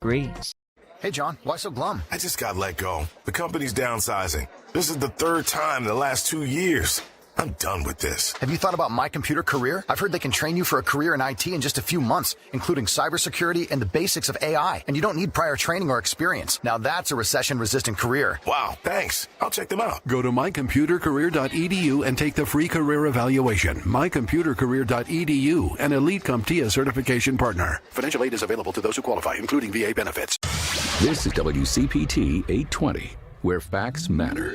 Agrees. Hey, John, why so glum? I just got let go. The company's downsizing. This is the third time in the last 2 years. I'm done with this. Have you thought about My Computer Career? I've heard they can train you for a career in IT in just a few months, including cybersecurity and the basics of AI. And you don't need prior training or experience. Now that's a recession-resistant career. Wow, thanks. I'll check them out. Go to mycomputercareer.edu and take the free career evaluation. Mycomputercareer.edu, an Elite CompTIA certification partner. Financial aid is available to those who qualify, including VA benefits. This is WCPT 820, where facts matter.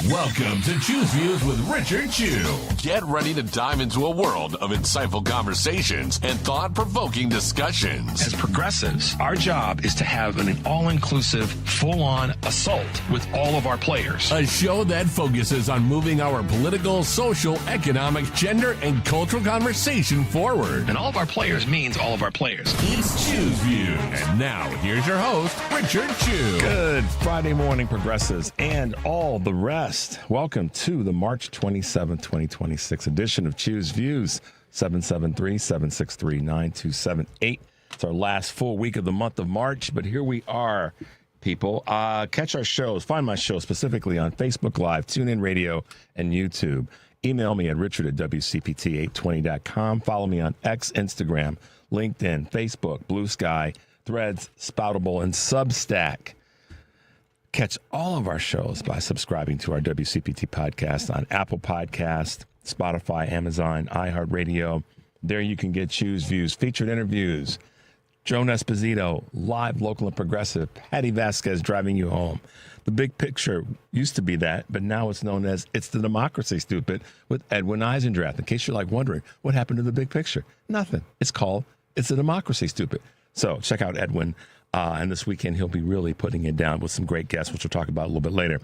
Welcome to Choose Views with Richard Chew. Get ready to dive into a world of insightful conversations and thought-provoking discussions. As progressives, our job is to have an all-inclusive, full-on assault with all of our players. A show that focuses on moving our political, social, economic, gender, and cultural conversation forward. And all of our players means all of our players. It's Choose Views. And now, here's your host, Richard Chew. Good Friday morning, progressives, and all the rest. Welcome to the March 27, 2026 edition of Choose Views, 773-763-9278. It's our last full week of the month of March, but here we are, people. Catch our shows, find my show specifically on Facebook Live, TuneIn Radio, and YouTube. Email me at richard@wcpt820.com. Follow me on X, Instagram, LinkedIn, Facebook, Blue Sky, Threads, Spoutable, and Substack. Catch all of our shows by subscribing to our WCPT podcast on Apple Podcast, Spotify, Amazon, iHeartRadio. There you can get Choose Views, featured interviews, Joan Esposito, live, local, and progressive, Patty Vasquez driving you home. The Big Picture used to be that, but now it's known as It's the Democracy, Stupid, with Edwin Eisendrath. In case you're like wondering, what happened to the Big Picture? Nothing. It's called It's the Democracy, Stupid. So check out Edwin. And this weekend, he'll be really putting it down with some great guests, which we'll talk about a little bit later.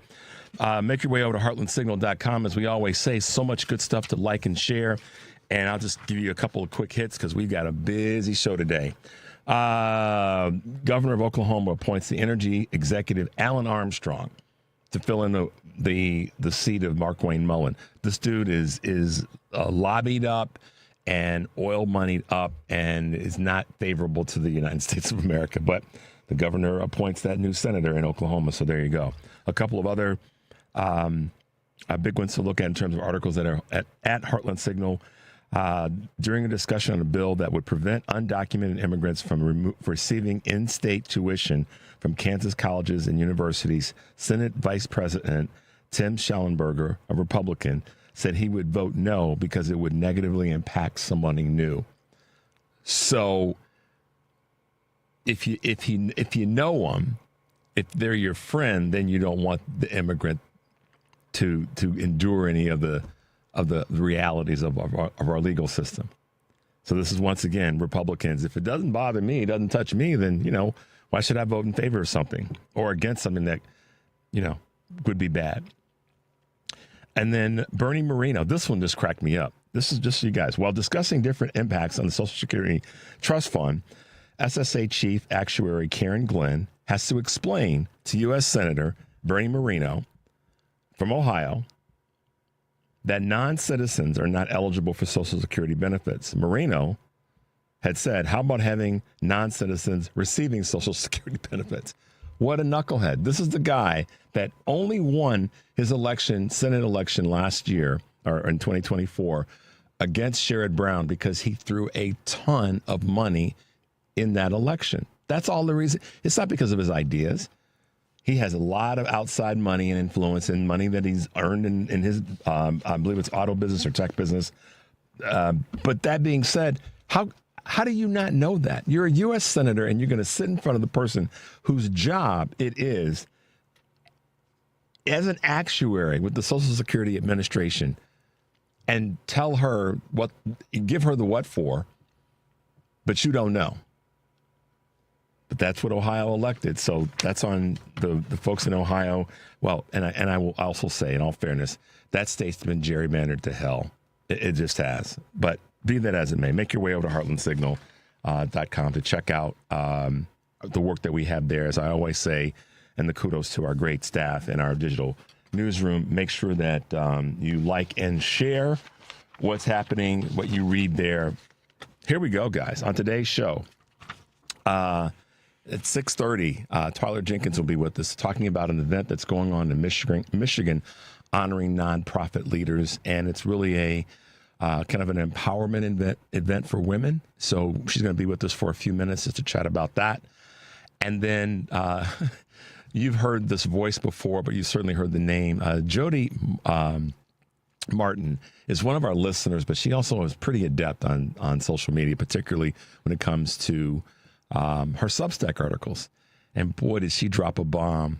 Make your way over to heartlandsignal.com. As we always say, so much good stuff to like and share. And I'll just give you a couple of quick hits because we've got a busy show today. Governor of Oklahoma appoints the energy executive Alan Armstrong to fill in the seat of Markwayne Mullin. This dude is lobbied up and oil moneyed up and is not favorable to the United States of America. But the governor appoints that new senator in Oklahoma. So there you go. A couple of other big ones to look at in terms of articles that are at Heartland Signal. During a discussion on a bill that would prevent undocumented immigrants from receiving in-state tuition from Kansas colleges and universities, Senate Vice President Tim Schallenberger, a Republican, said he would vote no because it would negatively impact someone new. So if you know them, if they're your friend, then you don't want the immigrant to endure any of the realities of our legal system. So this is, once again, Republicans. If it doesn't bother me, it doesn't touch me, then, why should I vote in favor of something or against something that, would be bad? And then Bernie Moreno, this one just cracked me up. This is just so you guys. While discussing different impacts on the Social Security Trust Fund, SSA Chief Actuary Karen Glenn has to explain to U.S. Senator Bernie Moreno from Ohio that non-citizens are not eligible for Social Security benefits. Moreno had said, how about having non-citizens receiving Social Security benefits? What a knucklehead. This is the guy that only won his Senate election last year, or in 2024, against Sherrod Brown because he threw a ton of money in that election. That's all the reason. It's not because of his ideas. He has a lot of outside money and influence and money that he's earned in his, I believe it's auto business or tech business. But that being said, how do you not know that? You're a U.S. senator and you're going to sit in front of the person whose job it is as an actuary with the Social Security Administration and tell her give her the what for, but you don't know. But that's what Ohio elected. So that's on the folks in Ohio. Well, and I will also say, in all fairness, that state's been gerrymandered to hell. It just has. But be that as it may, make your way over to heartlandsignal.com to check out the work that we have there. As I always say, and the kudos to our great staff and our digital newsroom. Make sure that you like and share what's happening, what you read there. Here we go, guys. On today's show, at 6:30, Twyler Jenkins will be with us talking about an event that's going on in Michigan honoring nonprofit leaders. And it's really a kind of an empowerment event for women. So she's going to be with us for a few minutes just to chat about that. And then you've heard this voice before, but you certainly heard the name. Jody Martin is one of our listeners, but she also is pretty adept on social media, particularly when it comes to her Substack articles. And boy, did she drop a bomb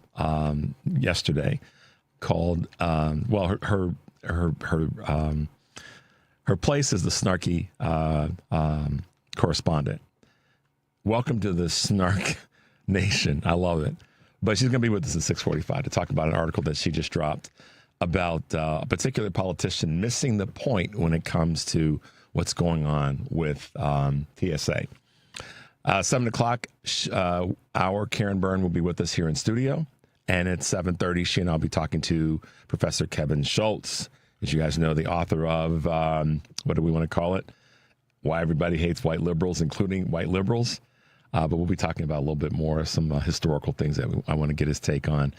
yesterday called, her place is the Snarky Correspondent. Welcome to the Snark Nation. I love it. But she's going to be with us at 6:45 to talk about an article that she just dropped about a particular politician missing the point when it comes to what's going on with TSA. 7 o'clock hour, Karen Byrne will be with us here in studio. And at 7:30, she and I will be talking to Professor Kevin Schultz, as you guys know, the author of, what do we want to call it? Why Everybody Hates White Liberals, including white liberals. But we'll be talking about a little bit more, some historical things that I want to get his take on.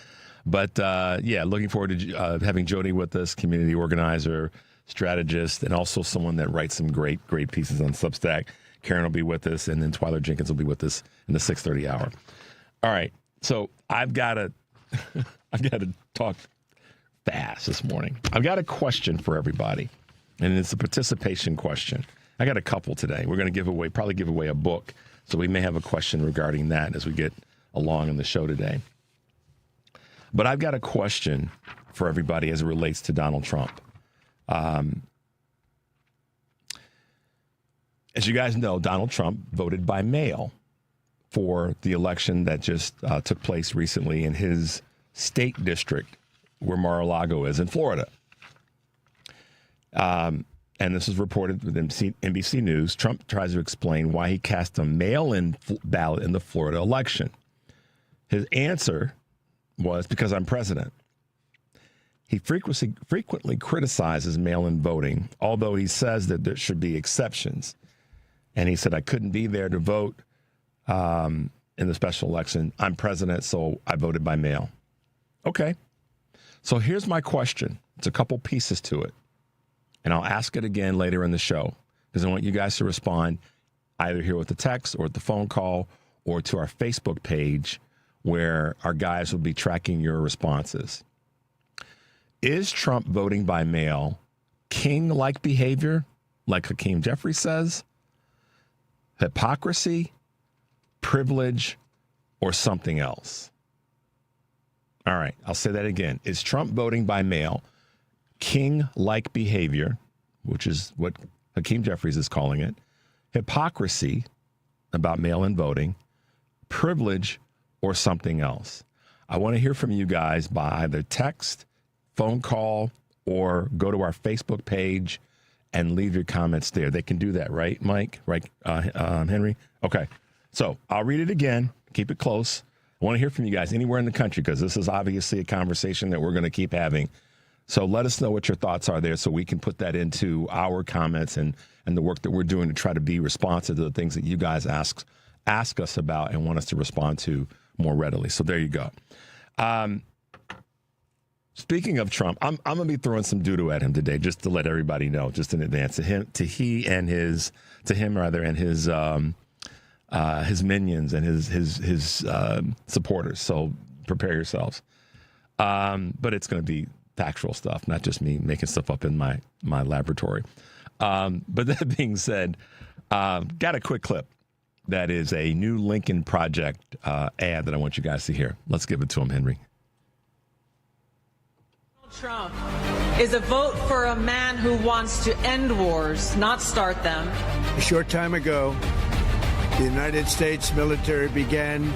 But, looking forward to having Jody with us, community organizer, strategist, and also someone that writes some great pieces on Substack. Karen will be with us, and then Twyler Jenkins will be with us in the 6:30 hour. All right, so I've got to talk fast this morning. I've got a question for everybody, and it's a participation question. I got a couple today. We're going to probably give away a book, so we may have a question regarding that as we get along in the show today. But I've got a question for everybody as it relates to Donald Trump. As you guys know, Donald Trump voted by mail for the election that just took place recently in his state district where Mar-a-Lago is in Florida. And this is reported with NBC News. Trump tries to explain why he cast a mail-in ballot in the Florida election. His answer was, because I'm president. He frequently criticizes mail-in voting, although he says that there should be exceptions. And he said, I couldn't be there to vote in the special election. I'm president, so I voted by mail. Okay. So here's my question. It's a couple pieces to it. And I'll ask it again later in the show because I want you guys to respond either here with the text or with the phone call or to our Facebook page where our guys will be tracking your responses. Is Trump voting by mail king-like behavior, like Hakeem Jeffries says, hypocrisy, privilege, or something else? All right, I'll say that again. Is Trump voting by mail king-like behavior, which is what Hakeem Jeffries is calling it, hypocrisy about mail-in voting, privilege, or something else? I want to hear from you guys by either text, phone call, or go to our Facebook page and leave your comments there. They can do that, right, Mike? Right, Henry? Okay. So I'll read it again. Keep it close. I want to hear from you guys anywhere in the country because this is obviously a conversation that we're going to keep having. So let us know what your thoughts are there so we can put that into our comments and the work that we're doing to try to be responsive to the things that you guys ask us about and want us to respond to more readily. So there you go. Speaking of Trump, I'm going to be throwing some doo-doo at him today, just to let everybody know, just in advance, to him and his minions and his supporters. So prepare yourselves. But it's going to be factual stuff, not just me making stuff up in my laboratory. But that being said, got a quick clip that is a new Lincoln Project ad that I want you guys to hear. Let's give it to him, Henry. Trump is a vote for a man who wants to end wars, not start them. A short time ago, the United States military began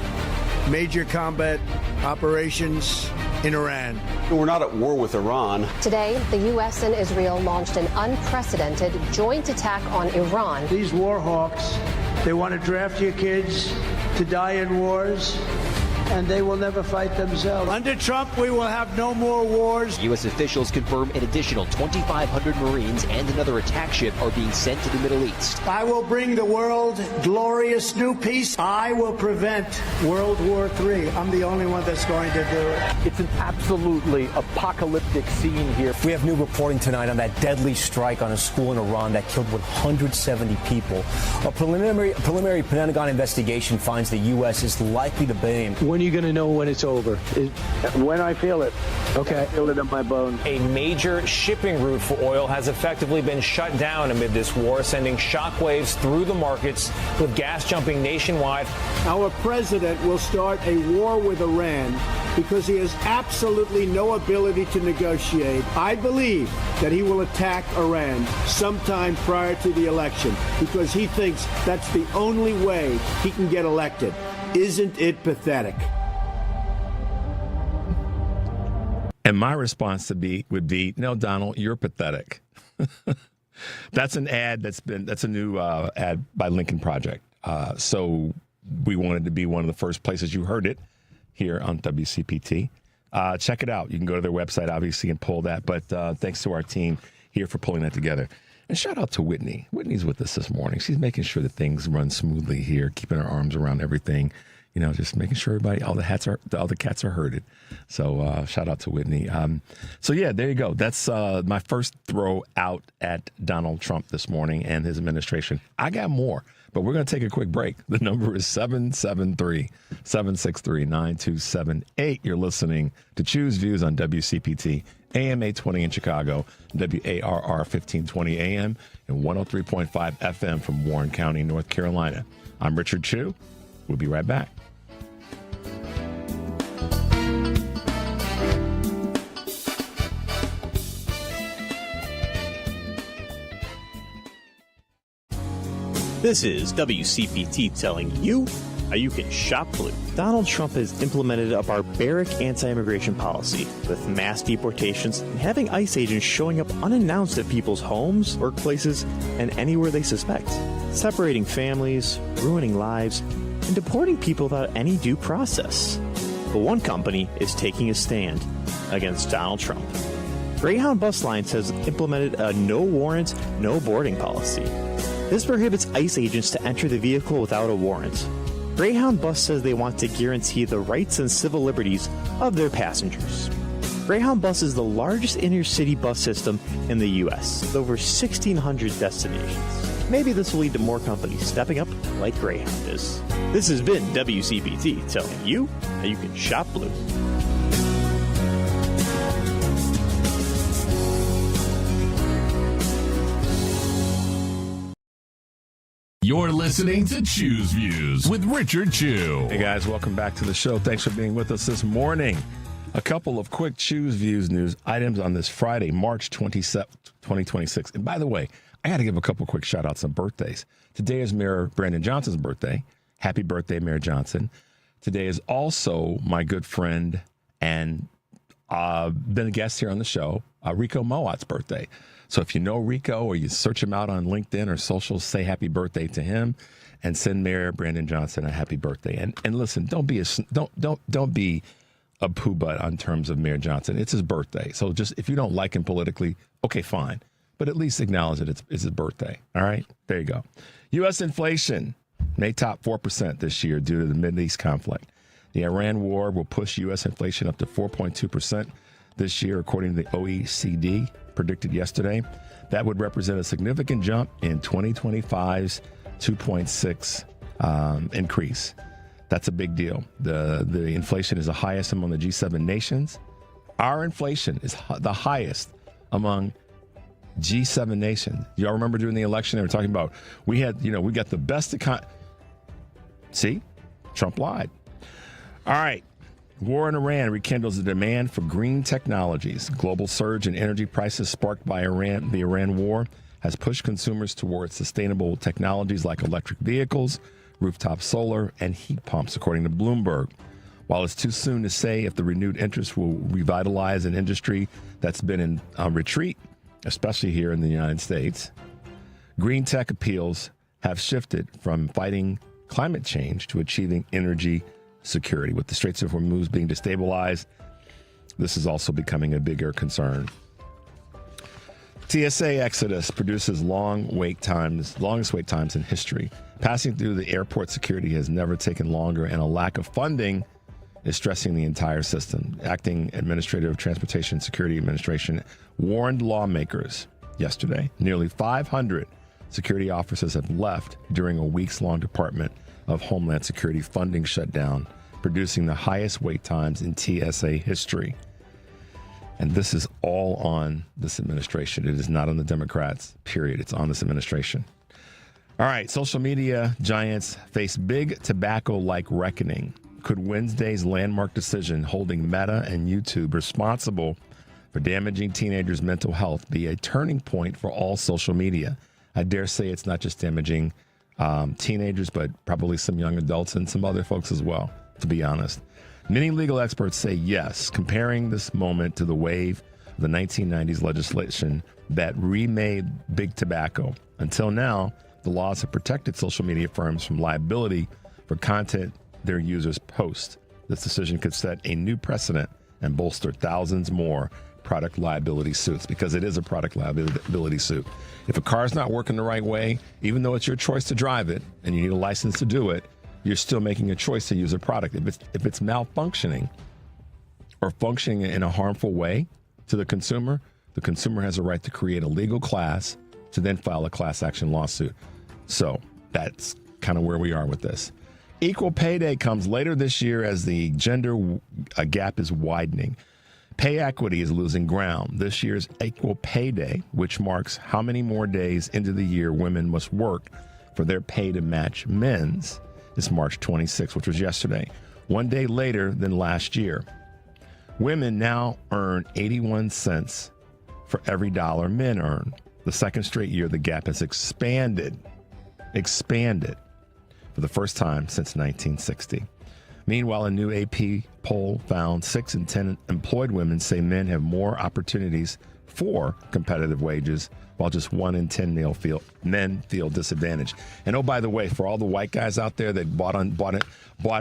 major combat operations in Iran. We're not at war with Iran. Today, the U.S. and Israel launched an unprecedented joint attack on Iran. These war hawks, they want to draft your kids to die in wars. and they will never fight themselves. Under Trump, we will have no more wars. U.S. officials confirm an additional 2,500 Marines and another attack ship are being sent to the Middle East. I will bring the world glorious new peace. I will prevent World War III. I'm the only one that's going to do it. It's an absolutely apocalyptic scene here. We have new reporting tonight on that deadly strike on a school in Iran that killed 170 people. A preliminary Pentagon investigation finds the U.S. is likely to blame. When are you going to know when it's over? When I feel it. Okay. I feel it in my bones. A major shipping route for oil has effectively been shut down amid this war, sending shockwaves through the markets with gas jumping nationwide. Our president will start a war with Iran because he has absolutely no ability to negotiate. I believe that he will attack Iran sometime prior to the election because he thinks that's the only way he can get elected. Isn't it pathetic? And my response would be, no, Donald, you're pathetic. That's an ad that's a new ad by Lincoln Project. So we wanted to be one of the first places you heard it here on WCPT. Check it out. You can go to their website, obviously, and pull that. But thanks to our team here for pulling that together. And shout out to Whitney. Whitney's with us this morning. She's making sure that things run smoothly here, keeping her arms around everything. You know, just making sure all the cats are herded. So shout out to Whitney. So yeah, there you go. That's my first throw out at Donald Trump this morning and his administration. I got more, but we're going to take a quick break. The number is 773-763-9278. You're listening to Choose Views on WCPT, AM 820 in Chicago, WARR 1520 AM, and 103.5 FM from Warren County, North Carolina. I'm Richard Chu. We'll be right back. This is WCPT telling you how you can shop blue. Donald Trump has implemented a barbaric anti-immigration policy with mass deportations and having ICE agents showing up unannounced at people's homes, workplaces, and anywhere they suspect, separating families, ruining lives, and deporting people without any due process. But one company is taking a stand against Donald Trump. Greyhound Bus Lines has implemented a no warrant, no boarding policy. This prohibits ICE agents to enter the vehicle without a warrant. Greyhound Bus says they want to guarantee the rights and civil liberties of their passengers. Greyhound Bus is the largest inner-city bus system in the U.S., with over 1,600 destinations. Maybe this will lead to more companies stepping up like Greyhound is. This has been WCPT telling you how you can shop blue. You're listening to Choose Views with Richard Chu. Hey guys, welcome back to the show. Thanks for being with us this morning. A couple of quick Choose Views news items on this Friday, March 27th, 2026. And by the way, I got to give a couple quick shout outs on birthdays. Today is Mayor Brandon Johnson's birthday. Happy birthday, Mayor Johnson. Today is also my good friend and been a guest here on the show, Rico Mowat's birthday. So if you know Rico or you search him out on LinkedIn or socials, say happy birthday to him and send Mayor Brandon Johnson a happy birthday. And listen, don't be a poo butt on terms of Mayor Johnson. It's his birthday. So just if you don't like him politically, okay, fine. But at least acknowledge that it's his birthday. All right? There you go. U.S. inflation may top 4% this year due to the Middle East conflict. The Iran war will push U.S. inflation up to 4.2% this year, according to the OECD, predicted yesterday. That would represent a significant jump in 2025's 2.6 increase. That's a big deal. The inflation is the highest among the G7 nations. Our inflation is the highest among G7 nations. Y'all remember during the election, they were talking about we got the best economy. See, Trump lied. All right. War in Iran rekindles the demand for green technologies. Global surge in energy prices sparked by the Iran war has pushed consumers towards sustainable technologies like electric vehicles, rooftop solar, and heat pumps, according to Bloomberg. While it's too soon to say if the renewed interest will revitalize an industry that's been in retreat, especially here in the United States, green tech appeals have shifted from fighting climate change to achieving energy security. With the Straits of Hormuz being destabilized, this is also becoming a bigger concern. TSA exodus produces longest wait times in history. Passing through the airport security has never taken longer, and a lack of funding is stressing the entire system. Acting Administrator of Transportation Security Administration warned lawmakers yesterday nearly 500 security officers have left during a weeks-long Department of Homeland Security funding shutdown, producing the highest wait times in TSA history. And this is all on this administration. It is not on the Democrats, period. It's on this administration. All right, social media giants face big tobacco-like reckoning. Could Wednesday's landmark decision holding Meta and YouTube responsible for damaging teenagers' mental health be a turning point for all social media? I dare say it's not just damaging teenagers, but probably some young adults and some other folks as well, to be honest. Many legal experts say yes, comparing this moment to the wave of the 1990s legislation that remade big tobacco. Until now, the laws have protected social media firms from liability for content their users post. This decision could set a new precedent and bolster thousands more product liability suits, because it is a product liability suit. If a car's not working the right way, even though it's your choice to drive it and you need a license to do it, you're still making a choice to use a product. If it's malfunctioning or functioning in a harmful way to the consumer has a right to create a legal class to then file a class action lawsuit. So that's kind of where we are with this. Equal Pay Day comes later this year as the gender gap is widening. Pay equity is losing ground. This year's Equal Pay Day, which marks how many more days into the year women must work for their pay to match men's, is March 26, which was yesterday, one day later than last year. Women now earn 81 cents for every dollar men earn. The second straight year, the gap has expanded for the first time since 1960. Meanwhile, a new AP poll found 6 in 10 employed women say men have more opportunities for competitive wages, while just 1 in 10 men feel disadvantaged. And oh, by the way, for all the white guys out there that bought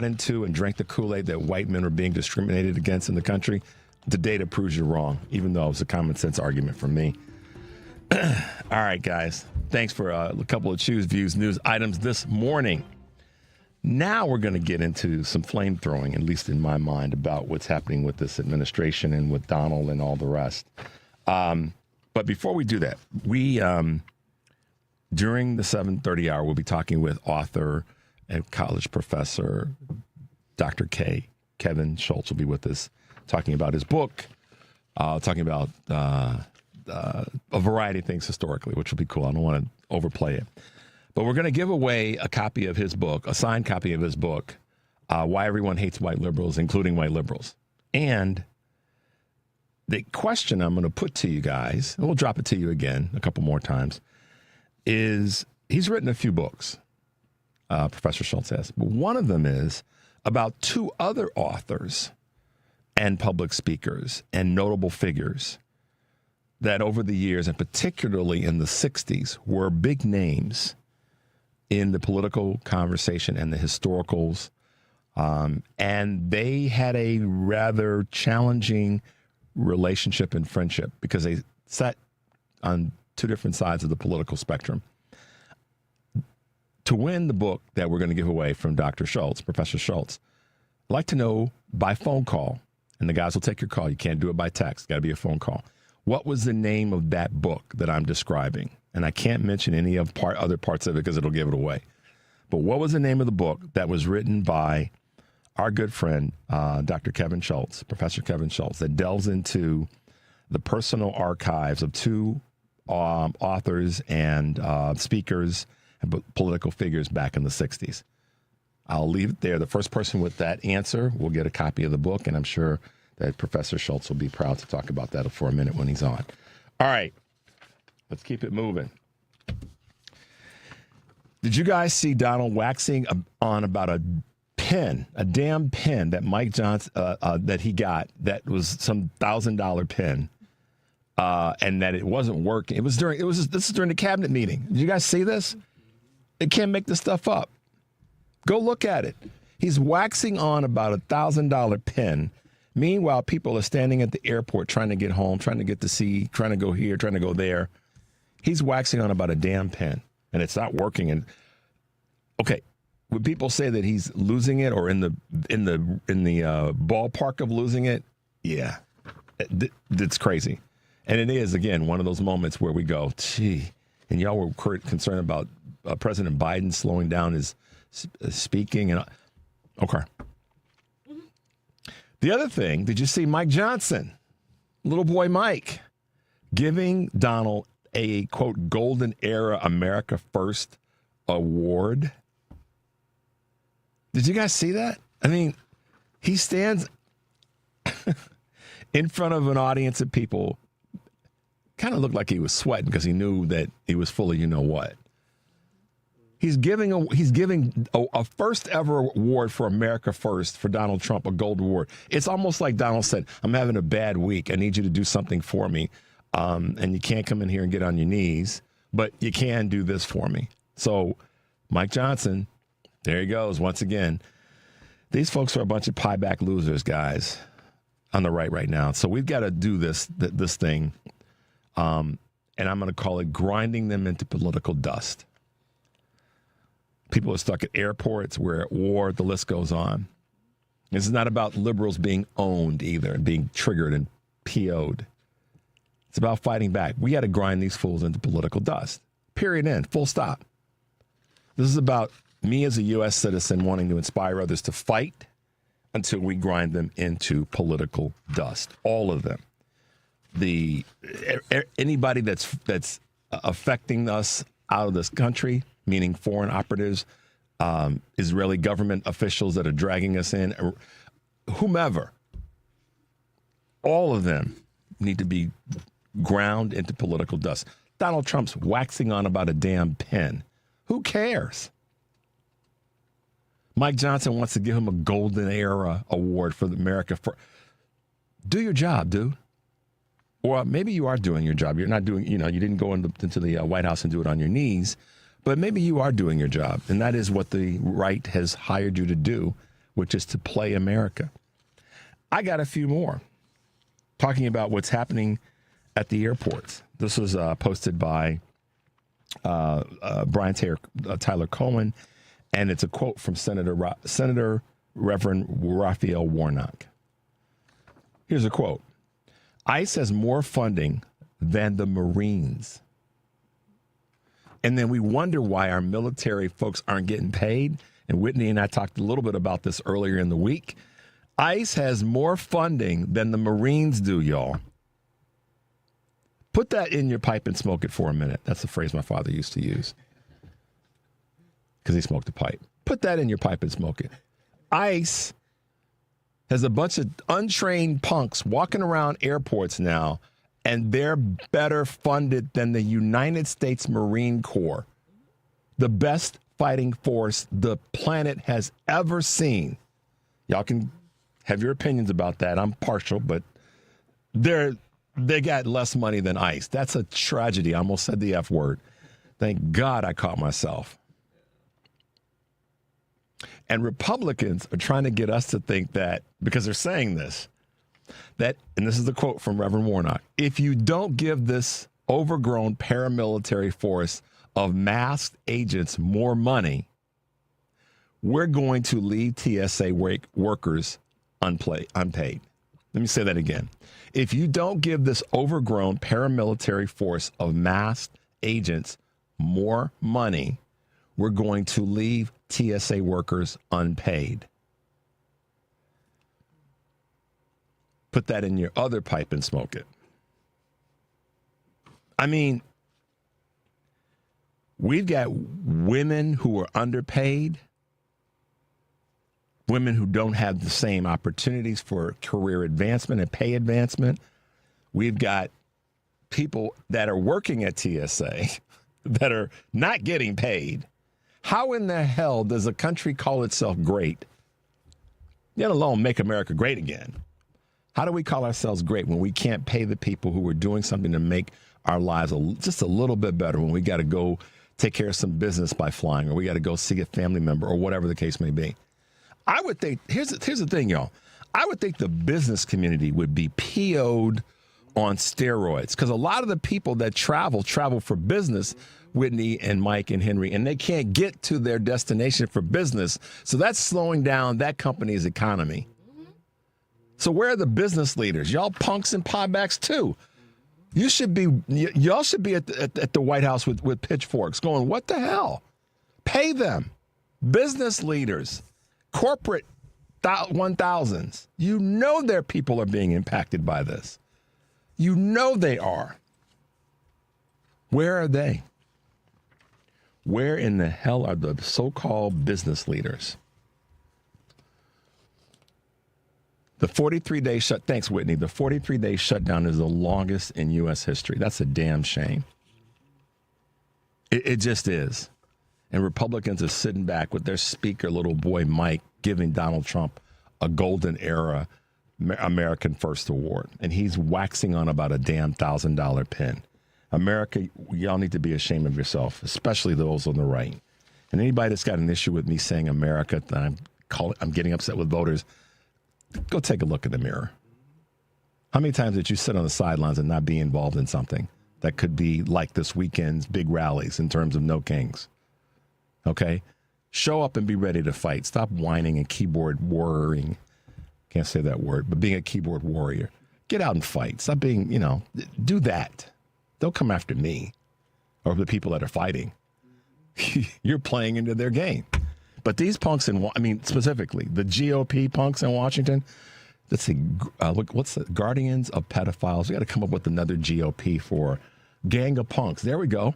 into and drank the Kool-Aid that white men were being discriminated against in the country, the data proves you wrong, even though it was a common sense argument from me. All right, guys. Thanks for a couple of Choose Views news items this morning. Now we're going to get into some flame throwing, at least in my mind, about what's happening with this administration and with Donald and all the rest. But before we do that, we during the 7:30 hour, we'll be talking with author and college professor Dr. Kevin Schultz will be with us, talking about his book, talking about a variety of things historically, which will be cool. I don't want to overplay it. But we're going to give away a copy of his book, a signed copy of his book, Why Everyone Hates White Liberals, Including White Liberals. And the question I'm going to put to you guys, and we'll drop it to you again a couple more times, is he's written a few books, Professor Schultz has. But one of them is about 2 other authors and public speakers and notable figures that over the years, and particularly in the 60s, were big names in the political conversation and the historicals. And they had a rather challenging relationship and friendship because they sat on 2 different sides of the political spectrum. To win the book that we're going to give away from Dr. Schultz, Professor Schultz, I'd like to know by phone call, and the guys will take your call. You can't do it by text. It's got to be a phone call. What was the name of that book that I'm describing? And I can't mention any of other parts of it because it'll give it away. But what was the name of the book that was written by our good friend, Dr. Kevin Schultz, Professor Kevin Schultz, that delves into the personal archives of 2 authors and speakers and political figures back in the 60s? I'll leave it there. The first person with that answer will get a copy of the book, and I'm sure that Professor Schultz will be proud to talk about that for a minute when he's on. All right, let's keep it moving. Did you guys see Donald waxing on about a damn pen that Mike Johnson, that he got, that was some $1,000 pen, and that it wasn't working? This is during the cabinet meeting. Did you guys see this? They can't make this stuff up. Go look at it. He's waxing on about $1,000 pen. Meanwhile, people are standing at the airport trying to get home, trying to get to see, trying to go here, trying to go there. He's waxing on about a damn pen, and it's not working. And okay, would people say that he's losing it or in the ballpark of losing it? Yeah, it's crazy. And it is, again, one of those moments where we go, gee, and y'all were concerned about President Biden slowing down his speaking. And okay. The other thing, did you see Mike Johnson, little boy Mike, giving Donald a, quote, Golden Era America First award? Did you guys see that? I mean, he stands in front of an audience of people, kind of looked like he was sweating because he knew that he was full of you know what. He's giving a first ever award for America First for Donald Trump, a gold award. It's almost like Donald said, I'm having a bad week. I need you to do something for me. And you can't come in here and get on your knees, but you can do this for me. So Mike Johnson, there he goes once again. These folks are a bunch of pieback losers, guys, on the right now. So we've got to do this thing. And I'm going to call it grinding them into political dust. People are stuck at airports. We're at war. The list goes on. This is not about liberals being owned either and being triggered and PO'd. It's about fighting back. We got to grind these fools into political dust. Period. End. Full stop. This is about me as a U.S. citizen wanting to inspire others to fight until we grind them into political dust. All of them. Anybody that's affecting us out of this country, meaning foreign operatives, Israeli government officials that are dragging us in, whomever, all of them need to be ground into political dust. Donald Trump's waxing on about a damn pen. Who cares? Mike Johnson wants to give him a Golden Era award for America. Do your job, dude. Or maybe you are doing your job. You're not doing, you didn't go into the White House and do it on your knees. But maybe you are doing your job, and that is what the right has hired you to do, which is to play America. I got a few more talking about what's happening at the airports. This was posted by Tyler Cohen, and it's a quote from Senator Reverend Raphael Warnock. Here's a quote. ICE has more funding than the Marines. And then we wonder why our military folks aren't getting paid. And Whitney and I talked a little bit about this earlier in the week. ICE has more funding than the Marines do, y'all. Put that in your pipe and smoke it for a minute. That's the phrase my father used to use because he smoked a pipe. Put that in your pipe and smoke it. ICE has a bunch of untrained punks walking around airports now, and they're better funded than the United States Marine Corps, the best fighting force the planet has ever seen. Y'all can have your opinions about that. I'm partial, but they got less money than ICE. That's a tragedy. I almost said the F word. Thank God I caught myself. And Republicans are trying to get us to think that, because they're saying this, that, and this is the quote from Reverend Warnock, if you don't give this overgrown paramilitary force of masked agents more money, we're going to leave TSA workers unpaid. Let me say that again. If you don't give this overgrown paramilitary force of masked agents more money, we're going to leave TSA workers unpaid. Put that in your other pipe and smoke it. I mean, we've got women who are underpaid, women who don't have the same opportunities for career advancement and pay advancement. We've got people that are working at TSA that are not getting paid. How in the hell does a country call itself great, let alone make America great again? How do we call ourselves great when we can't pay the people who are doing something to make our lives just a little bit better, when we got to go take care of some business by flying, or we got to go see a family member, or whatever the case may be? I would think, here's the thing, y'all. I would think the business community would be PO'd on steroids because a lot of the people that travel for business, Whitney and Mike and Henry, and they can't get to their destination for business. So that's slowing down that company's economy. So where are the business leaders? Y'all punks and piebacks too. Y'all should be at the White House with pitchforks going, what the hell? Pay them. Business leaders, corporate 1000s. You know their people are being impacted by this. You know they are. Where are they? Where in the hell are the so-called business leaders? The 43-day thanks, Whitney. The 43-day shutdown is the longest in U.S. history. That's a damn shame. It just is. And Republicans are sitting back with their speaker, little boy Mike, giving Donald Trump a golden era American First Award. And he's waxing on about a damn $1,000 pin. America, y'all need to be ashamed of yourself, especially those on the right. And anybody that's got an issue with me saying America, that I'm getting upset with voters, go take a look in the mirror. How many times did you sit on the sidelines and not be involved in something that could be like this weekend's big rallies in terms of no kings? Okay? Show up and be ready to fight. Stop whining and keyboard warring. Can't say that word, but being a keyboard warrior. Get out and fight. Stop being, do that. Don't come after me or the people that are fighting. You're playing into their game. But these punks specifically, the GOP punks in Washington, let's see, look, what's the Guardians of Pedophiles? We got to come up with another GOP for gang of punks. There we go.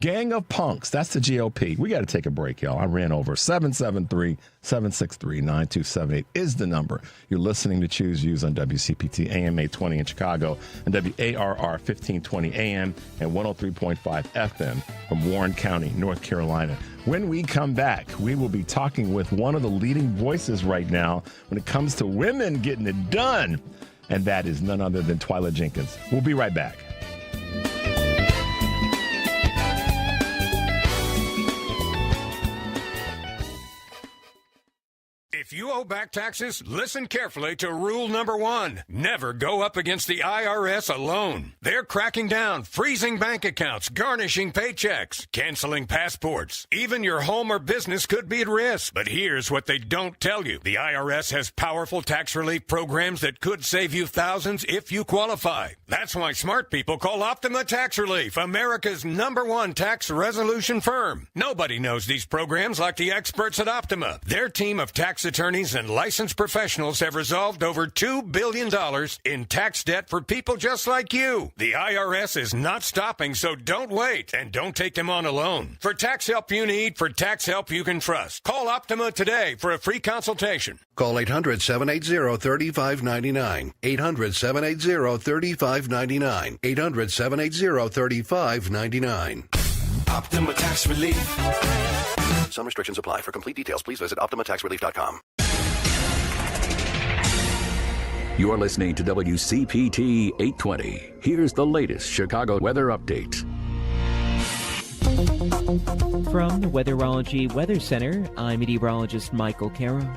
Gang of punks. That's the GOP. We got to take a break, y'all. I ran over. 773-763-9278 is the number. You're listening to Choose Views on WCPT AM 820 in Chicago and WARR 1520 AM and 103.5 FM from Warren County, North Carolina. When we come back, we will be talking with one of the leading voices right now when it comes to women getting it done. And that is none other than Twyler Jenkins. We'll be right back. If you owe back taxes, listen carefully to rule number 1. Never go up against the IRS alone. They're cracking down, freezing bank accounts, garnishing paychecks, canceling passports. Even your home or business could be at risk. But here's what they don't tell you. The IRS has powerful tax relief programs that could save you thousands if you qualify. That's why smart people call Optima Tax Relief, America's #1 tax resolution firm. Nobody knows these programs like the experts at Optima. Their team of tax attorneys and licensed professionals have resolved over $2 billion in tax debt for people just like you. The IRS is not stopping, so don't wait and don't take them on alone. For tax help you need, for tax help you can trust, call Optima today for a free consultation. Call 800-780-3599. 800-780-3599. 800-780-3599. Optima Tax Relief. Some restrictions apply. For complete details, please visit OptimaTaxRelief.com. You're listening to WCPT 820. Here's the latest Chicago weather update. From the Weatherology Weather Center, I'm meteorologist Michael Caro.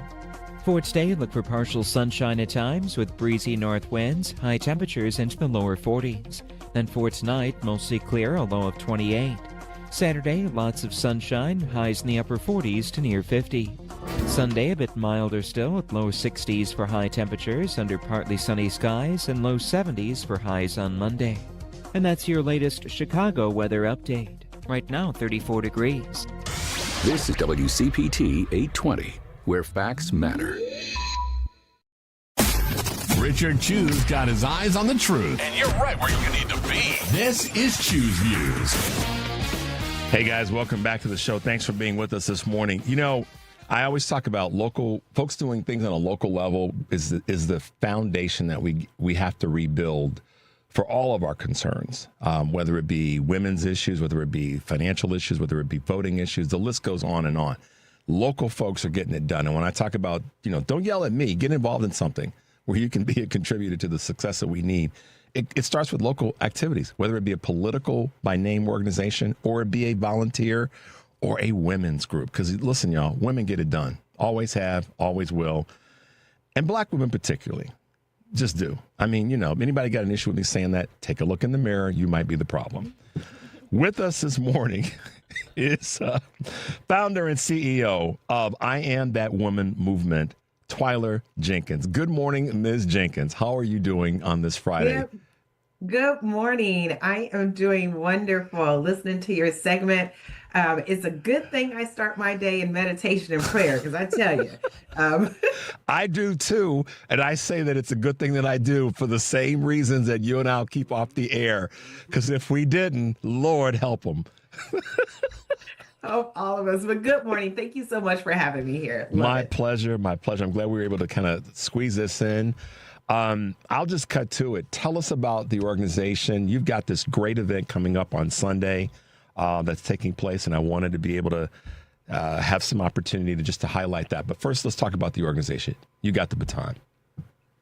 For today, look for partial sunshine at times with breezy north winds, high temperatures into the lower 40s. Then for tonight, mostly clear, a low of 28. Saturday, lots of sunshine, highs in the upper 40s to near 50. Sunday, a bit milder still, with low 60s for high temperatures under partly sunny skies and low 70s for highs on Monday. And that's your latest Chicago weather update. Right now, 34 degrees. This is WCPT 820, where facts matter. Richard Chu's got his eyes on the truth. And you're right where you need to be. This is Chu's Views. Hey guys, welcome back to the show. Thanks for being with us this morning. I always talk about local folks doing things on a local level is the foundation that we have to rebuild for all of our concerns, whether it be women's issues, whether it be financial issues, whether it be voting issues. The list goes on and on. Local folks are getting it done. And when I talk about, don't yell at me, get involved in something where you can be a contributor to the success that we need. It starts with local activities, whether it be a political by name organization or it be a volunteer or a women's group. Because listen, y'all, women get it done. Always have, always will. And black women particularly. Just do. I mean, if anybody got an issue with me saying that, take a look in the mirror. You might be the problem. With us this morning is founder and CEO of I Am That Woman movement, Twyler Jenkins. Good morning, Ms. Jenkins. How are you doing on this Friday? Good morning. I am doing wonderful. Listening to your segment. It's a good thing I start my day in meditation and prayer, because I tell you. I do too. And I say that it's a good thing that I do for the same reasons that you and I'll keep off the air. Because if we didn't, Lord help them. Oh, all of us. But good morning. Thank you so much for having me here. My pleasure. My pleasure. I'm glad we were able to kind of squeeze this in. I'll just cut to it. Tell us about the organization. You've got this great event coming up on Sunday that's taking place, and I wanted to be able to have some opportunity to highlight that. But first, let's talk about the organization. You got the baton.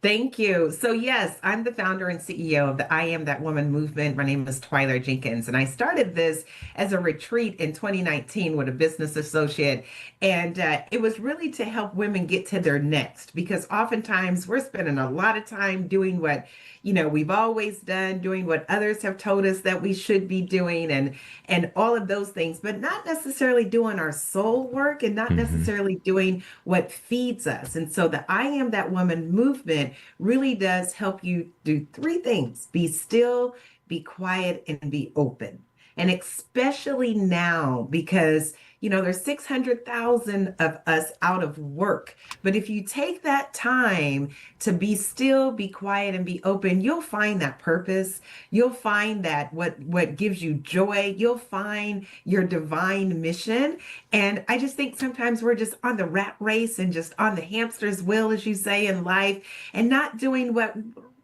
Thank you. So yes, I'm the founder and CEO of the I Am That Woman movement. My name is Twyler Jenkins, and I started this as a retreat in 2019 with a business associate. And it was really to help women get to their next, because oftentimes we're spending a lot of time doing what we've always done, doing what others have told us that we should be doing, and all of those things, but not necessarily doing our soul work and not necessarily doing what feeds us. And so the I Am That Woman movement really does help you do three things: be still, be quiet, and be open. And especially now, because there's 600,000 of us out of work. But if you take that time to be still, be quiet, and be open, you'll find that purpose. You'll find that what gives you joy. You'll find your divine mission. And I just think sometimes we're just on the rat race and just on the hamster's wheel, as you say, in life, and not doing what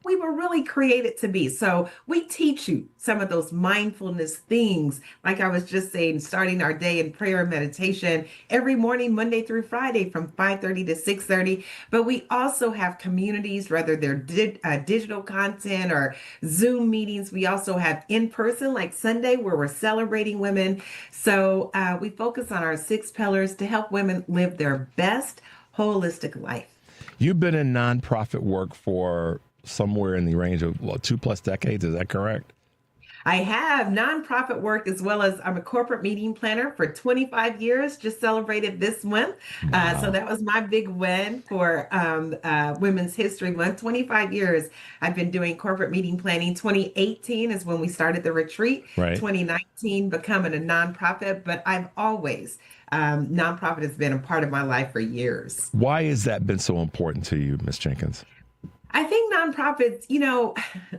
we were really created to be. So we teach you some of those mindfulness things, like I was just saying, starting our day in prayer and meditation every morning, Monday through Friday from 5:30 to 6:30. But we also have communities, whether they're digital content or Zoom meetings. We also have in-person, like Sunday, where we're celebrating women. So we focus on our 6 pillars to help women live their best holistic life. You've been in nonprofit work for somewhere in the range of 2+ decades. Is that correct? I have nonprofit work, as well as I'm a corporate meeting planner for 25 years, just celebrated this month. Wow. So that was my big win for Women's History Month. 25 years I've been doing corporate meeting planning. 2018 is when we started the retreat. Right. 2019 becoming a nonprofit, but I've always, nonprofit has been a part of my life for years. Why has that been so important to you, Ms. Jenkins? I think nonprofits,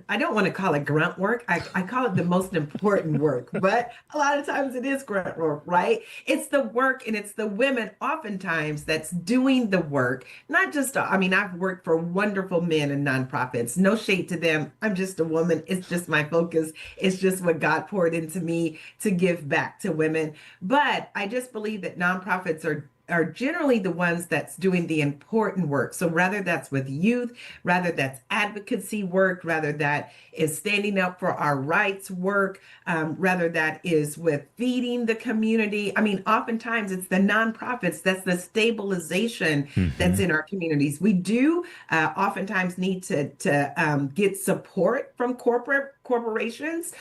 I don't want to call it grunt work. I call it the most important work, but a lot of times it is grunt work, right? It's the work, and it's the women oftentimes that's doing the work. Not just, I've worked for wonderful men in nonprofits. No shade to them. I'm just a woman. It's just my focus. It's just what God poured into me to give back to women. But I just believe that nonprofits are generally the ones that's doing the important work. So rather that's with youth, rather that's advocacy work, rather that is standing up for our rights work, rather that is with feeding the community. Oftentimes it's the nonprofits, that's the stabilization that's in our communities. We do oftentimes need to get support from corporations,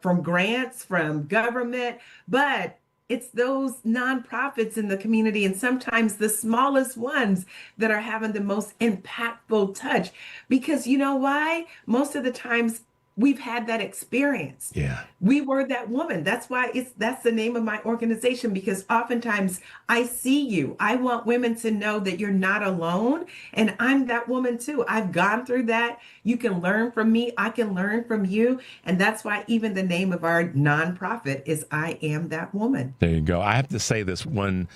from grants, from government, but it's those nonprofits in the community, and sometimes the smallest ones, that are having the most impactful touch. Because you know why? Most of the times we've had that experience. Yeah. We were that woman. That's why that's the name of my organization, because oftentimes I see you. I want women to know that you're not alone, and I'm that woman too. I've gone through that. You can learn from me. I can learn from you. And that's why even the name of our nonprofit is I Am That Woman. There you go. I have to say this: when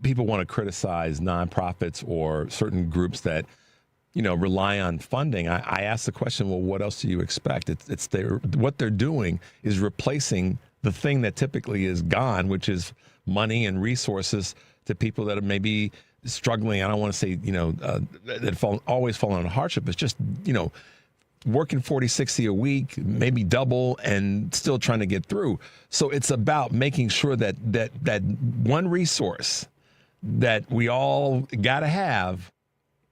people want to criticize nonprofits or certain groups that rely on funding, I ask the question, well, what else do you expect? What they're doing is replacing the thing that typically is gone, which is money and resources to people that are maybe struggling. I don't want to say, that always fall on hardship. It's just, working 40, 60 a week, maybe double, and still trying to get through. So it's about making sure that one resource that we all got to have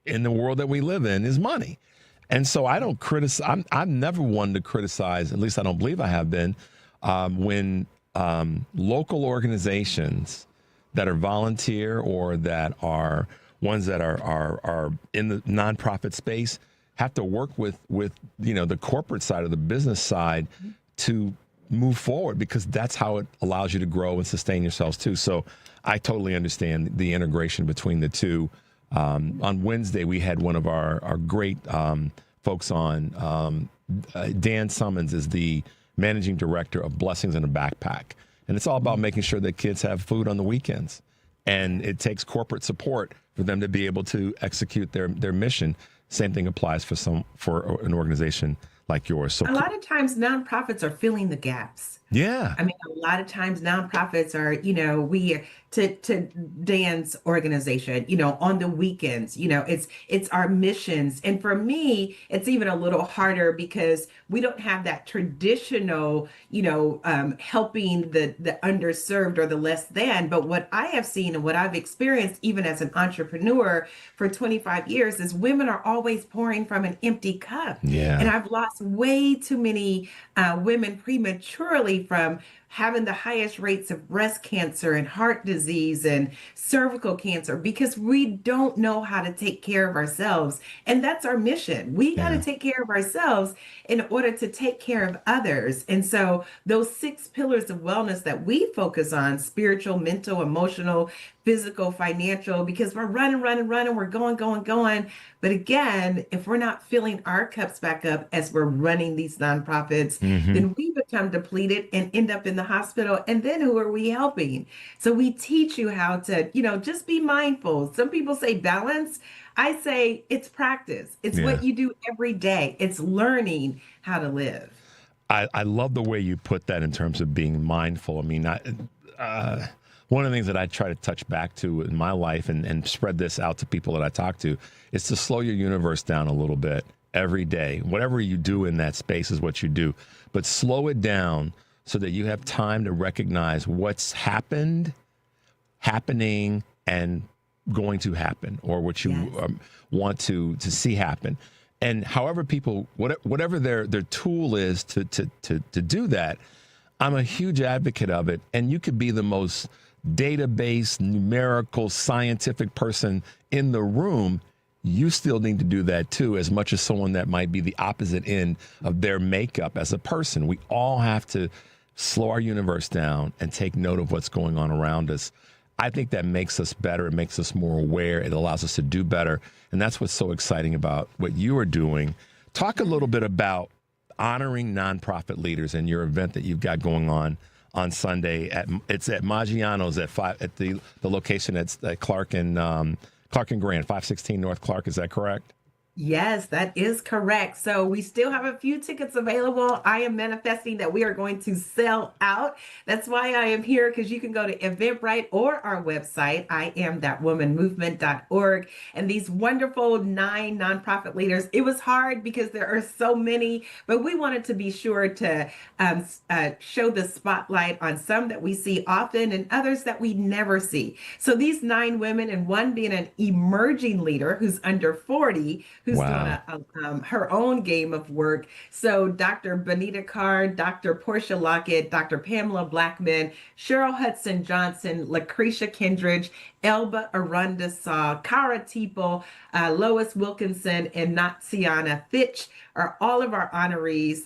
in the world that we live in is money. And so I don't criticize. I'm never one to criticize, at least I don't believe I have been, when local organizations that are volunteer or that are ones that are in the nonprofit space have to work with the corporate side or the business side to move forward, because that's how it allows you to grow and sustain yourselves too. So I totally understand the integration between the two. On Wednesday, we had one of our great folks on. Dan Summons is the managing director of Blessings in a Backpack. And it's all about making sure that kids have food on the weekends. And it takes corporate support for them to be able to execute their mission. Same thing applies for an organization like yours. So a lot of times nonprofits are filling the gaps. Yeah. I mean, a lot of times nonprofits are, we to Dan's organization, on the weekends, it's our missions. And for me, it's even a little harder because we don't have that traditional, helping the underserved or the less than. But what I have seen and what I've experienced, even as an entrepreneur for 25 years, is women are always pouring from an empty cup. Yeah. And I've lost way too many women prematurely from having the highest rates of breast cancer and heart disease and cervical cancer because we don't know how to take care of ourselves. And that's our mission. We got to take care of ourselves in order to take care of others. And so those 6 pillars of wellness that we focus on, spiritual, mental, emotional, physical, financial, because we're running, we're going. But again, if we're not filling our cups back up as we're running these nonprofits, then we become depleted and end up in the hospital. And then who are we helping? So we teach you how to, just be mindful. Some people say balance. I say it's practice. It's what you do every day. It's learning how to live. I love the way you put that in terms of being mindful. I mean, one of the things that I try to touch back to in my life and spread this out to people that I talk to is to slow your universe down a little bit every day. Whatever you do in that space is what you do. But slow it down so that you have time to recognize what's happening, and going to happen, or what you want to see happen. And however people, whatever their tool is to do that, I'm a huge advocate of it. And you could be the most database, numerical, scientific person in the room. You still need to do that too, as much as someone that might be the opposite end of their makeup as a person. We all have to slow our universe down and take note of what's going on around us. I think that makes us better. It makes us more aware. It allows us to do better. And that's what's so exciting about what you are doing. Talk a little bit about honoring nonprofit leaders and your event that you've got going on Sunday. It's at Maggiano's at the location at Clark and Grand, 516 North Clark. Is that correct? Yes, that is correct. So we still have a few tickets available. I am manifesting that we are going to sell out. That's why I am here, because you can go to Eventbrite or our website, IamThatWomanMovement.org. And these wonderful 9 nonprofit leaders, it was hard because there are so many, but we wanted to be sure to show the spotlight on some that we see often and others that we never see. So these 9 women, and one being an emerging leader who's under 40, who's doing her own game of work. So Dr. Benita Carr, Dr. Portia Lockett, Dr. Pamela Blackman, Cheryl Hudson Johnson, Lucretia Kindridge, Elba Arunda Saw, Kara Teeple, Lois Wilkinson, and Natsiana Fitch are all of our honorees.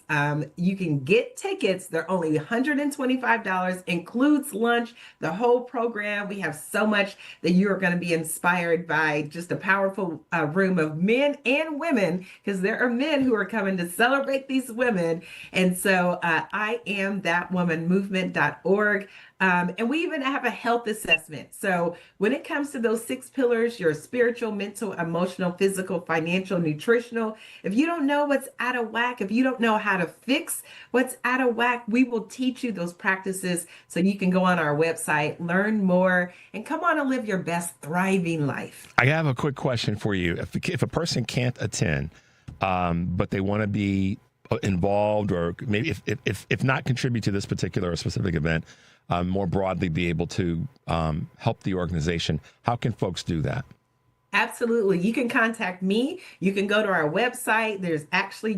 You can get tickets. They're only $125, includes lunch, the whole program. We have so much that you're going to be inspired by, just a powerful room of men and women, because there are men who are coming to celebrate these women. And so IamThatWomanMovement.org. And we even have a health assessment. So when it comes to those 6 pillars, your spiritual, mental, emotional, physical, financial, nutritional, if you don't know what's out of whack, if you don't know how to fix what's out of whack, we will teach you those practices so you can go on our website, learn more, and come on and live your best thriving life. I have a quick question for you. If a person can't attend, but they want to be involved, or maybe if not contribute to this particular or specific event, more broadly be able to help the organization, how can folks do that? Absolutely. You can contact me. You can go to our website.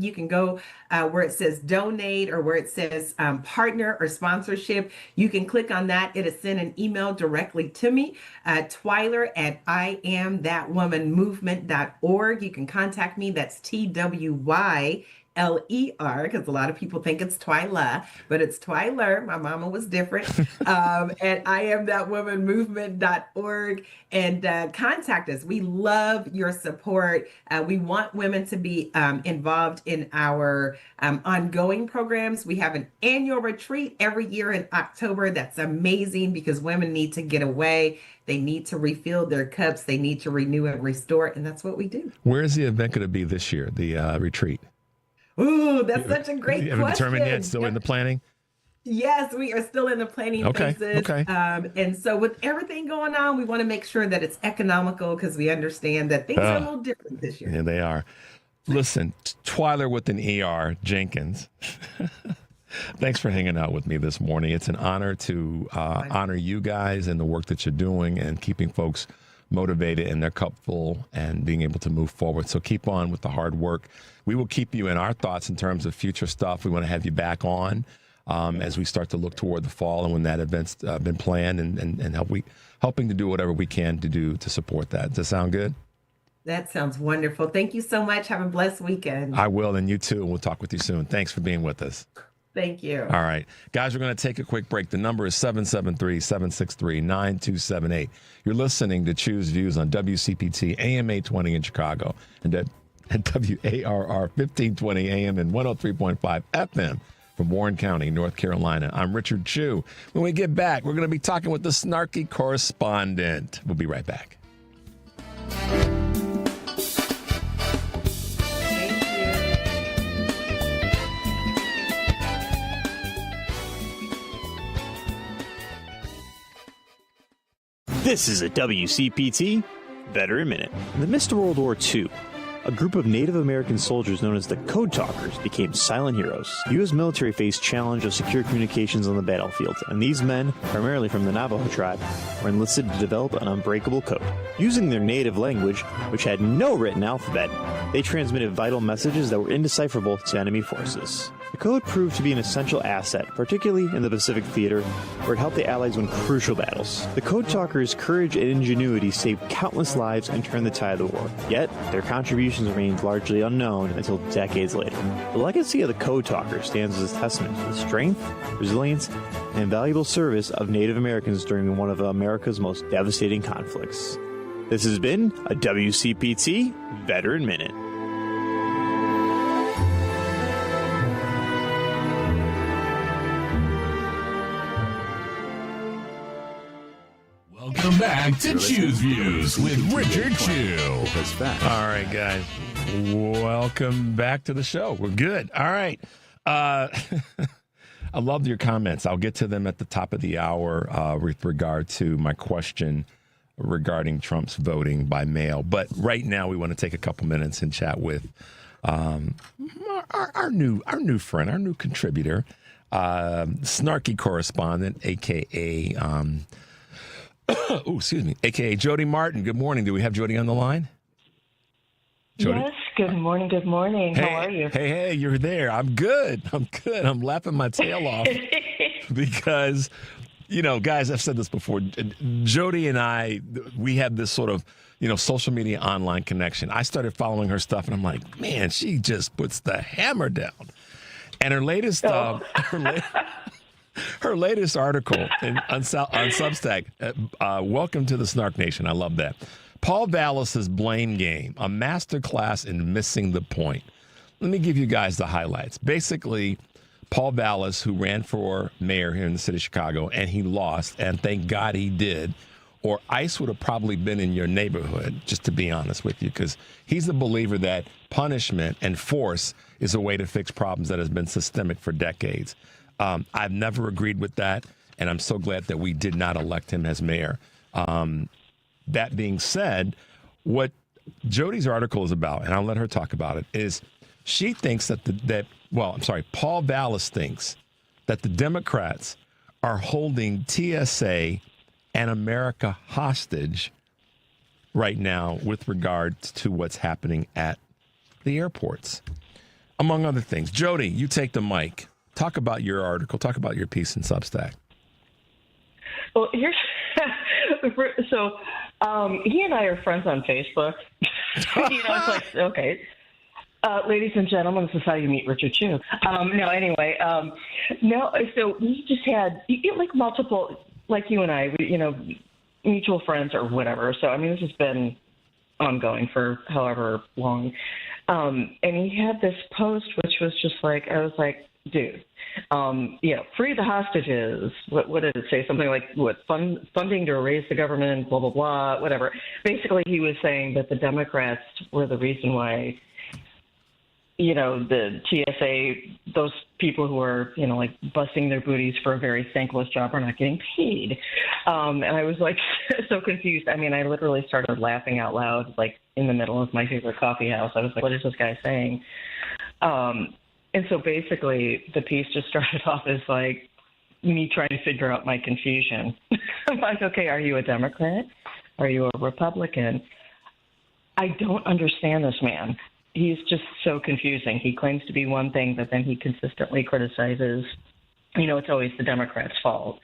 You can go where it says donate or where it says partner or sponsorship. You can click on that. It'll send an email directly to me, Twyler at IamThatWomanMovement.org. You can contact me. That's TWYLER, because a lot of people think it's Twyla, but it's Twyler. My mama was different. At IamThatWomanMovement.org, and contact us. We love your support. We want women to be involved in our ongoing programs. We have an annual retreat every year in October. That's amazing because women need to get away. They need to refill their cups. They need to renew and restore. And that's what we do. Where is the event going to be this year, the retreat? Ooh, that's such a great question. You haven't determined yet? Still in the planning? Yes, we are still in the planning phases. Okay. And so with everything going on, we want to make sure that it's economical because we understand that things are a little different this year. Yeah, they are. Listen, Twyler with an ER, Jenkins. Thanks for hanging out with me this morning. It's an honor to honor you guys and the work that you're doing and keeping folks motivated and their cup full and being able to move forward. So keep on with the hard work. We will keep you in our thoughts in terms of future stuff. We want to have you back on as we start to look toward the fall and when that event's been planned and helping to do whatever we can to do to support that. Does that sound good? That sounds wonderful. Thank you so much. Have a blessed weekend. I will, and you too. And we'll talk with you soon. Thanks for being with us. Thank you. All right. Guys, we're going to take a quick break. The number is 773-763-9278. You're listening to Choose Views on WCPT AM 820 in Chicago and at WARR 1520 AM and 103.5 FM from Warren County, North Carolina. I'm Richard Chu. When we get back, we're going to be talking with the Snarky Correspondent. We'll be right back. This is a WCPT Veteran Minute. In the midst of World War II, a group of Native American soldiers known as the Code Talkers became silent heroes. The U.S. military faced challenge of secure communications on the battlefield, and these men, primarily from the Navajo tribe, were enlisted to develop an unbreakable code. Using their native language, which had no written alphabet, they transmitted vital messages that were indecipherable to enemy forces. The code proved to be an essential asset, particularly in the Pacific Theater, where it helped the Allies win crucial battles. The Code Talkers' courage and ingenuity saved countless lives and turned the tide of the war. Yet, their contributions remained largely unknown until decades later. The legacy of the Code Talkers stands as a testament to the strength, resilience, and invaluable service of Native Americans during one of America's most devastating conflicts. This has been a WCPT Veteran Minute. Welcome back to Choose Views with Richard Chu. All right, guys. Welcome back to the show. We're good. All right. I loved your comments. I'll get to them at the top of the hour with regard to my question regarding Trump's voting by mail. But right now, we want to take a couple minutes and chat with our new friend, our new contributor, Snarky Correspondent, a.k.a. a.k.a. Jody Martin. Good morning. Do we have Jody on the line? Jody? Yes. Good morning. Good morning. Hey, how are you? Hey, you're there. I'm good. I'm laughing my tail off because, guys, I've said this before. Jody and I, we have this sort of, social media online connection. I started following her stuff and I'm like, man, she just puts the hammer down. And her latest, her latest article on Substack, welcome to the Snark Nation. I love that. Paul Vallas' Blame Game, a masterclass in missing the point. Let me give you guys the highlights. Basically, Paul Vallas, who ran for mayor here in the city of Chicago, and he lost, and thank God he did, or ICE would have probably been in your neighborhood, just to be honest with you, because he's a believer that punishment and force is a way to fix problems that has been systemic for decades. I've never agreed with that, and I'm so glad that we did not elect him as mayor. That being said, what Jody's article is about, and I'll let her talk about it, is she thinks Paul Vallas thinks that the Democrats are holding TSA and America hostage right now with regards to what's happening at the airports, among other things. Jody, you take the mic. Talk about your article. Talk about your piece in Substack. Well, here's so he and I are friends on Facebook. It's like, okay. Ladies and gentlemen, this is how you meet Richard Chu. So we just had like multiple, like you and I, mutual friends or whatever. So, this has been ongoing for however long. And he had this post, which was just like, I was like, dude, free the hostages. What did it say? Something like, funding to erase the government, blah, blah, blah, whatever. Basically, he was saying that the Democrats were the reason why, the TSA, those people who are, busting their booties for a very thankless job are not getting paid. And I was like so confused. I literally started laughing out loud, like in the middle of my favorite coffee house. I was like, what is this guy saying? And so basically the piece just started off as like me trying to figure out my confusion. I'm like, okay, are you a Democrat? Are you a Republican? I don't understand this man. He's just so confusing. He claims to be one thing, but then he consistently criticizes, it's always the Democrats' fault.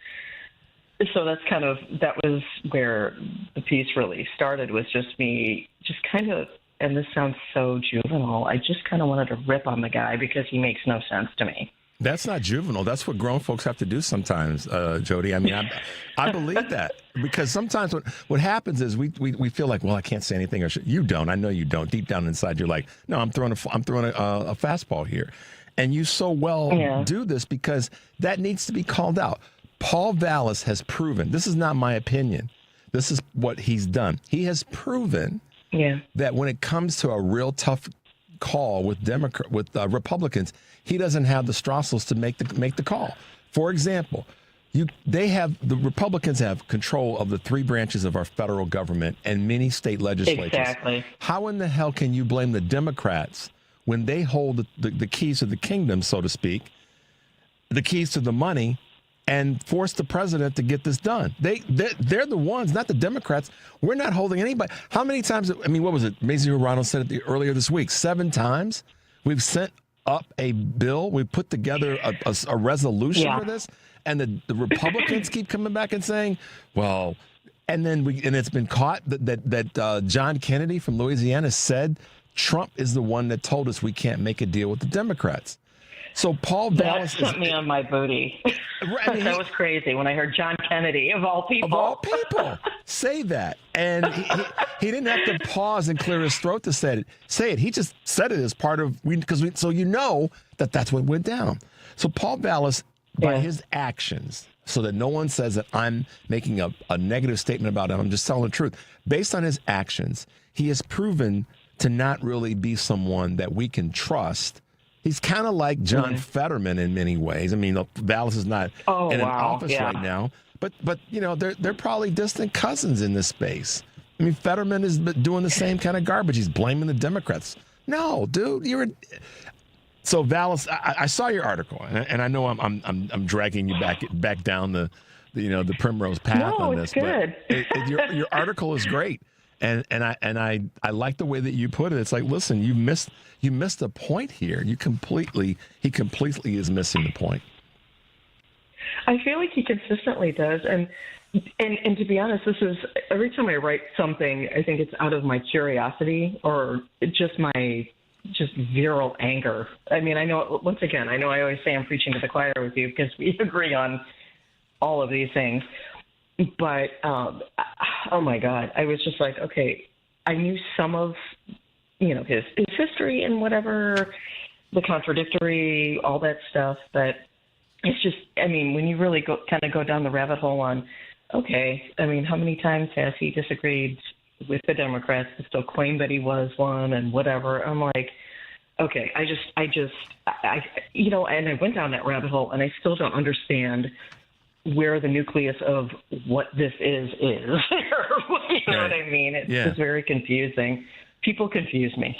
So that was where the piece really started, was just me just kind of, and this sounds so juvenile, I just kind of wanted to rip on the guy because he makes no sense to me. That's not juvenile. That's what grown folks have to do sometimes, Jody. I believe that, because sometimes what happens is we feel like, well, I can't say anything. You don't. I know you don't. Deep down inside, you're like, no, I'm throwing a fastball here, and you so well do this because that needs to be called out. Paul Vallas has proven. This is not my opinion. This is what he's done. He has proven that when it comes to a real tough call with Republicans, he doesn't have the Strassels to make the call. For example, the Republicans have control of the three branches of our federal government and many state legislatures. Exactly. How in the hell can you blame the Democrats when they hold the keys to the kingdom, so to speak, the keys to the money, and force the president to get this done? They're the ones, not the Democrats. We're not holding anybody. How many times? What was it? Maisie Ronald said it earlier this week. 7 times we've sent up a bill. We put together a resolution for this, and the Republicans keep coming back and saying, well, and it's been caught that John Kennedy from Louisiana said Trump is the one that told us we can't make a deal with the Democrats. So Paul Vallas put me on my booty. That was crazy when I heard John Kennedy, of all people. Say that. And he didn't have to pause and clear his throat to say it. He just said it as part of so you know that's what went down. So Paul Vallas, by his actions, so that no one says that I'm making a negative statement about him, I'm just telling the truth. Based on his actions, he has proven to not really be someone that we can trust. He's kind of like John Fetterman in many ways. Vallas is not in an office right now, but they're probably distant cousins in this space. Fetterman is doing the same kind of garbage. He's blaming the Democrats. No, dude, So Vallas, I saw your article, and I know I'm dragging you back down the primrose path on this. No, it's good. But your article is great. And I like the way that you put it. It's like, listen, you missed a point here. He completely is missing the point. I feel like he consistently does, and to be honest, this is every time I write something, I think it's out of my curiosity or just my virile anger. I know, once again, I always say I'm preaching to the choir with you because we agree on all of these things. But, oh, my God, I was just like, okay, I knew some of, his history and whatever, the contradictory, all that stuff. But it's just, when you really go down the rabbit hole on, okay, how many times has he disagreed with the Democrats and still claim that he was one and whatever? I'm like, okay, I and I went down that rabbit hole and I still don't understand where the nucleus of what this is. You know what I mean? It's very confusing. People confuse me.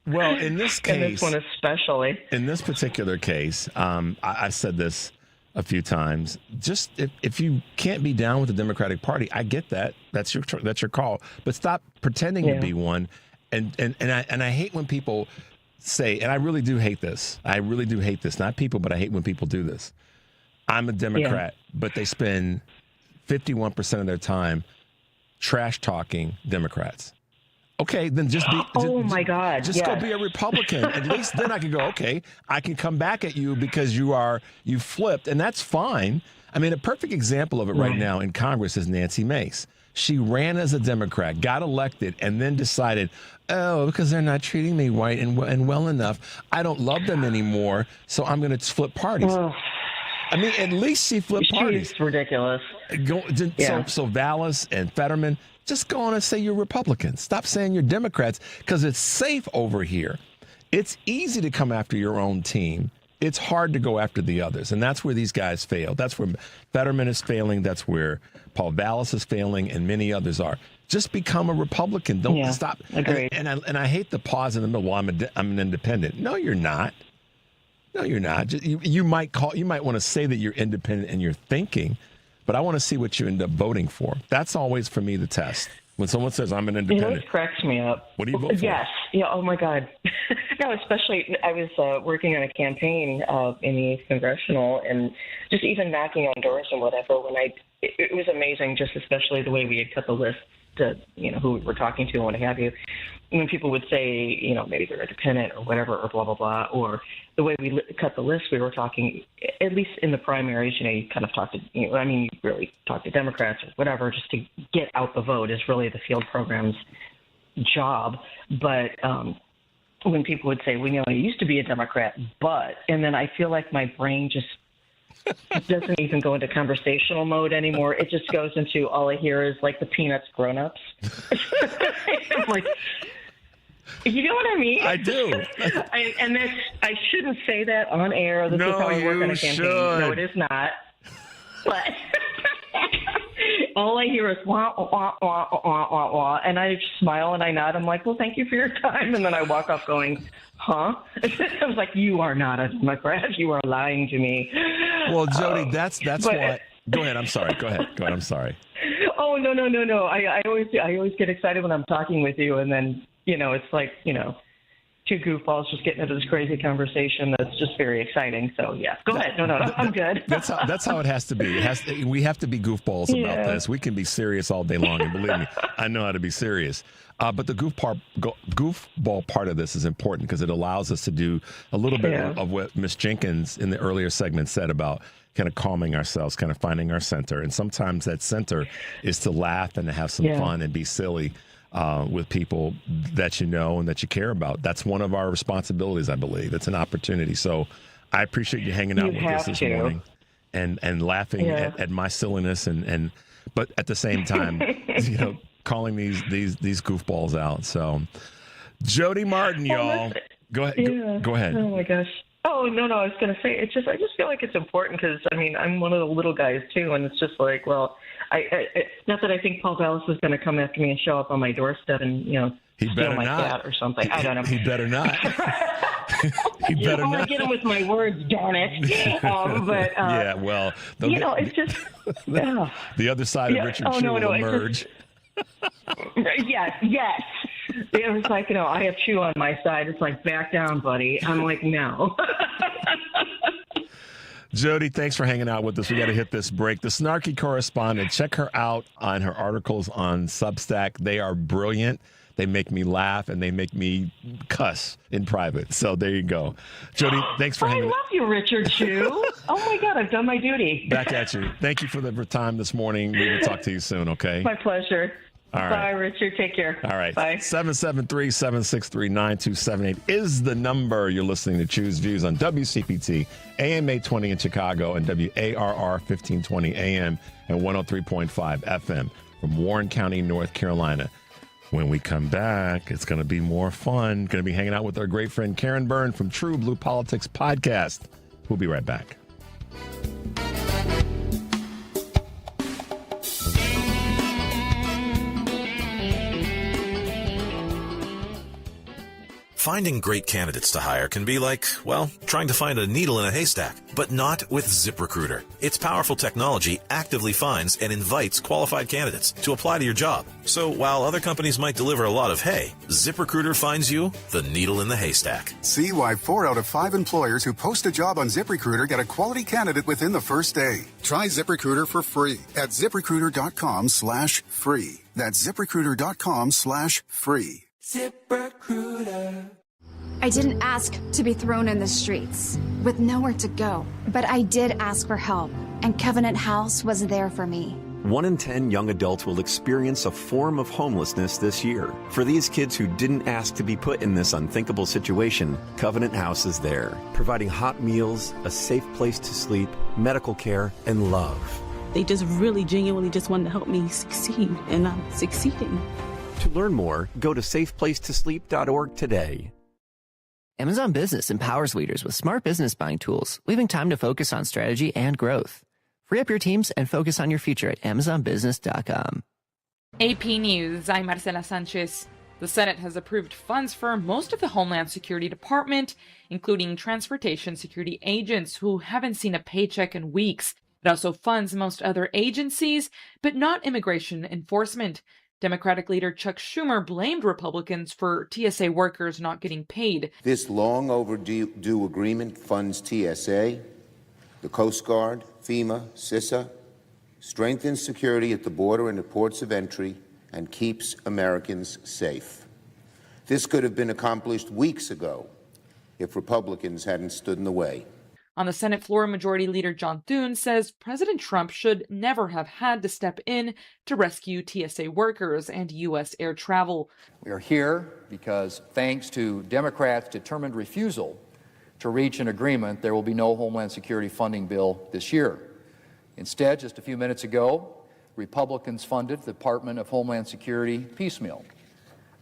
Well, in this case, and this one especially. In this particular case, I said this a few times. Just if you can't be down with the Democratic Party, I get that. That's your call. But stop pretending to be one. And I hate when people say, and I really do hate this. I really do hate this. Not people, but I hate when people do this. I'm a Democrat, but they spend 51% of their time trash talking Democrats. Okay, then just be. My God! Just go be a Republican. At least then I can go. Okay, I can come back at you because you flipped, and that's fine. I mean, a perfect example of it right now in Congress is Nancy Mace. She ran as a Democrat, got elected, and then decided, oh, because they're not treating me right and well enough, I don't love them anymore, so I'm going to flip parties. I mean, at least she flipped parties. She's ridiculous. So Vallas and Fetterman, just go on and say you're Republicans. Stop saying you're Democrats, because it's safe over here. It's easy to come after your own team. It's hard to go after the others, and that's where these guys fail. That's where Fetterman is failing. That's where Paul Vallas is failing, and many others are. Just become a Republican. Don't stop. Agreed. And I hate the pause in the middle. Well, I'm an independent. No, you're not. No, you're not. You might want to say that you're independent in your thinking, but I want to see what you end up voting for. That's always for me the test. When someone says I'm an independent, it always cracks me up. What do you vote for? Yes. Yeah. Oh my God. No, especially I was working on a campaign in the 8th Congressional, and just even knocking on doors and whatever. It was amazing, just especially the way we had cut the list to who we were talking to and what have you. When people would say maybe they're independent or whatever or blah blah blah, or the way we cut the list, we were talking, at least in the primaries, you kind of talk to you really talk to Democrats or whatever, just to get out the vote is really the field program's job. But when people would say, well, I used to be a Democrat, and then I feel like my brain just doesn't even go into conversational mode anymore. It just goes into, all I hear is like the Peanuts grown-ups. I'm like, you know what I mean? I do. I shouldn't say that on air. This is how I work on a campaign. No, it is not. But all I hear is wah, wah, wah, wah, wah, wah, and I just smile and I nod. I'm like, well, thank you for your time. And then I walk off going, huh? I was like, you are not a Democrat. You are lying to me. Well, Jody, that's why. Go ahead. I'm sorry. Go ahead. I'm sorry. Oh, no. I always get excited when I'm talking with you, and then, it's like, two goofballs just getting into this crazy conversation that's just very exciting. So, yeah, go ahead. No, I'm good. That's how it has to be. We have to be goofballs about this. We can be serious all day long, and believe me, I know how to be serious. But the goofball part of this is important because it allows us to do a little bit of what Miss Jenkins in the earlier segment said about kind of calming ourselves, kind of finding our center. And sometimes that center is to laugh and to have some fun and be silly with people that you know and that you care about. That's one of our responsibilities, I believe. It's an opportunity. So I appreciate you hanging out with us this morning and laughing at my silliness but at the same time, calling these goofballs out. So Jody Martin, y'all. Go ahead. Go ahead. Oh my gosh. Oh, no, I was going to say, I just feel like it's important because, I'm one of the little guys too. And it's just like, well, not that I think Paul Vallas is going to come after me and show up on my doorstep and, steal my cat or something. I don't know. He better not. He better not. I get him with my words, darn it. It's just, the other side of Richard Chew will emerge. Yes. It was like, I have Chew on my side. It's like, back down, buddy. I'm like, no. Jody, thanks for hanging out with us. We got to hit this break. The Snarky Correspondent, check her out on her articles on Substack. They are brilliant. They make me laugh, and they make me cuss in private. So there you go. Jody, thanks for hanging out. I love you, Richard Chew. Oh, my God, I've done my duty. Back at you. Thank you for the time this morning. We will talk to you soon, okay? My pleasure. All right. Bye, Richard. Take care. All right. Bye. 773-763-9278 is the number. You're listening to Choose Views on WCPT, AM 820 in Chicago, and WARR 1520 AM and 103.5 FM from Warren County, North Carolina. When we come back, it's going to be more fun. Going to be hanging out with our great friend Karen Byrne from TruBlu Politics Podcast. We'll be right back. Finding great candidates to hire can be like, well, trying to find a needle in a haystack, but not with ZipRecruiter. Its powerful technology actively finds and invites qualified candidates to apply to your job. So while other companies might deliver a lot of hay, ZipRecruiter finds you the needle in the haystack. See why 4 out of 5 employers who post a job on ZipRecruiter get a quality candidate within the first day. Try ZipRecruiter for free at ZipRecruiter.com/free. That's ZipRecruiter.com/free. ZipRecruiter. I didn't ask to be thrown in the streets with nowhere to go, but I did ask for help, and Covenant House was there for me. 1 in 10 young adults will experience a form of homelessness this year. For these kids who didn't ask to be put in this unthinkable situation, Covenant House is there, providing hot meals, a safe place to sleep, medical care, and love. They just really genuinely just wanted to help me succeed, and I'm succeeding. To learn more, go to safeplacetosleep.org today. Amazon Business empowers leaders with smart business buying tools, leaving time to focus on strategy and growth. Free up your teams and focus on your future at AmazonBusiness.com. AP News, I'm Marcela Sanchez. The Senate has approved funds for most of the Homeland Security Department, including transportation security agents who haven't seen a paycheck in weeks. It also funds most other agencies, but not immigration enforcement. Democratic leader Chuck Schumer blamed Republicans for TSA workers not getting paid. This long overdue agreement funds TSA, the Coast Guard, FEMA, CISA, strengthens security at the border and at ports of entry, and keeps Americans safe. This could have been accomplished weeks ago if Republicans hadn't stood in the way. On the Senate floor, Majority Leader John Thune says President Trump should never have had to step in to rescue TSA workers and U.S. air travel. We are here because, thanks to Democrats' determined refusal to reach an agreement, there will be no Homeland Security funding bill this year. Instead, just a few minutes ago, Republicans funded the Department of Homeland Security piecemeal.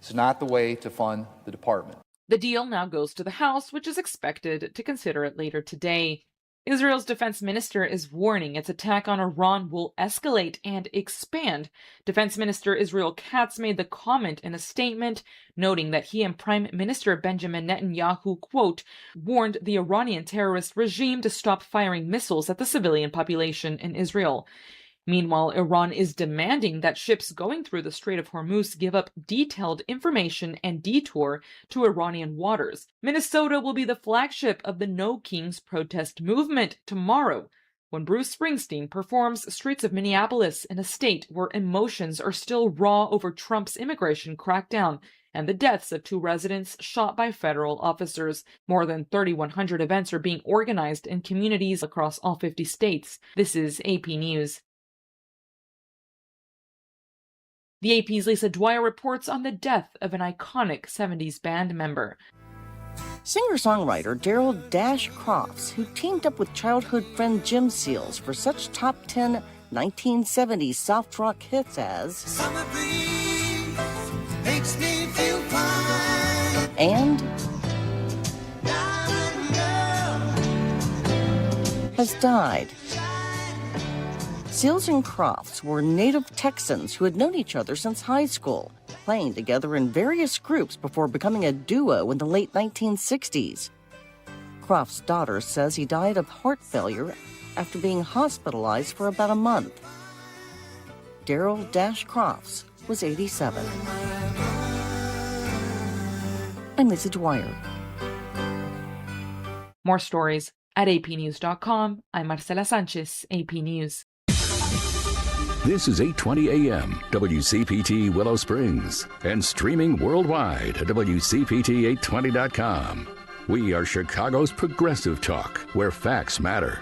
It's not the way to fund the department. The deal now goes to the House, which is expected to consider it later today. Israel's defense minister is warning its attack on Iran will escalate and expand. Defense Minister Israel Katz made the comment in a statement, noting that he and Prime Minister Benjamin Netanyahu, quote, warned the Iranian terrorist regime to stop firing missiles at the civilian population in Israel. Meanwhile, Iran is demanding that ships going through the Strait of Hormuz give up detailed information and detour to Iranian waters. Minnesota will be the flagship of the No Kings protest movement tomorrow, when Bruce Springsteen performs Streets of Minneapolis in a state where emotions are still raw over Trump's immigration crackdown and the deaths of 2 residents shot by federal officers. More than 3,100 events are being organized in communities across all 50 states. This is AP News. The AP's Lisa Dwyer reports on the death of an iconic 70s band member. Singer-songwriter Daryl Dash Crofts, who teamed up with childhood friend Jim Seals for such top 10 1970s soft rock hits as Summer Breeze Makes Me Feel Fine and has died. Seals and Crofts were native Texans who had known each other since high school, playing together in various groups before becoming a duo in the late 1960s. Crofts' daughter says he died of heart failure after being hospitalized for about a month. Daryl Dash Crofts was 87. I'm Lisa Dwyer. More stories at apnews.com. I'm Marcela Sanchez, AP News. This is 820 AM, WCPT Willow Springs, and streaming worldwide at WCPT820.com. We are Chicago's progressive talk, where facts matter.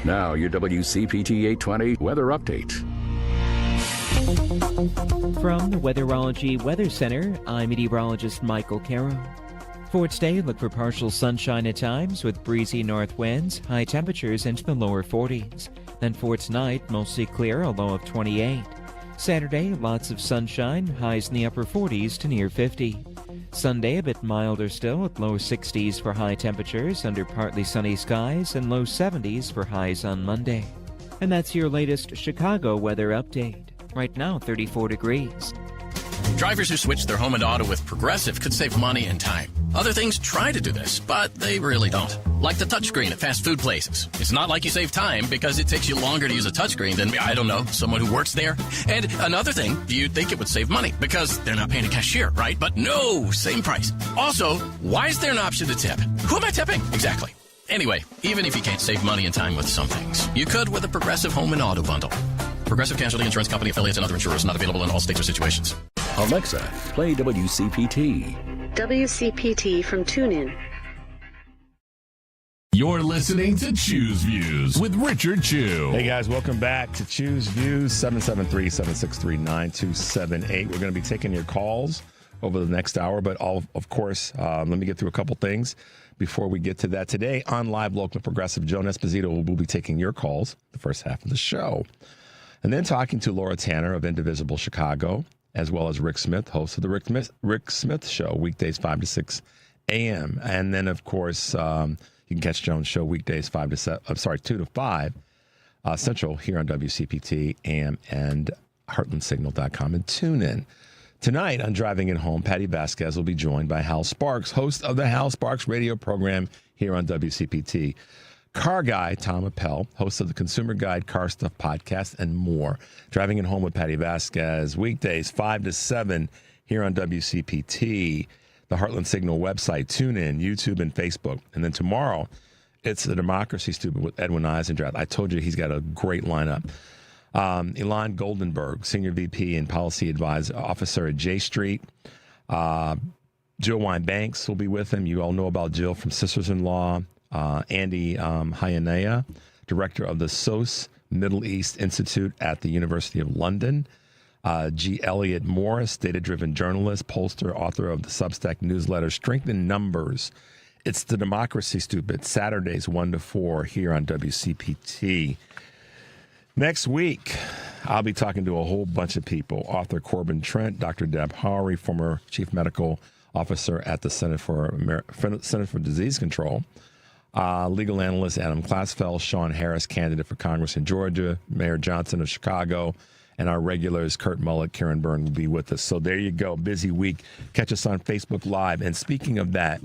Now, your WCPT 820 weather update. From the Weatherology Weather Center, I'm meteorologist Michael Caro. For today, look for partial sunshine at times with breezy north winds, high temperatures into the lower 40s. Then for tonight, mostly clear, a low of 28. Saturday, lots of sunshine, highs in the upper 40s to near 50. Sunday, a bit milder still with low 60s for high temperatures under partly sunny skies and low 70s for highs on Monday. And that's your latest Chicago weather update. Right now, 34 degrees. Drivers who switch their home and auto with Progressive could save money and time. Other things try to do this, but they really don't. Like the touchscreen at fast food places. It's not like you save time because it takes you longer to use a touchscreen than, I don't know, someone who works there. And another thing, you'd think it would save money because they're not paying a cashier, right? But no, same price. Also, why is there an option to tip? Who am I tipping? Exactly. Anyway, even if you can't save money and time with some things, you could with a Progressive home and auto bundle. Progressive Casualty Insurance Company affiliates and other insurers, not available in all states or situations. Alexa, play WCPT. WCPT from TuneIn. You're listening to Choose Views with Richard Chew. Hey guys, welcome back to Choose Views, 773-763-9278. We're going to be taking your calls over the next hour, but of course, let me get through a couple things before we get to that. Today on Live Local Progressive, Joan Esposito will be taking your calls the first half of the show. And then talking to Laura Tanner of Indivisible Chicago, as well as Rick Smith, host of the Rick Smith Show, weekdays 5 to 6 a.m. And then, of course, you can catch Joan's show weekdays 2 to 5 Central here on WCPT AM and heartlandsignal.com and tune in. Tonight on Driving It Home, Patty Vasquez will be joined by Hal Sparks, host of the Hal Sparks radio program here on WCPT. Car Guy Tom Appel, host of the Consumer Guide Car Stuff podcast, and more. Driving It Home with Patty Vasquez, weekdays 5 to 7 here on WCPT, the Heartland Signal website, TuneIn, YouTube, and Facebook. And then tomorrow, it's the Democracy Stupid with Edwin Eisendrath. I told you he's got a great lineup. Elon Goldenberg, Senior VP and Policy Advisor Officer at J Street. Jill Wine-Banks will be with him. You all know about Jill from Sisters-in-Law. Andy Hyanea, director of the SOS Middle East Institute at the University of London. G. Elliott Morris, data-driven journalist, pollster, author of the Substack newsletter Strength in Numbers. It's the Democracy Stupid, Saturdays 1 to 4 here on WCPT. Next week, I'll be talking to a whole bunch of people. Author Corbin Trent, Dr. Deb Howery, former chief medical officer at the Center for Disease Control. Legal analyst Adam Klasfeld, Sean Harris, candidate for Congress in Georgia, Mayor Johnson of Chicago, and our regulars, Kurt Mullet, Karen Byrne, will be with us. So there you go. Busy week. Catch us on Facebook Live. And speaking of that,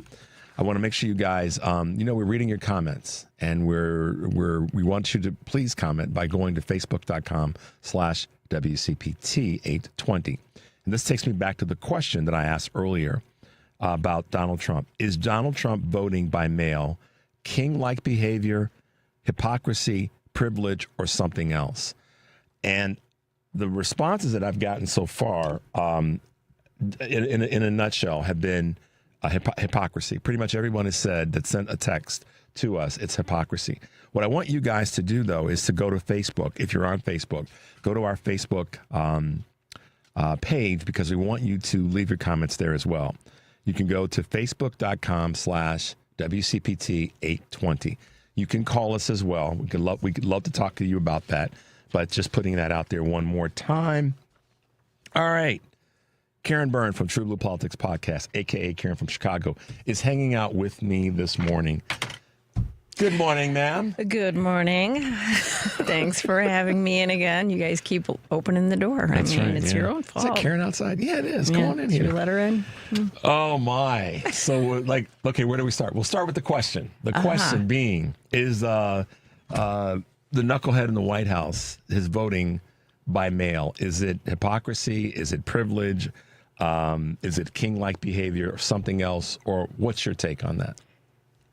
I want to make sure you guys, we're reading your comments, and we want you to please comment by going to facebook.com/WCPT820. And this takes me back to the question that I asked earlier about Donald Trump. Is Donald Trump voting by mail king-like behavior, hypocrisy, privilege, or something else? And the responses that I've gotten so far, in a nutshell, have been hypocrisy. Pretty much everyone has said that sent a text to us, it's hypocrisy. What I want you guys to do, though, is to go to Facebook. If you're on Facebook, go to our Facebook page, because we want you to leave your comments there as well. You can go to facebook.com/WCPT820. You can call us as well. We could love to talk to you about that, but just putting that out there one more time. All right. Karen Byrne from TruBlu Politics Podcast, a.k.a. Karen from Chicago, is hanging out with me this morning. Good morning, ma'am. Good morning. Thanks for having me in again. You guys keep opening the door. That's right, it's your own fault. Is that Karen outside? Yeah, it is. Come on in here. Should we let her in? Oh, my. So, okay, where do we start? We'll start with the question. The question being, is the knucklehead in the White House, his voting by mail, is it hypocrisy? Is it privilege? Is it king-like behavior or something else? Or what's your take on that?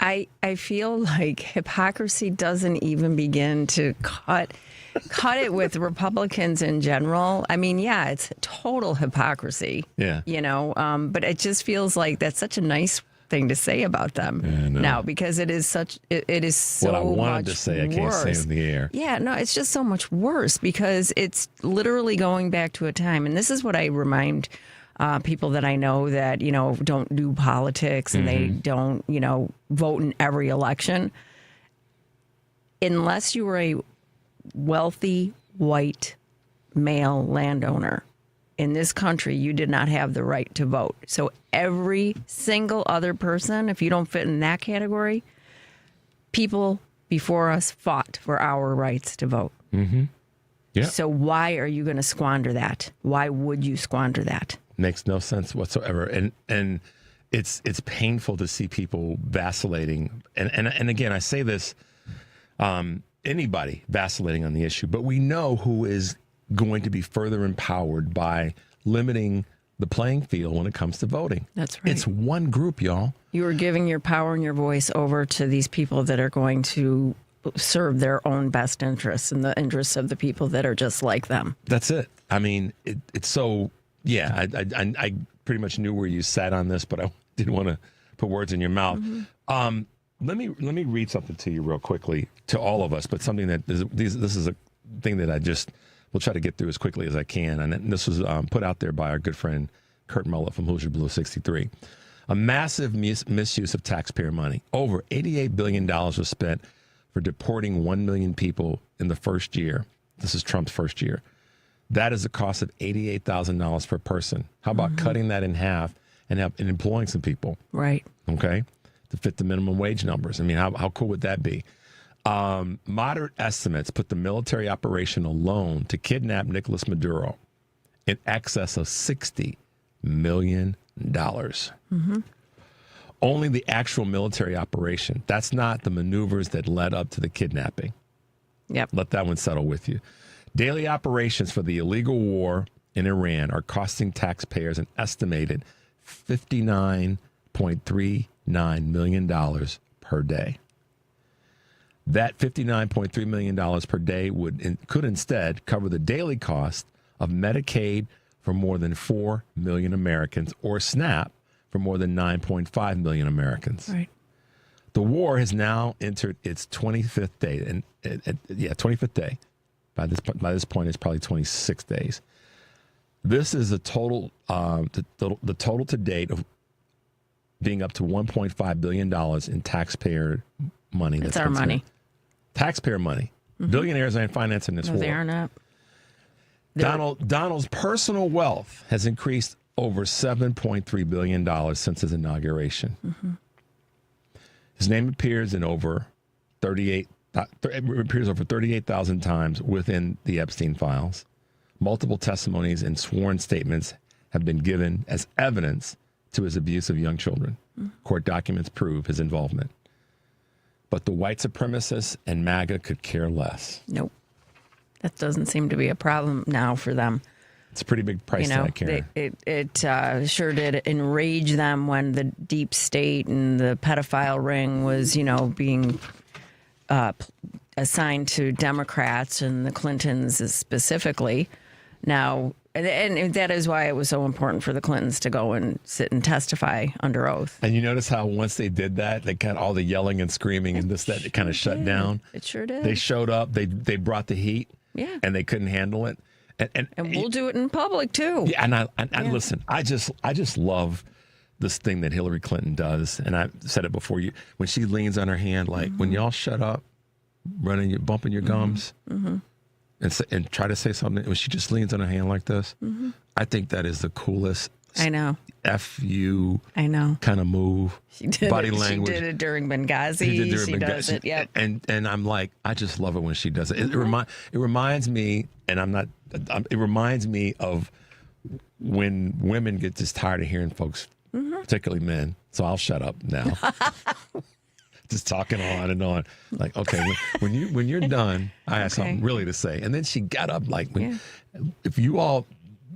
I feel like hypocrisy doesn't even begin to cut it with Republicans in general. I mean, yeah, it's total hypocrisy. Yeah. But it just feels like that's such a nice thing to say about them now, because it is so what I wanted much to say, I can't worse. say in the air. Yeah, no, it's just so much worse, because it's literally going back to a time, and this is what I remind people that I know that, don't do politics and they don't, vote in every election. Unless you were a wealthy, white, male landowner in this country, you did not have the right to vote. So every single other person, if you don't fit in that category, people before us fought for our rights to vote. Mm-hmm. Yeah. So why are you going to squander that? Why would you squander that? Makes no sense whatsoever. And it's painful to see people vacillating. And again, I say this, anybody vacillating on the issue, but we know who is going to be further empowered by limiting the playing field when it comes to voting. That's right. It's one group, y'all. You are giving your power and your voice over to these people that are going to serve their own best interests and the interests of the people that are just like them. That's it. I mean, it's so, yeah, I pretty much knew where you sat on this, but I didn't want to put words in your mouth. Mm-hmm. Let me read something to you real quickly, to all of us, but something that this is a thing that we'll try to get through as quickly as I can. And this was put out there by our good friend Kurt Mullet from Hoosier Blue 63. A massive misuse of taxpayer money. Over $88 billion was spent for deporting 1 million people in the first year. This is Trump's first year. That is a cost of $88,000 per person. How about cutting that in half and employing some people? Right. Okay. To fit the minimum wage numbers. I mean, how cool would that be? Moderate estimates put the military operation alone to kidnap Nicolas Maduro in excess of $60 million. Mm-hmm. Only the actual military operation. That's not the maneuvers that led up to the kidnapping. Yep. Let that one settle with you. Daily operations for the illegal war in Iran are costing taxpayers an estimated $59.39 million per day. That $59.3 million per day could instead cover the daily cost of Medicaid for more than 4 million Americans, or SNAP for more than 9.5 million Americans. Right. The war has now entered its 25th day, and 25th day. By this point, it's probably 26 days. This is the total, the total to date of being up to $1.5 billion in taxpayer money. That's our money. Taxpayer money. Mm-hmm. Billionaires aren't financing this war. They are not. Donald's personal wealth has increased over $7.3 billion since his inauguration. Mm-hmm. His name appears over 38,000 times within the Epstein files. Multiple testimonies and sworn statements have been given as evidence to his abuse of young children. Mm-hmm. Court documents prove his involvement. But the white supremacists and MAGA could care less. Nope. That doesn't seem to be a problem now for them. It's a pretty big price tag, Karen. It sure did enrage them when the deep state and the pedophile ring was, being assigned to Democrats and the Clintons specifically. Now, and that is why it was so important for the Clintons to go and sit and testify under oath. And you notice how once they did that, they kind of all the yelling and screaming and it kind of shut down. It sure did. They showed up. They brought the heat. Yeah. And they couldn't handle it. And we'll do it in public too. Yeah. And listen, I just love this thing that Hillary Clinton does. And I've said it before, when she leans on her hand, like when y'all shut up, bumping your gums. Mm-hmm. And try to say something when she just leans on her hand like this. Mm-hmm. I think that is the coolest. I know. F-U. I know. Kind of move. She did body it. language. She did it during Benghazi. She does it. Yep. And I'm like, I just love it when she does it. It reminds me, and it reminds me of when women get just tired of hearing folks, particularly men. So I'll shut up now. Just talking on and on. Like, okay, when you're done, I have something really to say. And then she got up like, if you all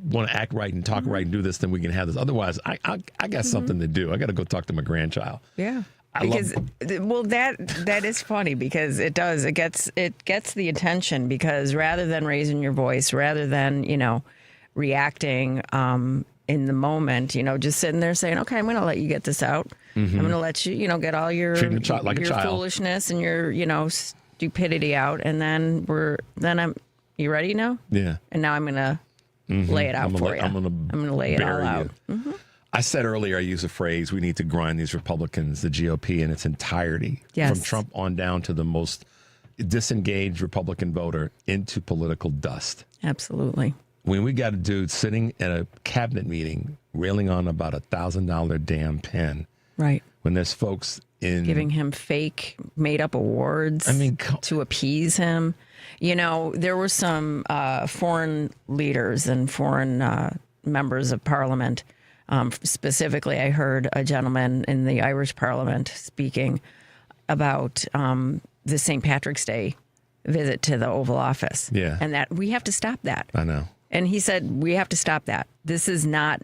want to act right and talk right and do this, then we can have this. Otherwise, I got something to do. I got to go talk to my grandchild. Yeah. That is funny because it does. It gets the attention because rather than raising your voice, rather than, reacting in the moment, just sitting there saying, okay, I'm going to let you get this out. Mm-hmm. I'm going to let you, get all your foolishness and your, stupidity out. And then you ready now? Yeah. And now I'm going to lay it out for you. I'm going to lay it all out. Mm-hmm. I said earlier, I used a phrase, we need to grind these Republicans, the GOP in its entirety, from Trump on down to the most disengaged Republican voter into political dust. Absolutely. When we got a dude sitting at a cabinet meeting railing on about $1,000 damn pen. Right. When there's folks giving him fake made up awards to appease him. There were some foreign leaders and foreign members of Parliament. Specifically, I heard a gentleman in the Irish Parliament speaking about the St. Patrick's Day visit to the Oval Office. Yeah. And that we have to stop that. I know. And he said, we have to stop that. This is not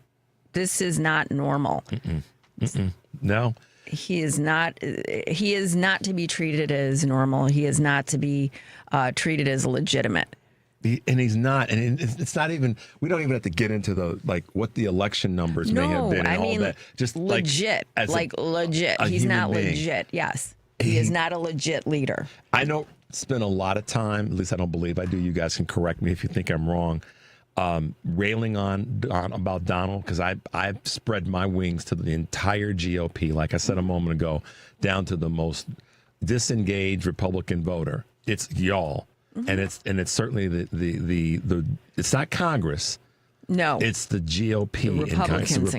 normal. No. He is not to be treated as normal. He is not to be treated as legitimate. And he's not, and it's not even. We don't even have to get into what the election numbers may have been and all that. Just legit, legit. He's not legit. Yes, he is not a legit leader. I know. Spend a lot of time. At least I don't believe I do. You guys can correct me if you think I'm wrong. Railing on about Donald, because I've spread my wings to the entire GOP. Like I said a moment ago, down to the most disengaged Republican voter. It's y'all. Mm-hmm. And it's certainly the it's not Congress. No, it's the GOP the Republicans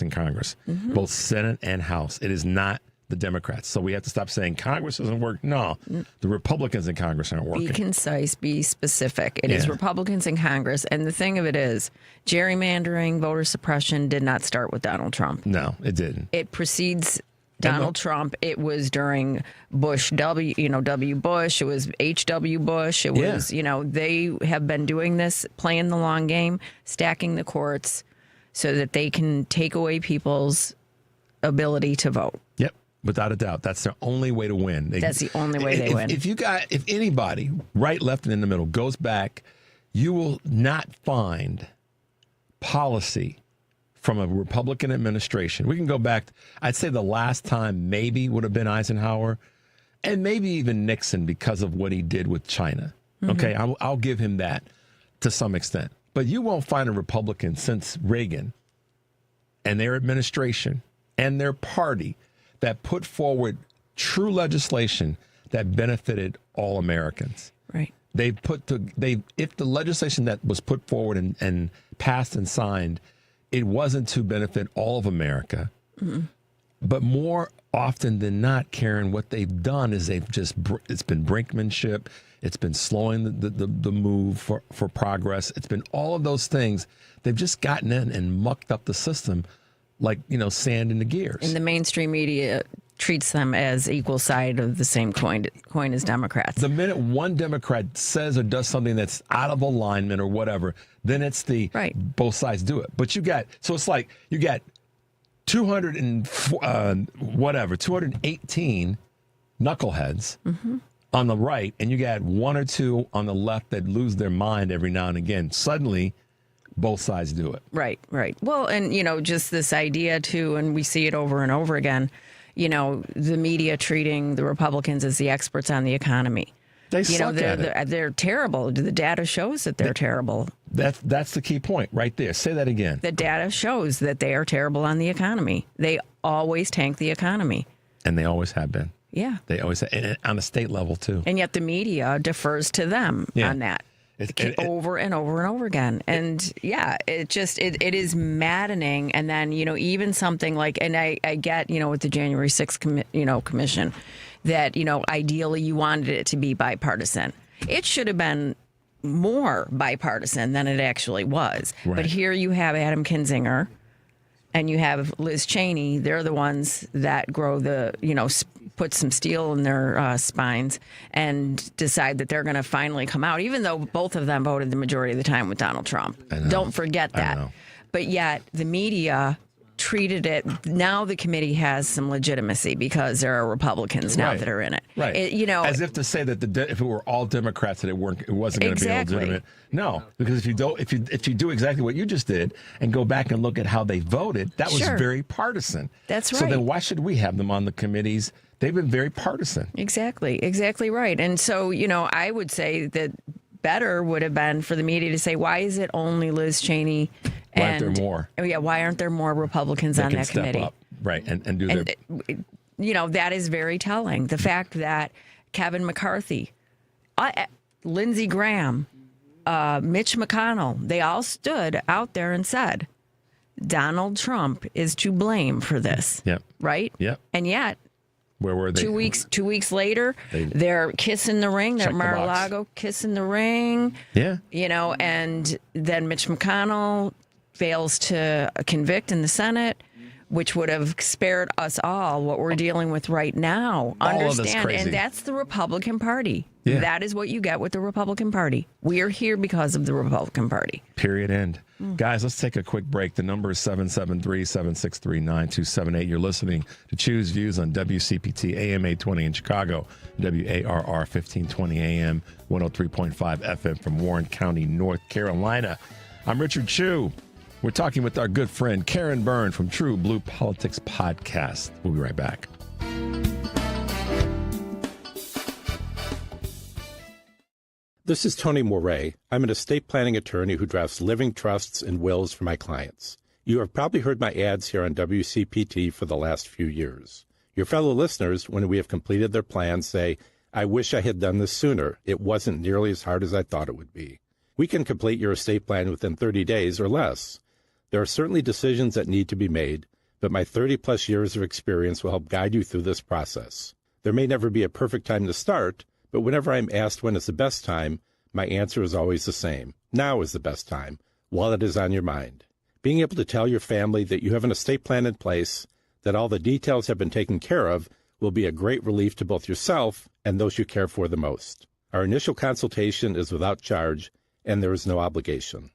in Congress, mm-hmm. both Senate and House. It is not the Democrats. So we have to stop saying Congress doesn't work. No, the Republicans in Congress aren't working. Be concise, be specific. It is Republicans in Congress. And the thing of it is, gerrymandering, voter suppression did not start with Donald Trump. No, it didn't. It precedes Donald Trump. It was during Bush W. Bush. It was H.W. Bush. It was, they have been doing this, playing the long game, stacking the courts so that they can take away people's ability to vote. Yep. Without a doubt. That's their only way to win. That's the only way they win. If anybody, right, left, and in the middle, goes back, you will not find policy from a Republican administration. We can go back, I'd say the last time maybe would have been Eisenhower, and maybe even Nixon because of what he did with China. Mm-hmm. Okay, I'll give him that to some extent. But you won't find a Republican since Reagan and their administration and their party that put forward true legislation that benefited all Americans. Right. If the legislation that was put forward and passed and signed, it wasn't to benefit all of America. Mm-hmm. But more often than not, Karen, what they've done is it's been brinkmanship. It's been slowing the move for progress. It's been all of those things. They've just gotten in and mucked up the system like, sand in the gears. And the mainstream media treats them as equal side of the same coin as Democrats. The minute one Democrat says or does something that's out of alignment or whatever, then it's both sides do it. But you got 218 knuckleheads mm-hmm. on the right, and you got one or two on the left that lose their mind every now and again. Suddenly, both sides do it. Right. Well, and, just this idea, too, and we see it over and over again, the media treating the Republicans as the experts on the economy. They suck at it. They're terrible. The data shows that they're terrible. That's the key point right there. Say that again. The data shows that they are terrible on the economy. They always tank the economy. And they always have been. Yeah. They always have, and on a state level, too. And yet the media defers to them on that. Over and over and over again. And it is maddening. And then, even something like, and I get, with the January 6th, commission that, ideally you wanted it to be bipartisan. It should have been more bipartisan than it actually was. Right. But here you have Adam Kinzinger and you have Liz Cheney. They're the ones that grow put some steel in their spines and decide that they're going to finally come out, even though both of them voted the majority of the time with Donald Trump. Don't forget that. But yet the media treated it. Now the committee has some legitimacy because there are Republicans now that are in it. Right. As if to say that if it were all Democrats that it wasn't going to be legitimate. No, because if you do exactly what you just did and go back and look at how they voted, that was very partisan. That's right. So then why should we have them on the committees? They've been very partisan. Exactly right. And so, I would say that better would have been for the media to say, why is it only Liz Cheney? Why aren't there more? Why aren't there more Republicans on that committee? Up, right, and do their... that is very telling. The fact that Kevin McCarthy, Lindsey Graham, Mitch McConnell, they all stood out there and said, Donald Trump is to blame for this. Yep. Right? Yep. And yet... Where were they? 2 weeks later, they're kissing the ring. They're Mar-a-Lago kissing the ring. Yeah. And then Mitch McConnell fails to convict in the Senate, which would have spared us all what we're dealing with right now. All of this Understand? crazy. And that's the Republican Party. Yeah. That is what you get with the Republican Party. We are here because of the Republican Party. Period. End. Guys, let's take a quick break. The number is 773-763-9278. You're listening to Choose Views on WCPT AM 820 in Chicago, WARR 1520 AM, 103.5 FM from Warren County, North Carolina. I'm Richard Chu. We're talking with our good friend Karen Byrne from TruBlu Politics Podcast. We'll be right back. This is Tony Moret. I'm an estate planning attorney who drafts living trusts and wills for my clients. You have probably heard my ads here on WCPT for the last few years. Your fellow listeners, when we have completed their plans, say, I wish I had done this sooner. It wasn't nearly as hard as I thought it would be. We can complete your estate plan within 30 days or less. There are certainly decisions that need to be made, but my 30-plus years of experience will help guide you through this process. There may never be a perfect time to start, but whenever I'm asked when is the best time, my answer is always the same. Now is the best time, while it is on your mind. Being able to tell your family that you have an estate plan in place, that all the details have been taken care of, will be a great relief to both yourself and those you care for the most. Our initial consultation is without charge, and there is no obligation.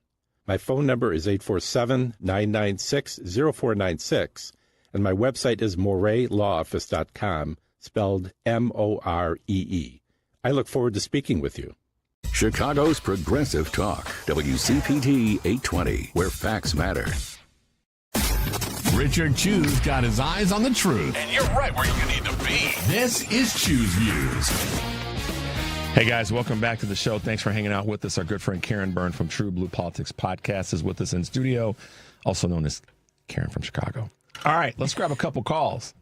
My phone number is 847-996-0496, and my website is moretlawoffice.com, spelled Moree. I look forward to speaking with you. Chicago's Progressive Talk, WCPT 820, where facts matter. Richard Chu's got his eyes on the truth. And you're right where you need to be. This is Choose Views. Hey guys, welcome back to the show. Thanks for hanging out with us. Our good friend Karen Byrne from TruBlu Politics Podcast is with us in studio, also known as Karen from Chicago. All right, let's grab a couple calls.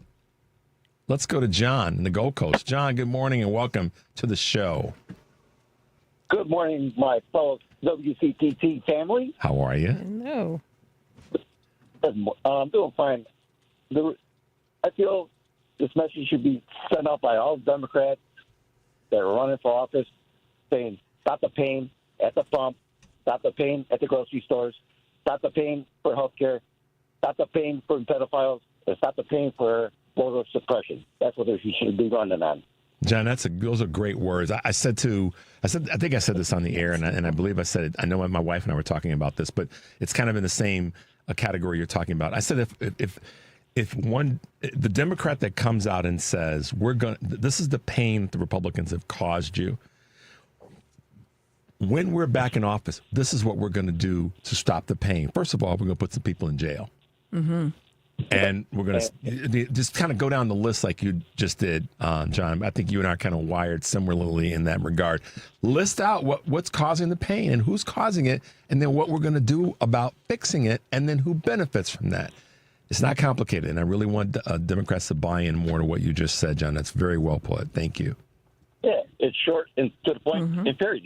Let's go to John in the Gold Coast. John, good morning and welcome to the show. Good morning, my fellow WCPT family. How are you? Hello. I'm doing fine. I feel this message should be sent out by all Democrats that are running for office, saying stop the pain at the pump, stop the pain at the grocery stores, stop the pain for health care, stop the pain for pedophiles, and stop the pain for voter suppression. That's what they should be running on. John, those are great words. I think I said this on the air, and I believe I said it. I know my wife and I were talking about this, but it's kind of in the same category you're talking about. I said if the Democrat that comes out and says this is the pain that the Republicans have caused you. When we're back in office, this is what we're going to do to stop the pain. First of all, we're going to put some people in jail. Mm-hmm. And we're going to just kind of go down the list like you just did, John. I think you and I are kind of wired similarly in that regard. List out what's causing the pain and who's causing it, and then what we're going to do about fixing it, and then who benefits from that. It's not complicated, and I really want Democrats to buy in more to what you just said, John. That's very well put. Thank you. Yeah, it's short and to the point and period.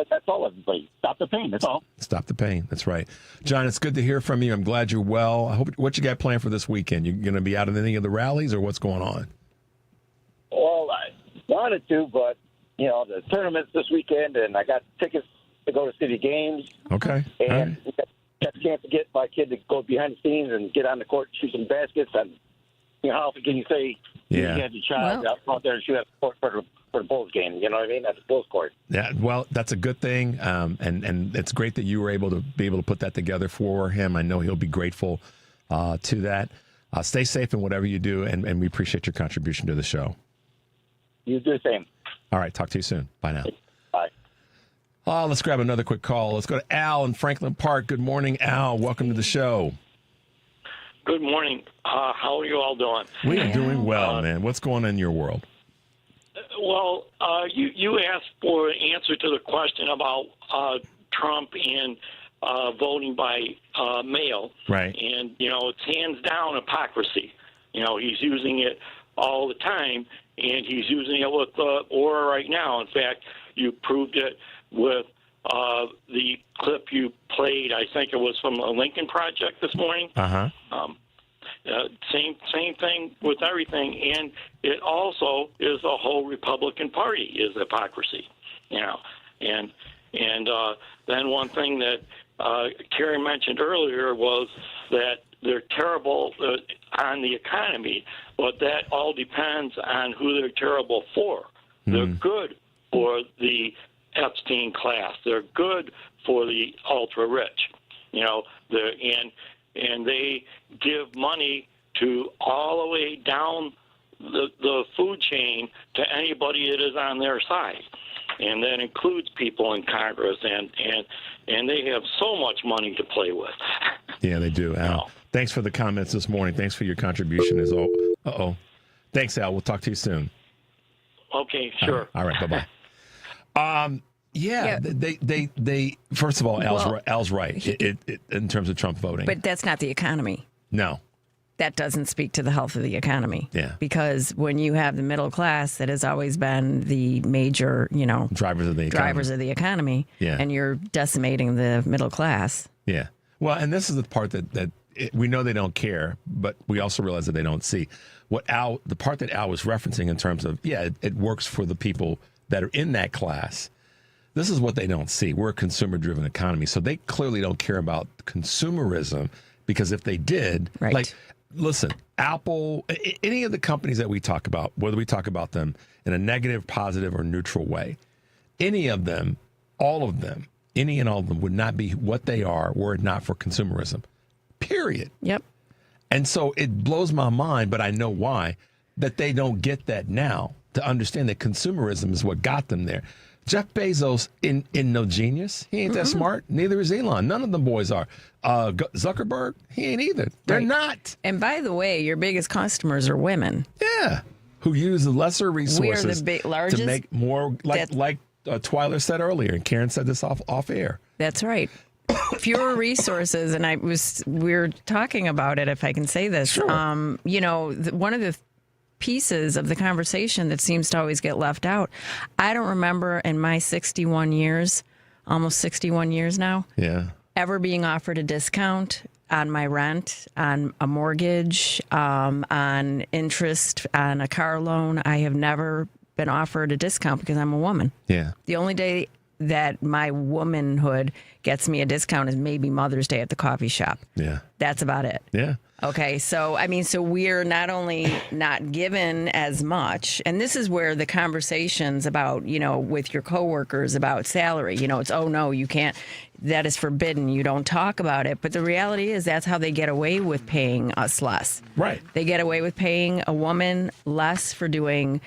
That's all everybody. Stop the pain. That's all. Stop the pain. That's right. John, it's good to hear from you. I'm glad you're well. What you got planned for this weekend? You going to be out at any of the rallies, or what's going on? Well, I wanted to, but, the tournament's this weekend, and I got tickets to go to city games. Okay. And we got a chance to get my kid to go behind the scenes and get on the court, shoot some baskets. And, how often can you say you had your child out there and shoot at the court for the Bulls game? You know what I mean? At the Bulls court. Yeah, well, that's a good thing. And it's great that you were able to put that together for him. I know he'll be grateful to that. Stay safe in whatever you do, and we appreciate your contribution to the show. You do the same. All right, talk to you soon. Bye now. Bye. Let's grab another quick call. Let's go to Al in Franklin Park. Good morning, Al. Welcome to the show. Good morning. How are you all doing? We are doing well, man. What's going on in your world? Well, you asked for an answer to the question about Trump and voting by mail. Right. And, it's hands down hypocrisy. He's using it all the time, and he's using it with Aura right now. In fact, you proved it with the clip you played. I think it was from the Lincoln Project this morning. Uh-huh. Same thing with everything, and it also is the whole Republican Party is hypocrisy, and then one thing that Karen mentioned earlier was that they're terrible on the economy, but that all depends on who they're terrible for. They're good for the Epstein class. They're good for the ultra rich, and they give money to all the way down the food chain to anybody that is on their side, and that includes people in Congress, and they have so much money to play with. Yeah, they do, Al. Thanks for the comments this morning. Thanks for your contribution. Thanks, Al. We'll talk to you soon. Okay, sure. All right, bye-bye. They first of all, Al's right in terms of Trump voting. But that's not the economy. No. That doesn't speak to the health of the economy. Yeah. Because when you have the middle class that has always been the major, drivers of the economy. Yeah. And you're decimating the middle class. Yeah. Well, and this is the part that we know they don't care, but we also realize that they don't see. The part that Al was referencing in terms of, it works for the people that are in that class. This is what they don't see. We're a consumer-driven economy, so they clearly don't care about consumerism, because if they did, listen, Apple, any of the companies that we talk about, whether we talk about them in a negative, positive, or neutral way, any of them, all of them, any and all of them would not be what they are were it not for consumerism, period. Yep. And so it blows my mind, but I know why, that they don't get that now, to understand that consumerism is what got them there. Jeff Bezos in no genius. He ain't that smart. Neither is Elon. None of them boys are. Zuckerberg, he ain't either. They're not. And by the way, your biggest customers are women. Yeah. Who use lesser resources we are the largest, to make more, like Twyler said earlier, and Karen said this off air. That's right. Fewer resources, and we were talking about it, if I can say this. Sure. One of the pieces of the conversation that seems to always get left out. I don't remember in my 61 years, almost 61 years now, ever being offered a discount on my rent, on a mortgage, on interest, on a car loan. I have never been offered a discount because I'm a woman. Yeah. The only day that my womanhood gets me a discount is maybe Mother's Day at the coffee shop. Yeah. That's about it. Yeah. Okay, so we're not only not given as much, and this is where the conversations about, with your coworkers about salary, it's, oh no, you can't, that is forbidden, you don't talk about it. But the reality is that's how they get away with paying us less. Right. They get away with paying a woman less for doing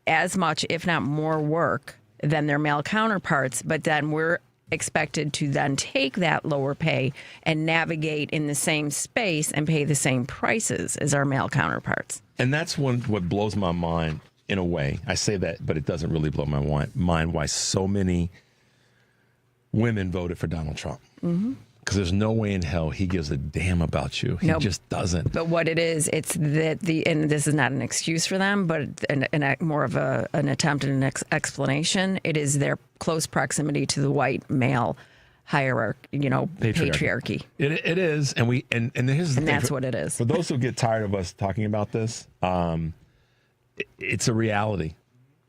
as much, if not more work than their male counterparts, but then we're expected to then take that lower pay and navigate in the same space and pay the same prices as our male counterparts. And that's what blows my mind in a way. I say that, but it doesn't really blow my mind why so many women voted for Donald Trump. Mm-hmm. Because there's no way in hell he gives a damn about you. He just doesn't. But what it is, it's that and this is not an excuse for them, but more of an attempt at an explanation. It is their close proximity to the white male hierarchy, patriarchy. It is, and here's the thing. That's what it is. For those who get tired of us talking about this, it's a reality.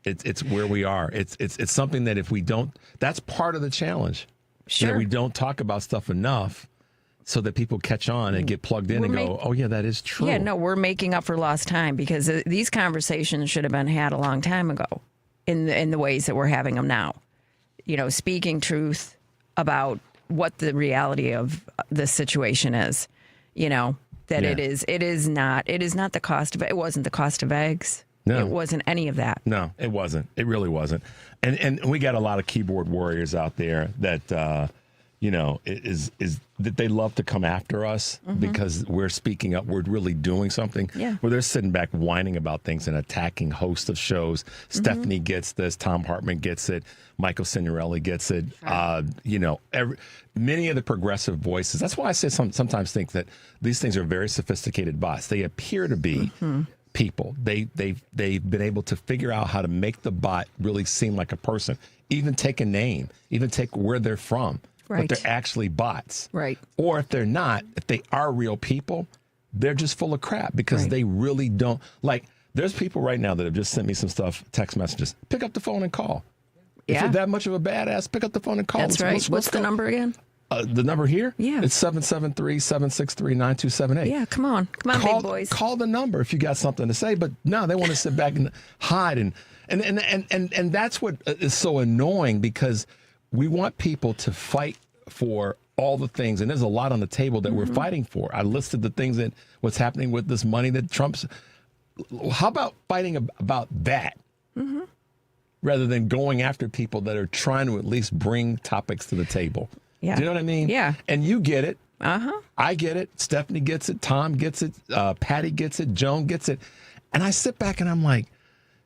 It's where we are. It's something that if we don't, that's part of the challenge. Sure. That we don't talk about stuff enough so that people catch on and get plugged in and go, oh, yeah, that is true. Yeah, no, we're making up for lost time because these conversations should have been had a long time ago in the ways that we're having them now. Speaking truth about what the reality of the situation is, that it is not the cost of it wasn't the cost of eggs. No. It wasn't any of that. No, it wasn't. It really wasn't. And we got a lot of keyboard warriors out there that, is that they love to come after us because we're speaking up. We're really doing something. Yeah. Where they're sitting back whining about things and attacking hosts of shows. Stephanie gets this. Tom Hartman gets it. Michael Signorelli gets it. Many of the progressive voices. That's why I say sometimes think that these things are very sophisticated bots. They appear to be people. They've been able to figure out how to make the bot really seem like a person. Even take a name. Even take where they're from. Right. But they're actually bots. Right. Or if they're not, if they are real people, they're just full of crap because they really don't. Like, there's people right now that have just sent me some stuff, text messages. Pick up the phone and call. Yeah. If you're that much of a badass, pick up the phone and call. That's right. What's the number again? The number here? Yeah. It's 773-763-9278. Yeah, come on, big boys. Call the number if you got something to say. But no, they want to sit back and hide. And that's what is so annoying, because we want people to fight for all the things. And there's a lot on the table that we're fighting for. I listed the things that what's happening with this money that Trump's. How about fighting about that? Rather than going after people that are trying to at least bring topics to the table. Yeah. Do you know what I mean? Yeah. And you get it. Uh-huh. I get it. Stephanie gets it. Tom gets it. Patty gets it. Joan gets it. And I sit back and I'm like,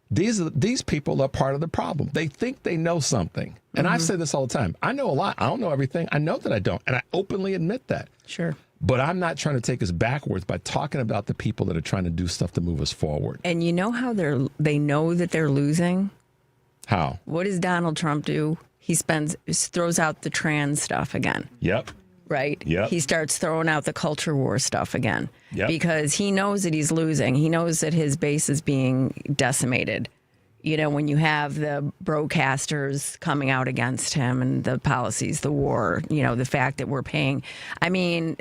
these people are part of the problem. They think they know something. And I say this all the time. I know a lot. I don't know everything. I know that I don't. And I openly admit that. Sure. But I'm not trying to take us backwards by talking about the people that are trying to do stuff to move us forward. And you know how they know that they're losing? How? What does Donald Trump do? He throws out the trans stuff again. Yep. Right? Yep. He starts throwing out the culture war stuff again. Yep. Because he knows that he's losing. He knows that his base is being decimated. You know, when you have the broadcasters coming out against him and the policies, the war, you know, the fact that we're paying. I mean,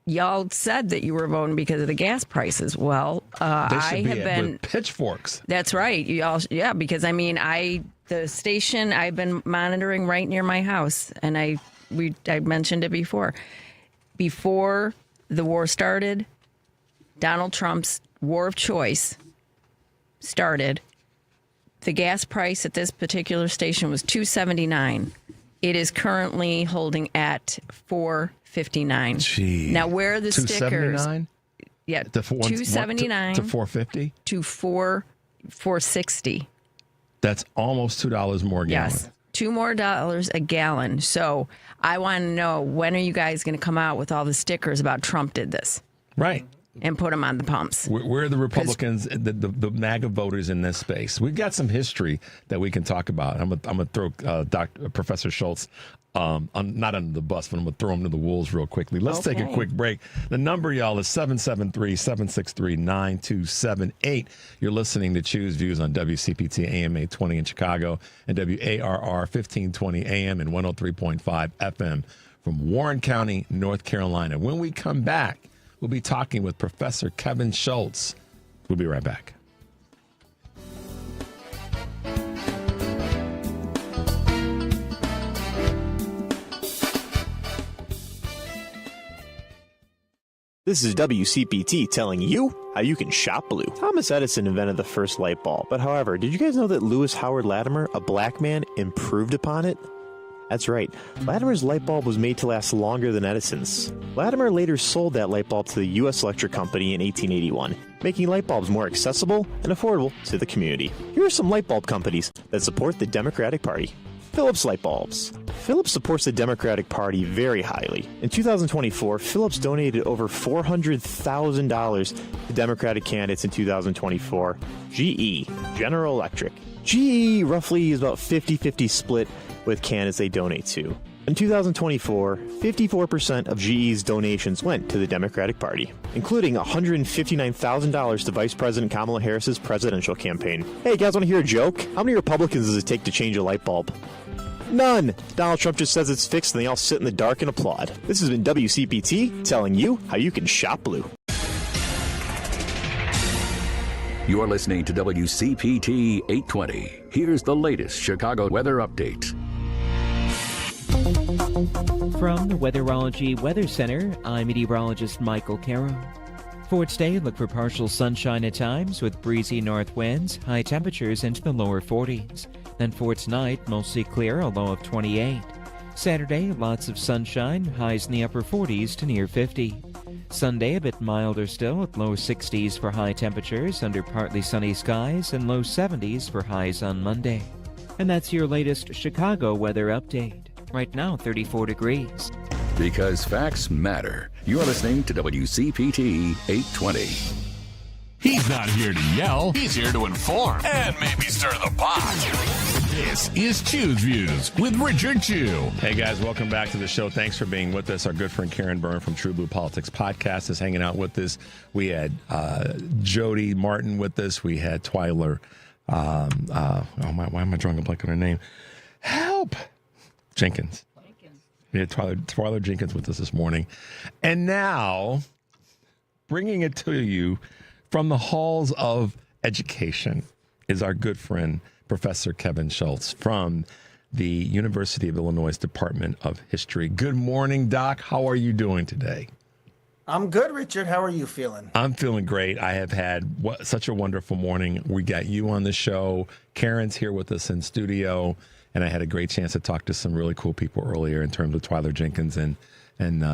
y'all said that you were voting because of the gas prices. Well, I have been with pitchforks. That's right. Y'all, yeah, because I mean, the station I've been monitoring right near my house, and I mentioned it before. Before the war started, Donald Trump's war of choice started. The gas price at this particular station was $2.79. It is currently holding at $4.59. Gee. Now, where are the stickers? $2.79? Yeah, $2.79 to $4.50 to $4.60. That's almost $2 more a gallon. Yes, $2 more a gallon. So I want to know, when are you guys going to come out with all the stickers about Trump did this? Right. And put them on the pumps. We're the Republicans, the MAGA voters in this space. We've got some history that we can talk about. I'm gonna throw Professor Schultz not under the bus, but I'm going to throw him to the wolves real quickly. Let's take a quick break. The number, y'all, is 773-763-9278. You're listening to Choose Views on WCPT AM 820 in Chicago and WARR 1520 AM and 103.5 FM from Warren County, North Carolina. When we come back, we'll be talking with Professor Kevin Schultz. We'll be right back. This is WCPT telling you how you can shop blue. Thomas Edison invented the first light bulb, but however, did you guys know that Lewis Howard Latimer, a black man, improved upon it? That's right. Latimer's light bulb was made to last longer than Edison's. Latimer later sold that light bulb to the U.S. Electric Company in 1881, making light bulbs more accessible and affordable to the community. Here are some light bulb companies that support the Democratic Party. Philips Light Bulbs. Philips supports the Democratic Party very highly. In 2024, Philips donated over $400,000 to Democratic candidates in 2024. GE, General Electric. GE roughly is about 50-50 split with candidates they donate to. In 2024, 54% of GE's donations went to the Democratic Party, including $159,000 to Vice President Kamala Harris's presidential campaign. Hey, you guys want to hear a joke? How many Republicans does it take to change a light bulb? None! Donald Trump just says it's fixed and they all sit in the dark and applaud. This has been WCPT telling you how you can shop blue. You're listening to WCPT 820. Here's the latest Chicago weather update. From the Weatherology Weather Center, I'm meteorologist Michael Caro. For today, look for partial sunshine at times with breezy north winds, high temperatures into the lower 40s. Then for tonight, mostly clear, a low of 28. Saturday, lots of sunshine, highs in the upper 40s to near 50. Sunday, a bit milder still with low 60s for high temperatures under partly sunny skies and low 70s for highs on Monday. And that's your latest Chicago weather update. Right now, 34 degrees. Because facts matter. You're listening to WCPT 820. He's not here to yell. He's here to inform and maybe stir the pot. This is Choose Views with Richard Chew. Hey, guys, welcome back to the show. Thanks for being with us. Our good friend Karen Byrne from TruBlu Politics Podcast is hanging out with us. We had Jody Martin with us. We had Twyler. Why am I drawing a blank on her name? Help! Jenkins. We had Twyler Jenkins with us this morning. And now, bringing it to you from the halls of education is our good friend, Professor Kevin Schultz from the University of Illinois Department of History. Good morning, Doc. How are you doing today? I'm good, Richard. How are you feeling? I'm feeling great. I have had such a wonderful morning. We got you on the show. Karen's here with us in studio, and I had a great chance to talk to some really cool people earlier in terms of Twyler Jenkins and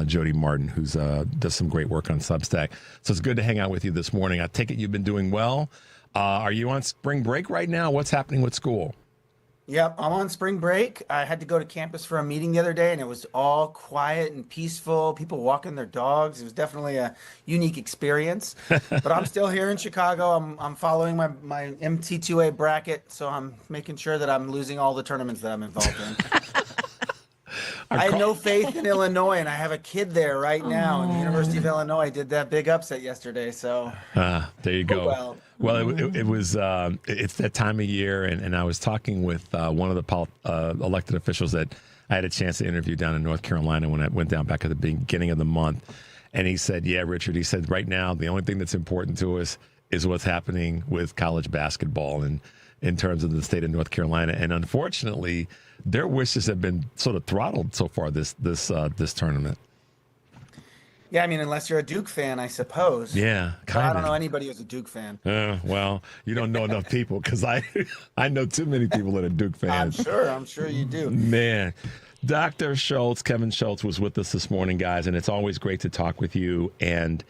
Jody Martin, who's does some great work on Substack. So it's good to hang out with you this morning. I take it you've been doing well. Are you on spring break right now? What's happening with school? Yep, I'm on spring break. I had to go to campus for a meeting the other day, and it was all quiet and peaceful. People walking their dogs. It was definitely a unique experience. But I'm still here in Chicago. I'm following my MT2A bracket, so I'm making sure that I'm losing all the tournaments that I'm involved in. I had no faith in Illinois, and I have a kid there right now. And the University of Illinois did that big upset yesterday. So there you go. Well, it was it's that time of year, and I was talking with one of the elected officials that I had a chance to interview down in North Carolina when I went down back at the beginning of the month. And he said, yeah, Richard, he said, right now, the only thing that's important to us is what's happening with college basketball and in terms of the state of North Carolina. And unfortunately, their wishes have been sort of throttled so far this tournament. Yeah, I mean, unless you're a Duke fan, I suppose. Yeah, kind of. I don't know anybody who's a Duke fan. Well, you don't know enough people because I know too many people that are Duke fans. I'm sure you do. Man, Dr. Schultz, Kevin Schultz was with us this morning, guys, and it's always great to talk with you. And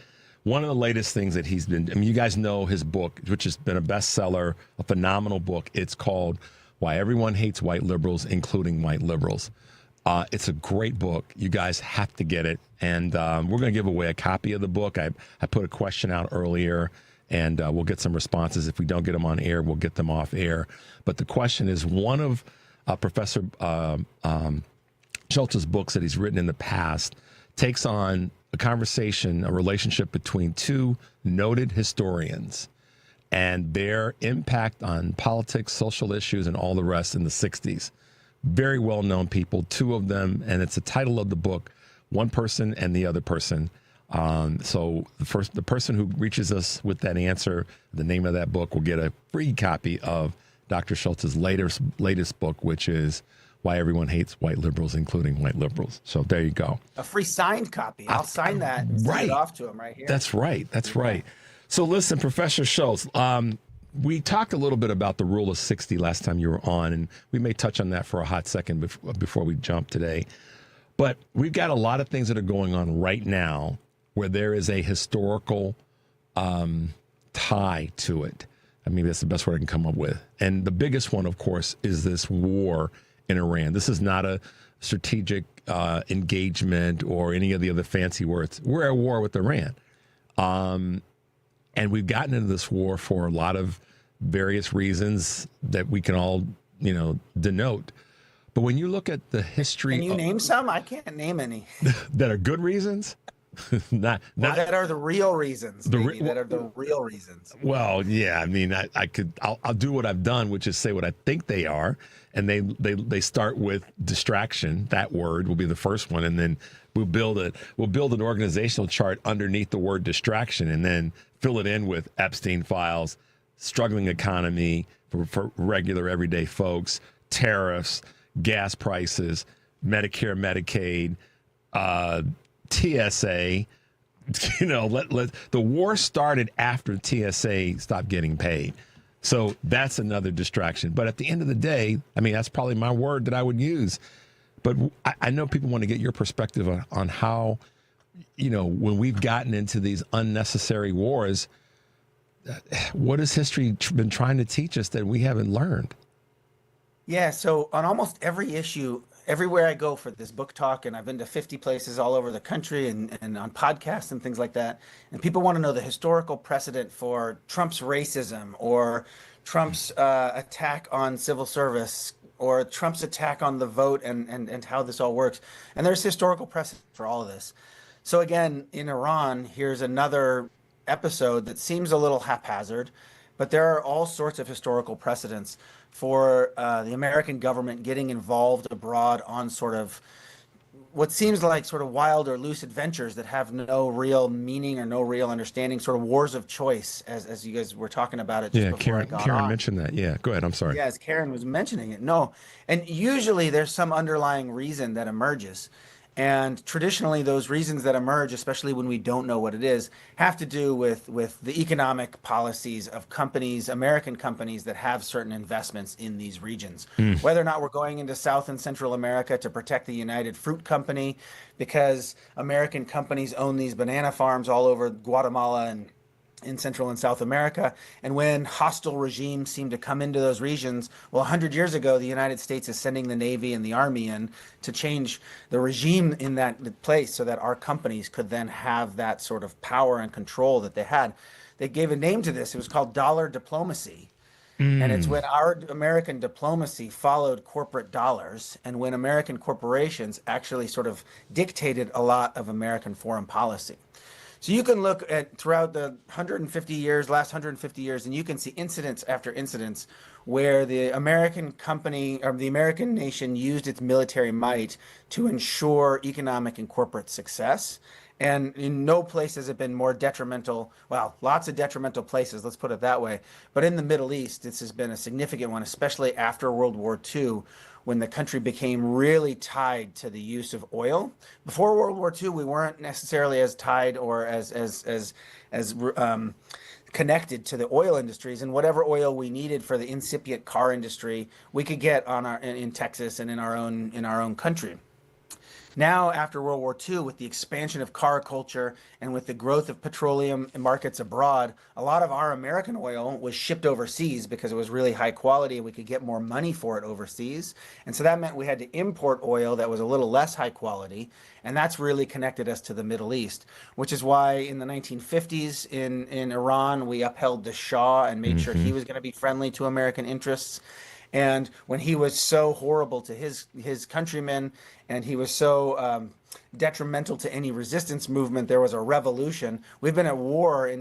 one of the latest things that he's been, I mean, you guys know his book, which has been a bestseller, a phenomenal book. It's called Why Everyone Hates White Liberals, Including White Liberals. It's a great book. You guys have to get it. And we're going to give away a copy of the book. I put a question out earlier, and we'll get some responses. If we don't get them on air, we'll get them off air. But the question is one of Professor Schultz's books that he's written in the past takes on a conversation, a relationship between two noted historians and their impact on politics, social issues, and all the rest in the 60s. Very well-known people, two of them, and it's the title of the book, One Person and the Other Person. So the person who reaches us with that answer, the name of that book, will get a free copy of Dr. Schultz's latest book, which is Why Everyone Hates White Liberals, Including White Liberals. So there you go. A free signed copy. I'll sign that and send it off to him right here. That's right. That's right. So listen, Professor Schultz, we talked a little bit about the rule of 60 last time you were on, and we may touch on that for a hot second before we jump today. But we've got a lot of things that are going on right now where there is a historical tie to it. I mean, that's the best word I can come up with. And the biggest one, of course, is this war in Iran. This is not a strategic engagement or any of the other fancy words. We're at war with Iran. And we've gotten into this war for a lot of various reasons that we can all, denote. But when you look at the history... Can you name some? I can't name any. That are good reasons? not that are the real reasons. That are the real reasons. Well, yeah. I mean, I'll do what I've done, which is say what I think they are. And they start with distraction. That word will be the first one. And then we'll build an organizational chart underneath the word distraction, and then fill it in with Epstein files, struggling economy for regular everyday folks, tariffs, gas prices, Medicare, Medicaid, TSA. The war started after TSA stopped getting paid. So that's another distraction. But at the end of the day, I mean, that's probably my word that I would use. But I know people want to get your perspective on how, when we've gotten into these unnecessary wars, what has history been trying to teach us that we haven't learned? Yeah, so on almost every issue, everywhere I go for this book talk, and I've been to 50 places all over the country and on podcasts and things like that, and people want to know the historical precedent for Trump's racism or Trump's attack on civil service or Trump's attack on the vote and how this all works. And there's historical precedent for all of this. So again, in Iran, here's another episode that seems a little haphazard, but there are all sorts of historical precedents for the American government getting involved abroad on sort of what seems like sort of wild or loose adventures that have no real meaning or no real understanding, sort of wars of choice, as you guys were talking about it just before I got Karen on. mentioned that. Yeah, go ahead. I'm sorry. Yeah, as Karen was mentioning it. No, and usually there's some underlying reason that emerges. And traditionally, those reasons that emerge, especially when we don't know what it is, have to do with the economic policies of companies, American companies that have certain investments in these regions. Whether or not we're going into South and Central America to protect the United Fruit Company, because American companies own these banana farms all over Guatemala and in Central and South America. And when hostile regimes seem to come into those regions, well, 100 years ago, the United States is sending the Navy and the Army in to change the regime in that place so that our companies could then have that sort of power and control that they had. They gave a name to this. It was called dollar diplomacy. And it's when our American diplomacy followed corporate dollars and when American corporations actually sort of dictated a lot of American foreign policy. So you can look at throughout the last 150 years, and you can see incidents after incidents where the American company or the American nation used its military might to ensure economic and corporate success. And in no place has it been more detrimental. Well, lots of detrimental places, let's put it that way. But in the Middle East, this has been a significant one, especially after World War II, when the country became really tied to the use of oil. Before World War II, we weren't necessarily as tied or as connected to the oil industries, and whatever oil we needed for the incipient car industry, we could get in Texas and in our own country. Now, after World War II, with the expansion of car culture and with the growth of petroleum markets abroad, a lot of our American oil was shipped overseas because it was really high quality and we could get more money for it overseas. And so that meant we had to import oil that was a little less high quality. And that's really connected us to the Middle East, which is why in the 1950s in Iran, we upheld the Shah and made sure he was going to be friendly to American interests. And when he was so horrible to his countrymen and he was so detrimental to any resistance movement, there was a revolution. We've been at war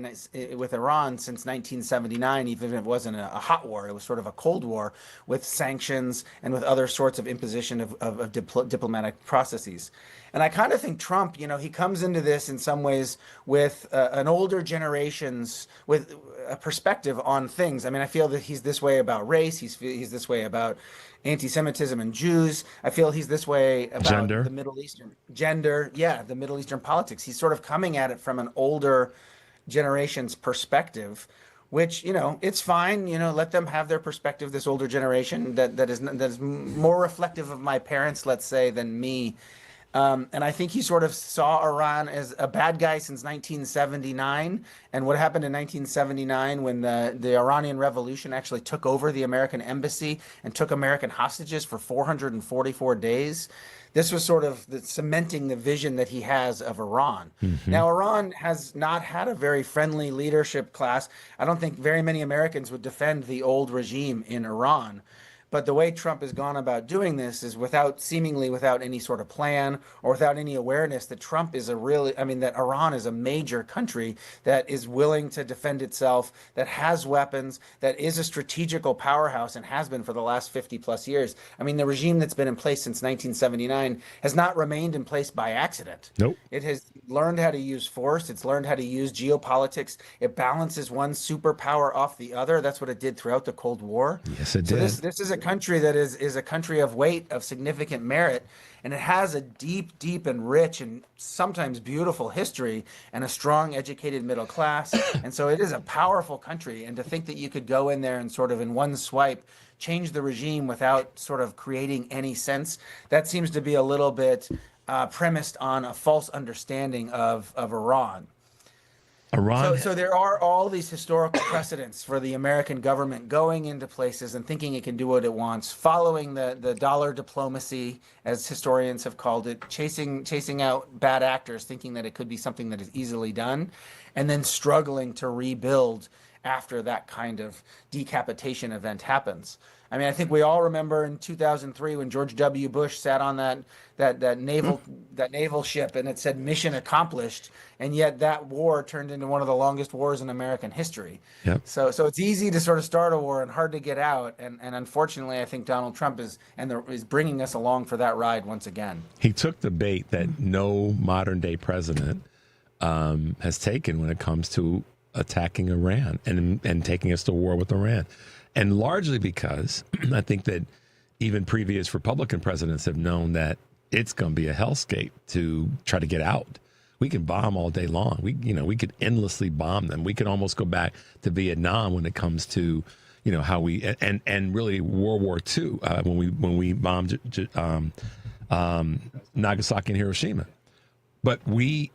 with Iran since 1979, even if it wasn't a hot war. It was sort of a cold war with sanctions and with other sorts of imposition of diplomatic processes. And I kind of think Trump, he comes into this in some ways with an older generation's with a perspective on things. I mean, I feel that he's this way about race. He's this way about anti-Semitism and Jews. I feel he's this way about the Middle Eastern gender. Yeah, the Middle Eastern politics. He's sort of coming at it from an older generation's perspective, which, it's fine. Let them have their perspective, this older generation that is more reflective of my parents, let's say, than me. And I think he sort of saw Iran as a bad guy since 1979. And what happened in 1979 when the Iranian Revolution actually took over the American embassy and took American hostages for 444 days. This was sort of cementing the vision that he has of Iran. Now, Iran has not had a very friendly leadership class. I don't think very many Americans would defend the old regime in Iran. But the way Trump has gone about doing this is seemingly without any sort of plan or without any awareness that that Iran is a major country that is willing to defend itself, that has weapons, that is a strategical powerhouse and has been for the last 50 plus years. I mean, the regime that's been in place since 1979 has not remained in place by accident. Nope. It has learned how to use force. It's learned how to use geopolitics. It balances one superpower off the other. That's what it did throughout the Cold War. Yes, it did. This is a country that is a country of weight, of significant merit, and it has a deep and rich and sometimes beautiful history and a strong educated middle class. And so it is a powerful country. And to think that you could go in there and sort of in one swipe change the regime without sort of creating any sense, that seems to be a little bit premised on a false understanding of Iran. So there are all these historical precedents for the American government going into places and thinking it can do what it wants, following the dollar diplomacy, as historians have called it, chasing out bad actors, thinking that it could be something that is easily done, and then struggling to rebuild after that kind of decapitation event happens. I mean, I think we all remember in 2003 when George W. Bush sat on that naval ship and it said mission accomplished, and yet that war turned into one of the longest wars in American history. Yep. So it's easy to sort of start a war and hard to get out, and unfortunately, I think Donald Trump is bringing us along for that ride once again. He took the bait that no modern day president has taken when it comes to attacking Iran and taking us to war with Iran. And largely because I think that even previous Republican presidents have known that it's going to be a hellscape to try to get out. We can bomb all day long. We could endlessly bomb them. We could almost go back to Vietnam when it comes to, how we and really World War II when we bombed Nagasaki and Hiroshima. But we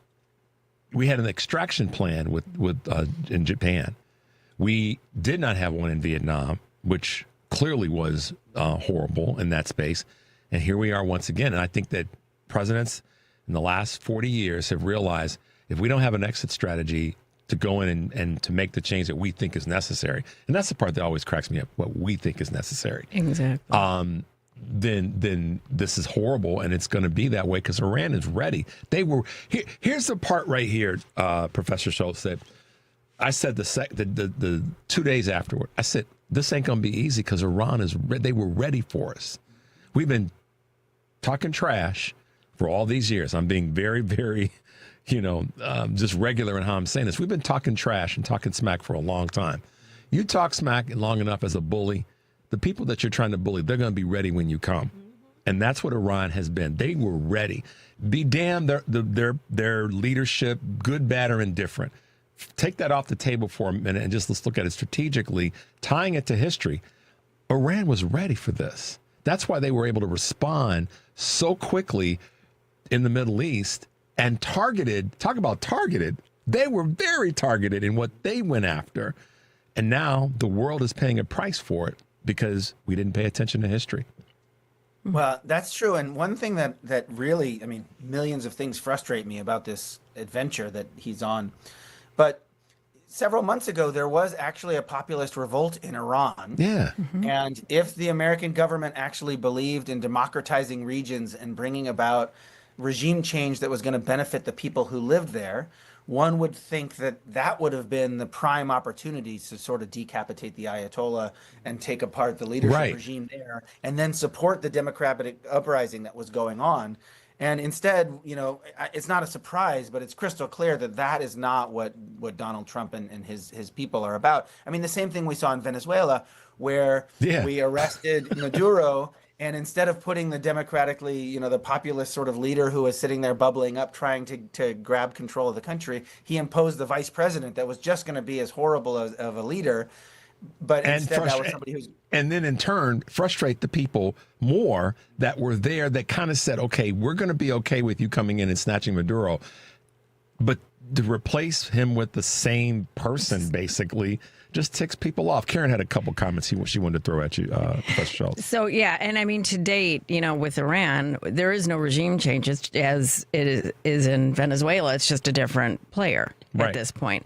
had an extraction plan in Japan. We did not have one in Vietnam, which clearly was horrible in that space. And here we are once again. And I think that presidents in the last 40 years have realized if we don't have an exit strategy to go in and to make the change that we think is necessary, and that's the part that always cracks me up, what we think is necessary. Exactly. Then this is horrible, and it's going to be that way because Iran is ready. Here's the part right here, Professor Schultz, that I said the 2 days afterward, I said, this ain't going to be easy because Iran they were ready for us. We've been talking trash for all these years. I'm being very, very, just regular in how I'm saying this. We've been talking trash and talking smack for a long time. You talk smack long enough as a bully, the people that you're trying to bully, they're going to be ready when you come. And that's what Iran has been. They were ready. Be damned their leadership, good, bad, or indifferent. Take that off the table for a minute and just let's look at it strategically, tying it to history. Iran was ready for this. That's why they were able to respond so quickly in the Middle East and targeted. Talk about targeted. They were very targeted in what they went after. And now the world is paying a price for it because we didn't pay attention to history. Well, that's true. And one thing that really, millions of things frustrate me about this adventure that he's on. But several months ago, there was actually a populist revolt in Iran. Yeah. And if the American government actually believed in democratizing regions and bringing about regime change that was going to benefit the people who lived there, one would think that would have been the prime opportunity to sort of decapitate the Ayatollah and take apart the leadership regime there and then support the democratic uprising that was going on. And instead, it's not a surprise, but it's crystal clear that is not what Donald Trump and his people are about. The same thing we saw in Venezuela, where we arrested Maduro, and instead of putting the democratically, the populist sort of leader who was sitting there bubbling up, trying to grab control of the country, he imposed the vice president that was just going to be as horrible of a leader. But instead, that was somebody who's... And then in turn, frustrate the people more that were there that kind of said, okay, we're going to be okay with you coming in and snatching Maduro. But to replace him with the same person, basically, just ticks people off. Karen had a couple comments she wanted to throw at you, Professor Schultz. So, yeah, and to date, with Iran, there is no regime change as it is in Venezuela. It's just a different player at this point.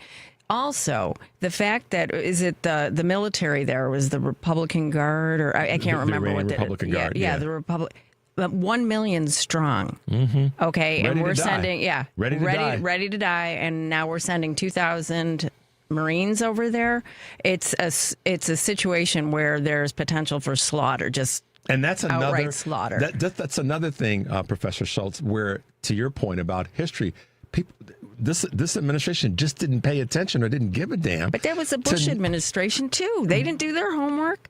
Also, the fact that the military there was the Republican Guard, or I can't remember what the Republican Guard. Yeah, the Republic. 1 million strong. Okay, ready and we're to sending ready to die, and now we're sending 2,000 Marines over there. It's a situation where there's potential for slaughter, and that's another outright slaughter. That's another thing, Professor Schultz, where to your point about history. This administration just didn't pay attention or didn't give a damn. But that was the Bush administration too. They didn't do their homework.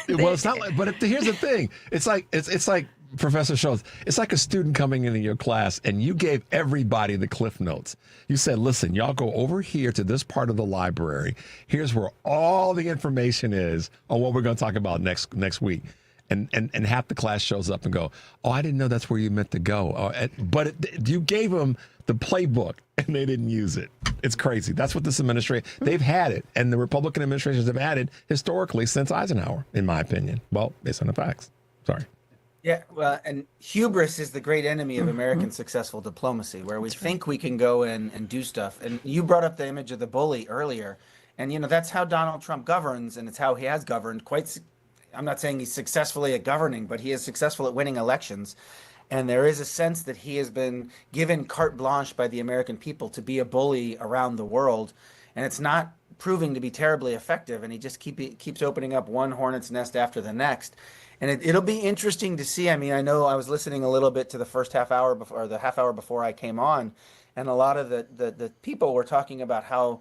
Well, it's not like. But here's the thing. It's like Professor Schultz. It's like a student coming into your class and you gave everybody the Cliff Notes. You said, "Listen, y'all go over here to this part of the library. Here's where all the information is on what we're going to talk about next week." And half the class shows up and go, "Oh, I didn't know that's where you meant to go." But you gave them the playbook and they didn't use it. It's crazy. That's what this administration, they've had it. And the Republican administrations have had it historically since Eisenhower, in my opinion. Well, based on the facts. Sorry. Yeah, well, and hubris is the great enemy of American successful diplomacy, where we think we can go in and do stuff. And you brought up the image of the bully earlier. And, that's how Donald Trump governs, and it's how he has governed I'm not saying he's successfully at governing, but he is successful at winning elections. And there is a sense that he has been given carte blanche by the American people to be a bully around the world. And it's not proving to be terribly effective. And he just keeps opening up one hornet's nest after the next. And it'll be interesting to see. I mean, I know I was listening a little bit to the first half hour before, or the half hour before I came on. And a lot of the people were talking about how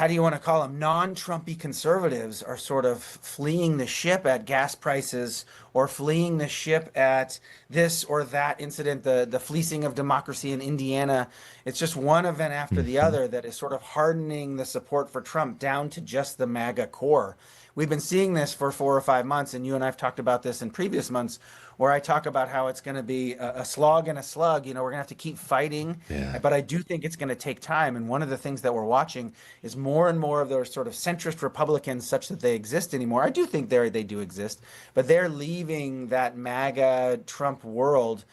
do you want to call them, non-Trumpy conservatives are sort of fleeing the ship at gas prices, or fleeing the ship at this or that incident, the fleecing of democracy in Indiana. It's just one event after the other that is sort of hardening the support for Trump down to just the MAGA core. We've been seeing this for 4 or 5 months, and you and I have talked about this in previous months, where I talk about how it's going to be a slog and a slug. We're going to have to keep fighting, but I do think it's going to take time. And one of the things that we're watching is more and more of those sort of centrist Republicans, such that they exist anymore. I do think they do exist, but they're leaving that MAGA Trump world.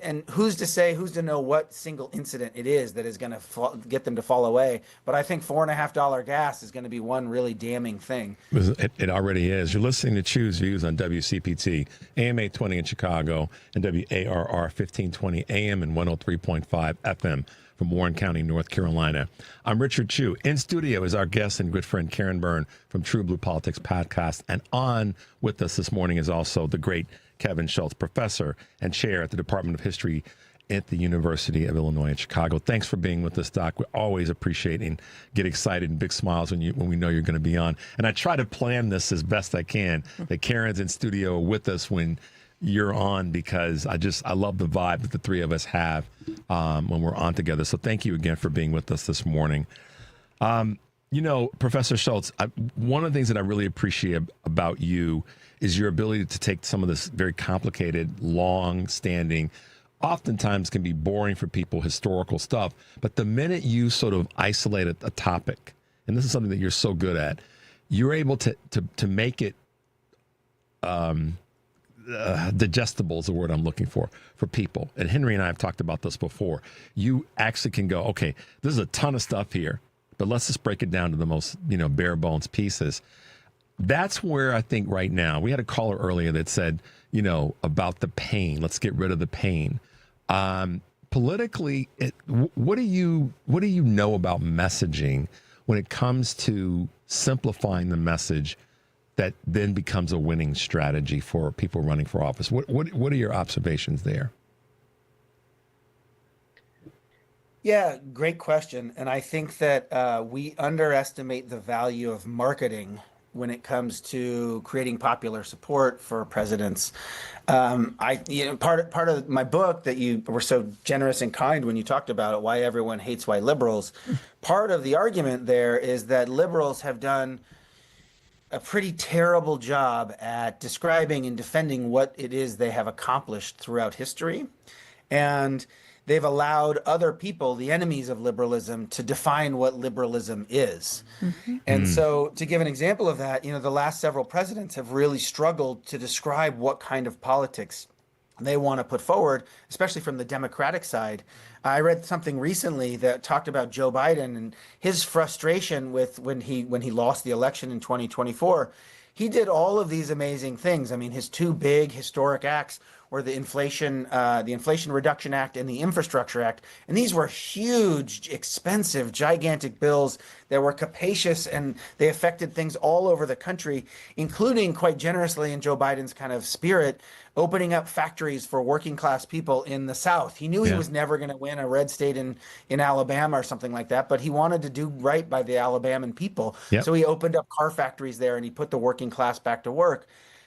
And who's to know what single incident it is that is going to get them to fall away. But I think $4.50 gas is going to be one really damning thing. It already is. You're listening to Choose Views on WCPT, AM 820 in Chicago, and WARR 1520 AM and 103.5 FM from Warren County, North Carolina. I'm Richard Chu. In studio is our guest and good friend Karen Byrne from TruBlu Politics Podcast. And on with us this morning is also the great Kevin Schultz, professor and chair at the Department of History at the University of Illinois in Chicago. Thanks for being with us, Doc. We always appreciate and get excited and big smiles when we know you're going to be on. And I try to plan this as best I can, that Karen's in studio with us when you're on, because I love the vibe that the three of us have when we're on together. So thank you again for being with us this morning. Professor Schultz, one of the things that I really appreciate about you is your ability to take some of this very complicated, long-standing, oftentimes can be boring for people, historical stuff. But the minute you sort of isolate a topic, and this is something that you're so good at, you're able to make it digestible is the word I'm looking for people. And Henry and I have talked about this before. You actually can go, okay, this is a ton of stuff here, but let's just break it down to the most, bare bones pieces. That's where I think right now, we had a caller earlier that said, about the pain. Let's get rid of the pain. Politically, what do you know about messaging when it comes to simplifying the message that then becomes a winning strategy for people running for office? What are your observations there? Yeah, great question. And I think that we underestimate the value of marketing when it comes to creating popular support for presidents. Part of my book that you were so generous and kind when you talked about it, Why Everyone Hates White Liberals, part of the argument there is that liberals have done a pretty terrible job at describing and defending what it is they have accomplished throughout history. And they've allowed other people, the enemies of liberalism, to define what liberalism is. Mm-hmm. And so to give an example of that, the last several presidents have really struggled to describe what kind of politics they want to put forward, especially from the Democratic side. I read something recently that talked about Joe Biden and his frustration with when he lost the election in 2024. He did all of these amazing things. I mean, his two big historic acts were the Inflation Reduction Act and the Infrastructure Act. And these were huge, expensive, gigantic bills that were capacious, and they affected things all over the country, including quite generously in Joe Biden's kind of spirit, opening up factories for working class people in the South. He knew he was never going to win a red state in Alabama or something like that, but he wanted to do right by the Alabama people. Yep. So he opened up car factories there and he put the working class back to work.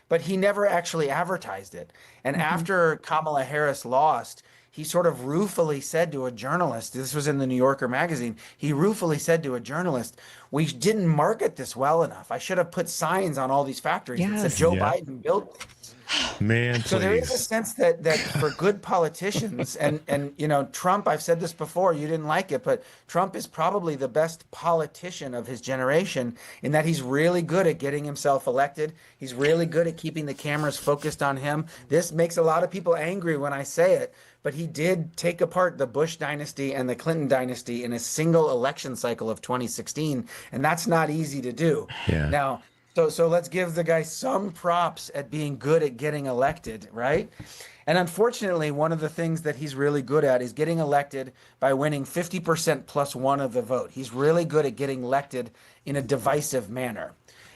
But he never actually advertised it. And after Kamala Harris lost, he sort of ruefully said to a journalist, this was in the New Yorker magazine, he ruefully said to a journalist, we didn't market this well enough. I should have put signs on all these factories that said Joe Biden built this. Man, so there is a sense that for good politicians, and Trump, I've said this before, you didn't like it, but Trump is probably the best politician of his generation in that he's really good at getting himself elected. He's really good at keeping the cameras focused on him. This makes a lot of people angry when I say it, but he did take apart the Bush dynasty and the Clinton dynasty in a single election cycle of 2016, and that's not easy to do. Yeah. Now, so let's give the guy some props at being good at getting elected, right? And unfortunately, one of the things that he's really good at is getting elected by winning 50% plus one of the vote. He's really good at getting elected in a divisive manner.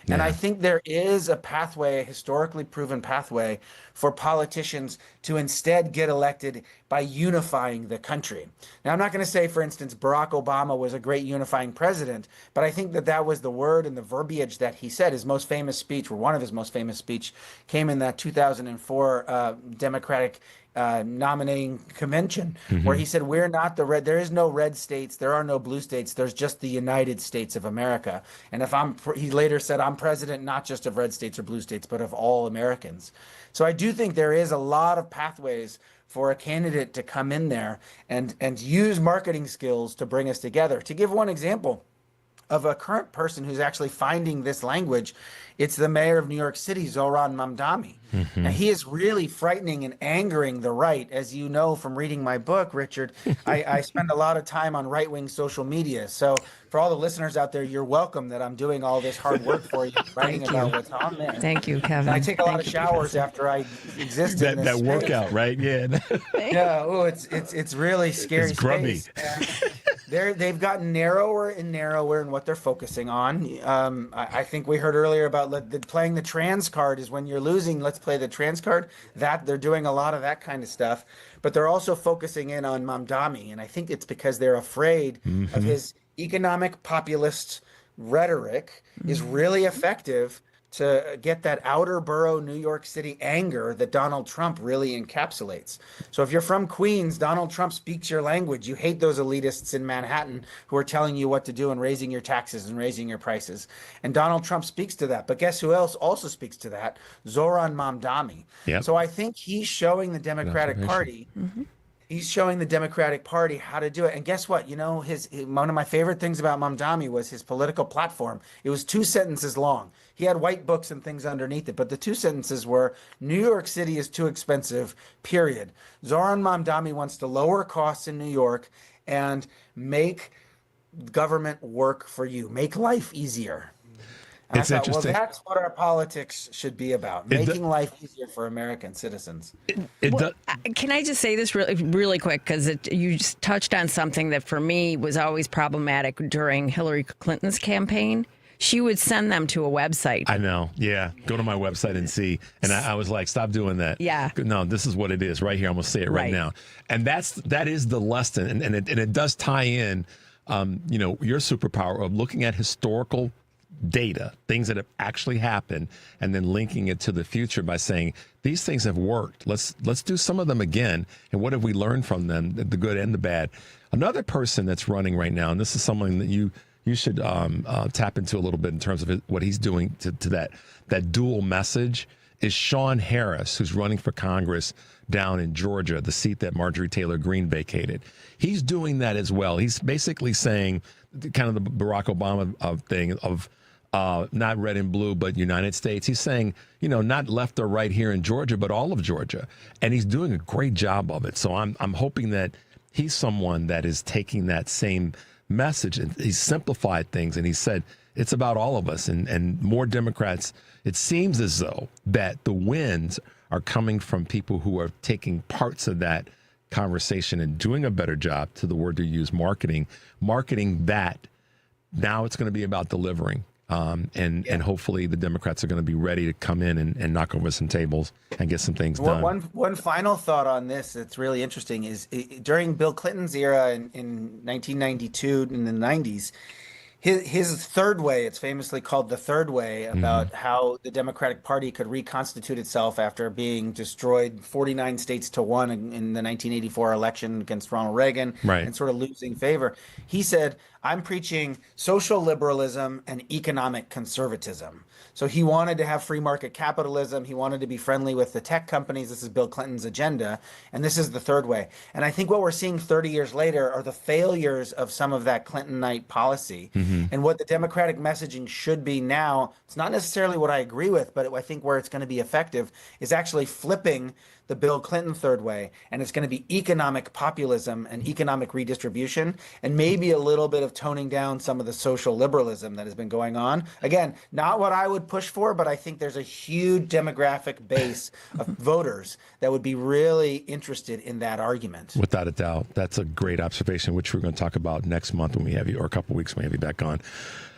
And I think there is a pathway, a historically proven pathway for politicians to instead get elected by unifying the country. Now, I'm not going to say, for instance, Barack Obama was a great unifying president, but I think that was the word and the verbiage that he said. His most famous speech, or one of his most famous speech, came in that 2004 Democratic nominating convention, where he said, we're not the red, there is no red states, there are no blue states, there's just the United States of America. And he later said, I'm president not just of red states or blue states, but of all Americans. So I do think there is a lot of pathways for a candidate to come in there and use marketing skills to bring us together. To give one example of a current person who's actually finding this language, it's the mayor of New York City, Zohran Mamdani. Now, he is really frightening and angering the right. As you know from reading my book, Richard, I spend a lot of time on right-wing social media. So for all the listeners out there, you're welcome that I'm doing all this hard work for you, writing about what's on there. Tthank you, Kevin. And I take a lot of showers after I exist in this that space. workout, right? Yeah. Yeah. Oh, it's really scary. It's grubby. They've gotten narrower and narrower in what they're focusing on. I think we heard earlier about playing the trans card is when you're losing. Let's play the trans card. That they're doing a lot of that kind of stuff, but they're also focusing in on Mamdani, and I think it's because they're afraid of his economic populist rhetoric is really effective to get that outer borough New York City anger that Donald Trump really encapsulates. So if you're from Queens, Donald Trump speaks your language. You hate those elitists in Manhattan who are telling you what to do and raising your taxes and raising your prices. And Donald Trump speaks to that. But guess who else also speaks to that? Zohran Mamdani. Yep. So I think he's showing the Democratic Party he's showing the Democratic Party how to do it. And guess what? You know, one of my favorite things about Mamdani was his political platform. It was 2 sentences long. He had white books and things underneath it, but the 2 sentences were, New York City is too expensive, period. Zohran Mamdani wants to lower costs in New York and make government work for you, make life easier. And It's I thought, interesting. well, that's what our politics should be about, making life easier for American citizens. Can I just say this really quick? Because you just touched on something that for me was always problematic during Hillary Clinton's campaign. She would send them to a website. I know. Yeah. Go to my website and see. And I was like, stop doing that. Yeah. No, this is what it is right here. I'm going to say it right now. And that is the lesson. And it does tie in, your superpower of looking at historical data, things that have actually happened, and then linking it to the future by saying these things have worked. Let's do some of them again. And what have we learned from them, the good and the bad? Another person that's running right now, and this is someone that you should tap into a little bit in terms of what he's doing to that dual message, is Sean Harris, who's running for Congress down in Georgia, the seat that Marjorie Taylor Greene vacated. He's doing that as well. He's basically saying kind of the Barack Obama thing of not red and blue, but United States. He's saying, not left or right here in Georgia, but all of Georgia. And he's doing a great job of it. So I'm hoping that he's someone that is taking that same message, and he's simplified things, and he said it's about all of us, and more Democrats. It seems as though that the wins are coming from people who are taking parts of that conversation and doing a better job, to the word to use, marketing that. Now it's going to be about delivering. And hopefully the Democrats are going to be ready to come in and knock over some tables and get some things done. One final thought on this that's really interesting is during Bill Clinton's era in 1992 in the 90s, his third way, it's famously called the third way, about how the Democratic Party could reconstitute itself after being destroyed 49 states to 1 in the 1984 election against Ronald Reagan, and sort of losing favor. He said, I'm preaching social liberalism and economic conservatism. So he wanted to have free market capitalism. He wanted to be friendly with the tech companies. This is Bill Clinton's agenda. And this is the third way. And I think what we're seeing 30 years later are the failures of some of that Clintonite policy. And what the Democratic messaging should be now, it's not necessarily what I agree with, but I think where it's going to be effective is actually flipping the Bill Clinton third way, and it's going to be economic populism and economic redistribution, and maybe a little bit of toning down some of the social liberalism that has been going on. Again, not what I would push for, but I think there's a huge demographic base of voters that would be really interested in that argument. Without a doubt. That's a great observation, which we're going to talk about next month when we have you, or a couple of weeks when we have you back on.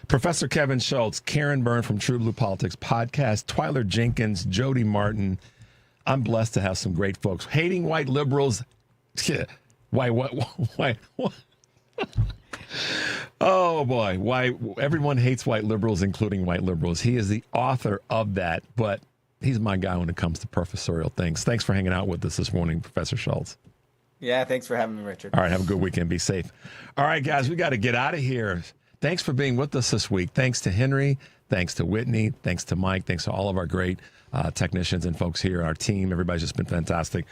Professor Kevin Schultz, Karen Byrne from TruBlu Politics Podcast, Twyler Jenkins, Jody Martin. I'm blessed to have some great folks. Hating white liberals. Why? Oh, boy. Why? Everyone hates white liberals, including white liberals. He is the author of that, but he's my guy when it comes to professorial things. Thanks for hanging out with us this morning, Professor Schultz. Yeah, thanks for having me, Richard. All right, have a good weekend. Be safe. All right, guys, we got to get out of here. Thanks for being with us this week. Thanks to Henry. Thanks to Whitney. Thanks to Mike. Thanks to all of our great technicians and folks here, our team. Everybody's just been fantastic.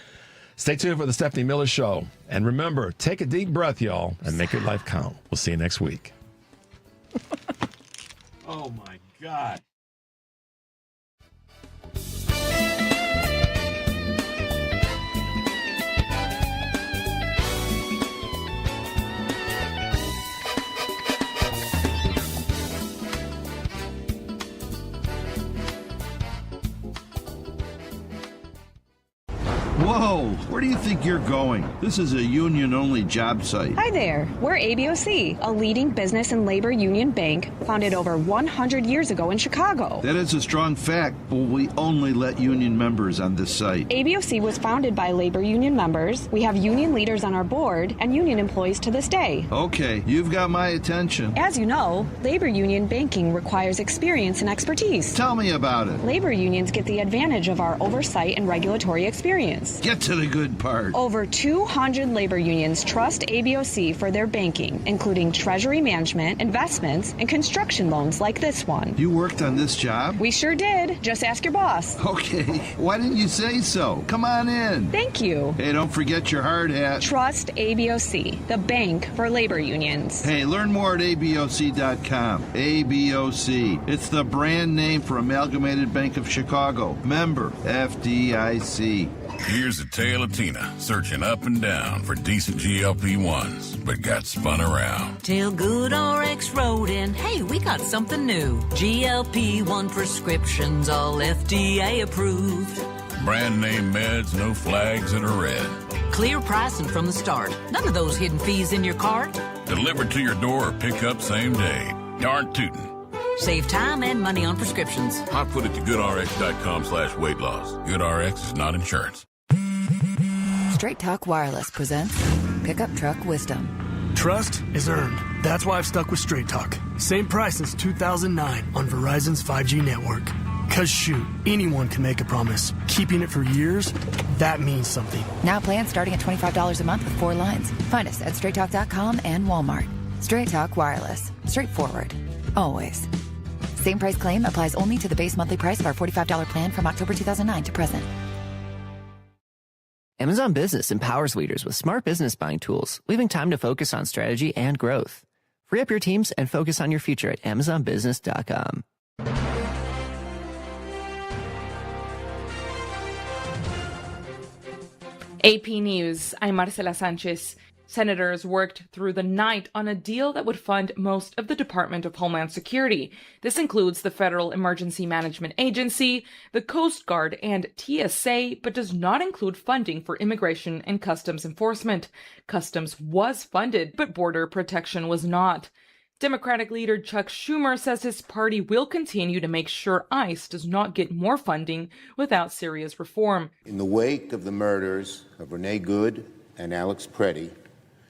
Stay tuned for the Stephanie Miller Show. And remember, take a deep breath, y'all, and make your life count. We'll see you next week. Oh, my God. Whoa, where do you think you're going? This is a union-only job site. Hi there. We're ABOC, a leading business and labor union bank founded over 100 years ago in Chicago. That is a strong fact, but we only let union members on this site. ABOC was founded by labor union members. We have union leaders on our board and union employees to this day. Okay, you've got my attention. As you know, labor union banking requires experience and expertise. Tell me about it. Labor unions get the advantage of our oversight and regulatory experience. Get to the good part. Over 200 labor unions trust ABOC for their banking, including treasury management, investments, and construction loans like this one. You worked on this job? We sure did. Just ask your boss. Okay. Why didn't you say so? Come on in. Thank you. Hey, don't forget your hard hat. Trust ABOC, the bank for labor unions. Hey, learn more at ABOC.com. ABOC. It's the brand name for Amalgamated Bank of Chicago. Member FDIC. Here's a tale of Tina searching up and down for decent GLP-1s, but got spun around. Till Good RX wrote in, hey, we got something new. GLP-1 prescriptions, all FDA approved. Brand name meds, no flags that are red. Clear pricing from the start. None of those hidden fees in your cart. Delivered to your door or pick up same day. Darn tootin'. Save time and money on prescriptions. I put it to goodrx.com/weight loss. GoodRx is not insurance. Straight Talk Wireless presents Pickup Truck Wisdom. Trust is earned. That's why I've stuck with Straight Talk. Same price since 2009 on Verizon's 5G network. Cause shoot, anyone can make a promise. Keeping it for years, that means something. Now plans starting at $25 a month with 4 lines. Find us at straighttalk.com and Walmart. Straight Talk Wireless. Straightforward. Always. Same price claim applies only to the base monthly price of our $45 plan from October 2009 to present. Amazon Business empowers leaders with smart business buying tools, leaving time to focus on strategy and growth. Free up your teams and focus on your future at amazonbusiness.com. AP News, I'm Marcela Sanchez. Senators worked through the night on a deal that would fund most of the Department of Homeland Security. This includes the Federal Emergency Management Agency, the Coast Guard, and TSA, but does not include funding for immigration and customs enforcement. Customs was funded, but border protection was not. Democratic leader Chuck Schumer says his party will continue to make sure ICE does not get more funding without serious reform. In the wake of the murders of Renee Good and Alex Preddy,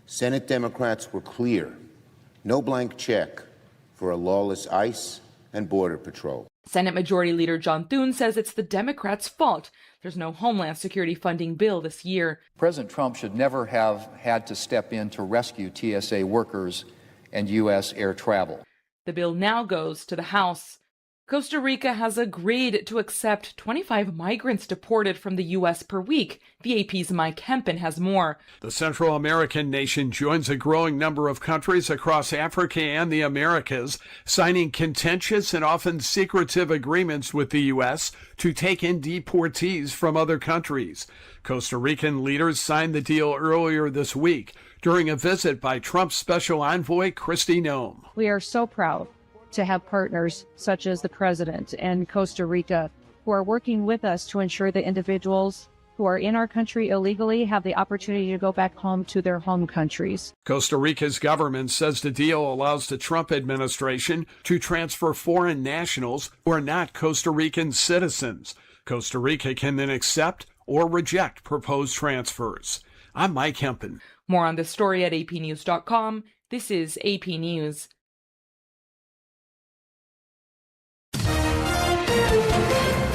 Senate Democrats were clear. No blank check for a lawless ICE and Border Patrol. Senate Majority Leader John Thune says it's the Democrats' fault there's no Homeland Security funding bill this year. President Trump should never have had to step in to rescue TSA workers and U.S. air travel. The bill now goes to the House. Costa Rica has agreed to accept 25 migrants deported from the U.S. per week. The AP's Mike Hempen has more. The Central American nation joins a growing number of countries across Africa and the Americas, signing contentious and often secretive agreements with the U.S. to take in deportees from other countries. Costa Rican leaders signed the deal earlier this week during a visit by Trump's special envoy, Kristi Noem. We are so proud to have partners such as the president and Costa Rica who are working with us to ensure that individuals who are in our country illegally have the opportunity to go back home to their home countries. Costa Rica's government says the deal allows the Trump administration to transfer foreign nationals who are not Costa Rican citizens. Costa Rica can then accept or reject proposed transfers. I'm Mike Hempen. More on this story at apnews.com. This is AP News.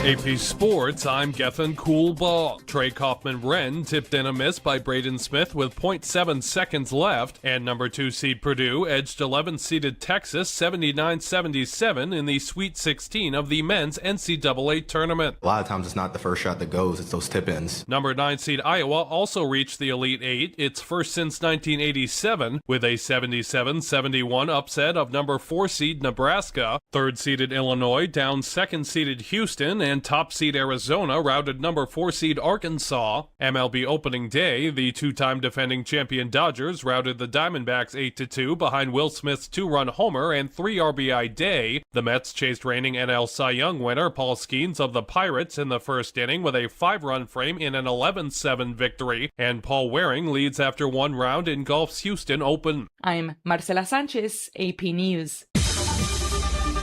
AP Sports, I'm Gethin Coolbaugh. Trey Kaufman-Renn tipped in a miss by Braden Smith with 0.7 seconds left, and number 2 seed Purdue edged 11-seeded Texas 79-77 in the Sweet 16 of the men's NCAA tournament. A lot of times it's not the first shot that goes, it's those tip-ins. Number 9 seed Iowa also reached the Elite Eight, its first since 1987, with a 77-71 upset of number 4 seed Nebraska. 3rd seeded Illinois down 2nd seeded Houston, and top seed Arizona routed number 4 seed Arkansas. MLB opening day, the 2-time defending champion Dodgers routed the Diamondbacks 8-2 behind Will Smith's 2-run homer and 3 RBI day. The Mets chased reigning NL Cy Young winner Paul Skeens of the Pirates in the first inning with a 5-run frame in an 11-7 victory, and Paul Waring leads after 1 round in golf's Houston Open. I'm Marcela Sanchez, AP News.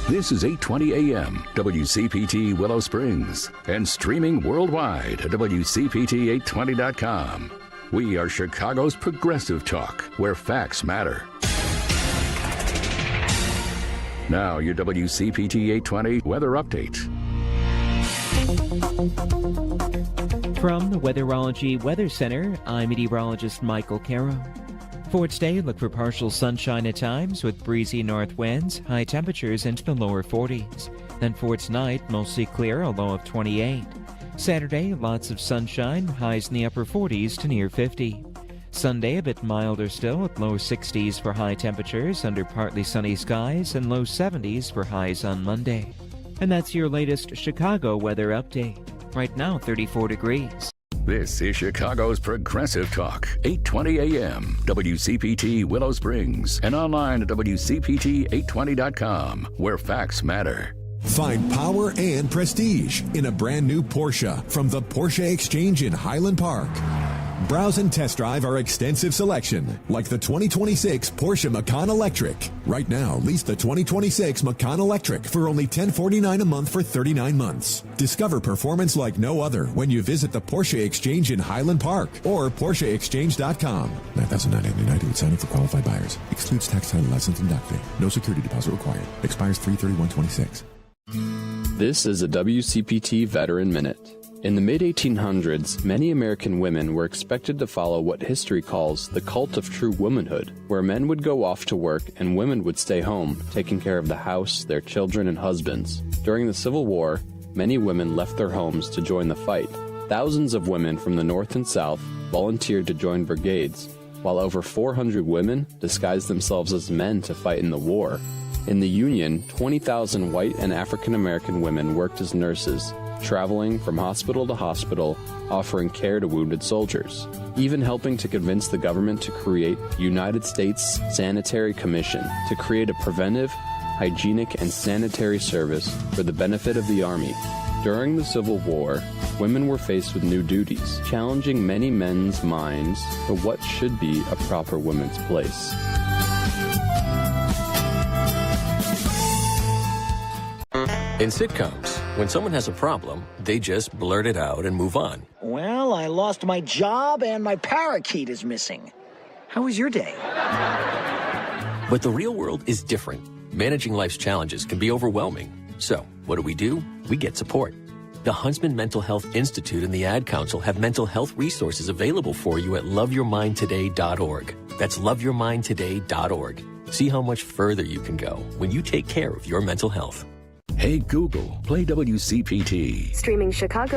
This is 8:20 a.m. WCPT Willow Springs and streaming worldwide at WCPT820.com. We are Chicago's progressive talk, where facts matter. Now your WCPT 820 weather update. From the Weatherology Weather Center, I'm meteorologist Michael Caro. For today, look for partial sunshine at times with breezy north winds, high temperatures into the lower 40s. Then for tonight, mostly clear, a low of 28. Saturday, lots of sunshine, highs in the upper 40s to near 50. Sunday, a bit milder still with low 60s for high temperatures under partly sunny skies and low 70s for highs on Monday. And that's your latest Chicago weather update. Right now, 34 degrees. This is Chicago's Progressive Talk, 8:20 a.m. WCPT Willow Springs and online at WCPT820.com, where facts matter. Find power and prestige in a brand new Porsche from the Porsche Exchange in Highland Park. Browse and test drive our extensive selection, like the 2026 Porsche Macan Electric. Right now, lease the 2026 Macan Electric for only $1049 a month for 39 months. Discover performance like no other when you visit the Porsche Exchange in Highland Park or PorscheExchange.com. $9,999 to sign up for qualified buyers. Excludes tax, title, license, and doc fee. No security deposit required. Expires 3/31/26. This is a WCPT Veteran Minute. In the mid-1800s, many American women were expected to follow what history calls the cult of true womanhood, where men would go off to work and women would stay home, taking care of the house, their children, and husbands. During the Civil War, many women left their homes to join the fight. Thousands of women from the North and South volunteered to join brigades, while over 400 women disguised themselves as men to fight in the war. In the Union, 20,000 white and African American women worked as nurses, traveling from hospital to hospital, offering care to wounded soldiers, even helping to convince the government to create the United States Sanitary Commission to create a preventive, hygienic, and sanitary service for the benefit of the Army. During the Civil War, women were faced with new duties, challenging many men's minds to what should be a proper woman's place. In sitcoms, when someone has a problem, they just blurt it out and move on. Well, I lost my job and my parakeet is missing. How was your day? But the real world is different. Managing life's challenges can be overwhelming. So, what do? We get support. The Huntsman Mental Health Institute and the Ad Council have mental health resources available for you at loveyourmindtoday.org. That's loveyourmindtoday.org. See how much further you can go when you take care of your mental health. Hey Google, play WCPT. Streaming Chicago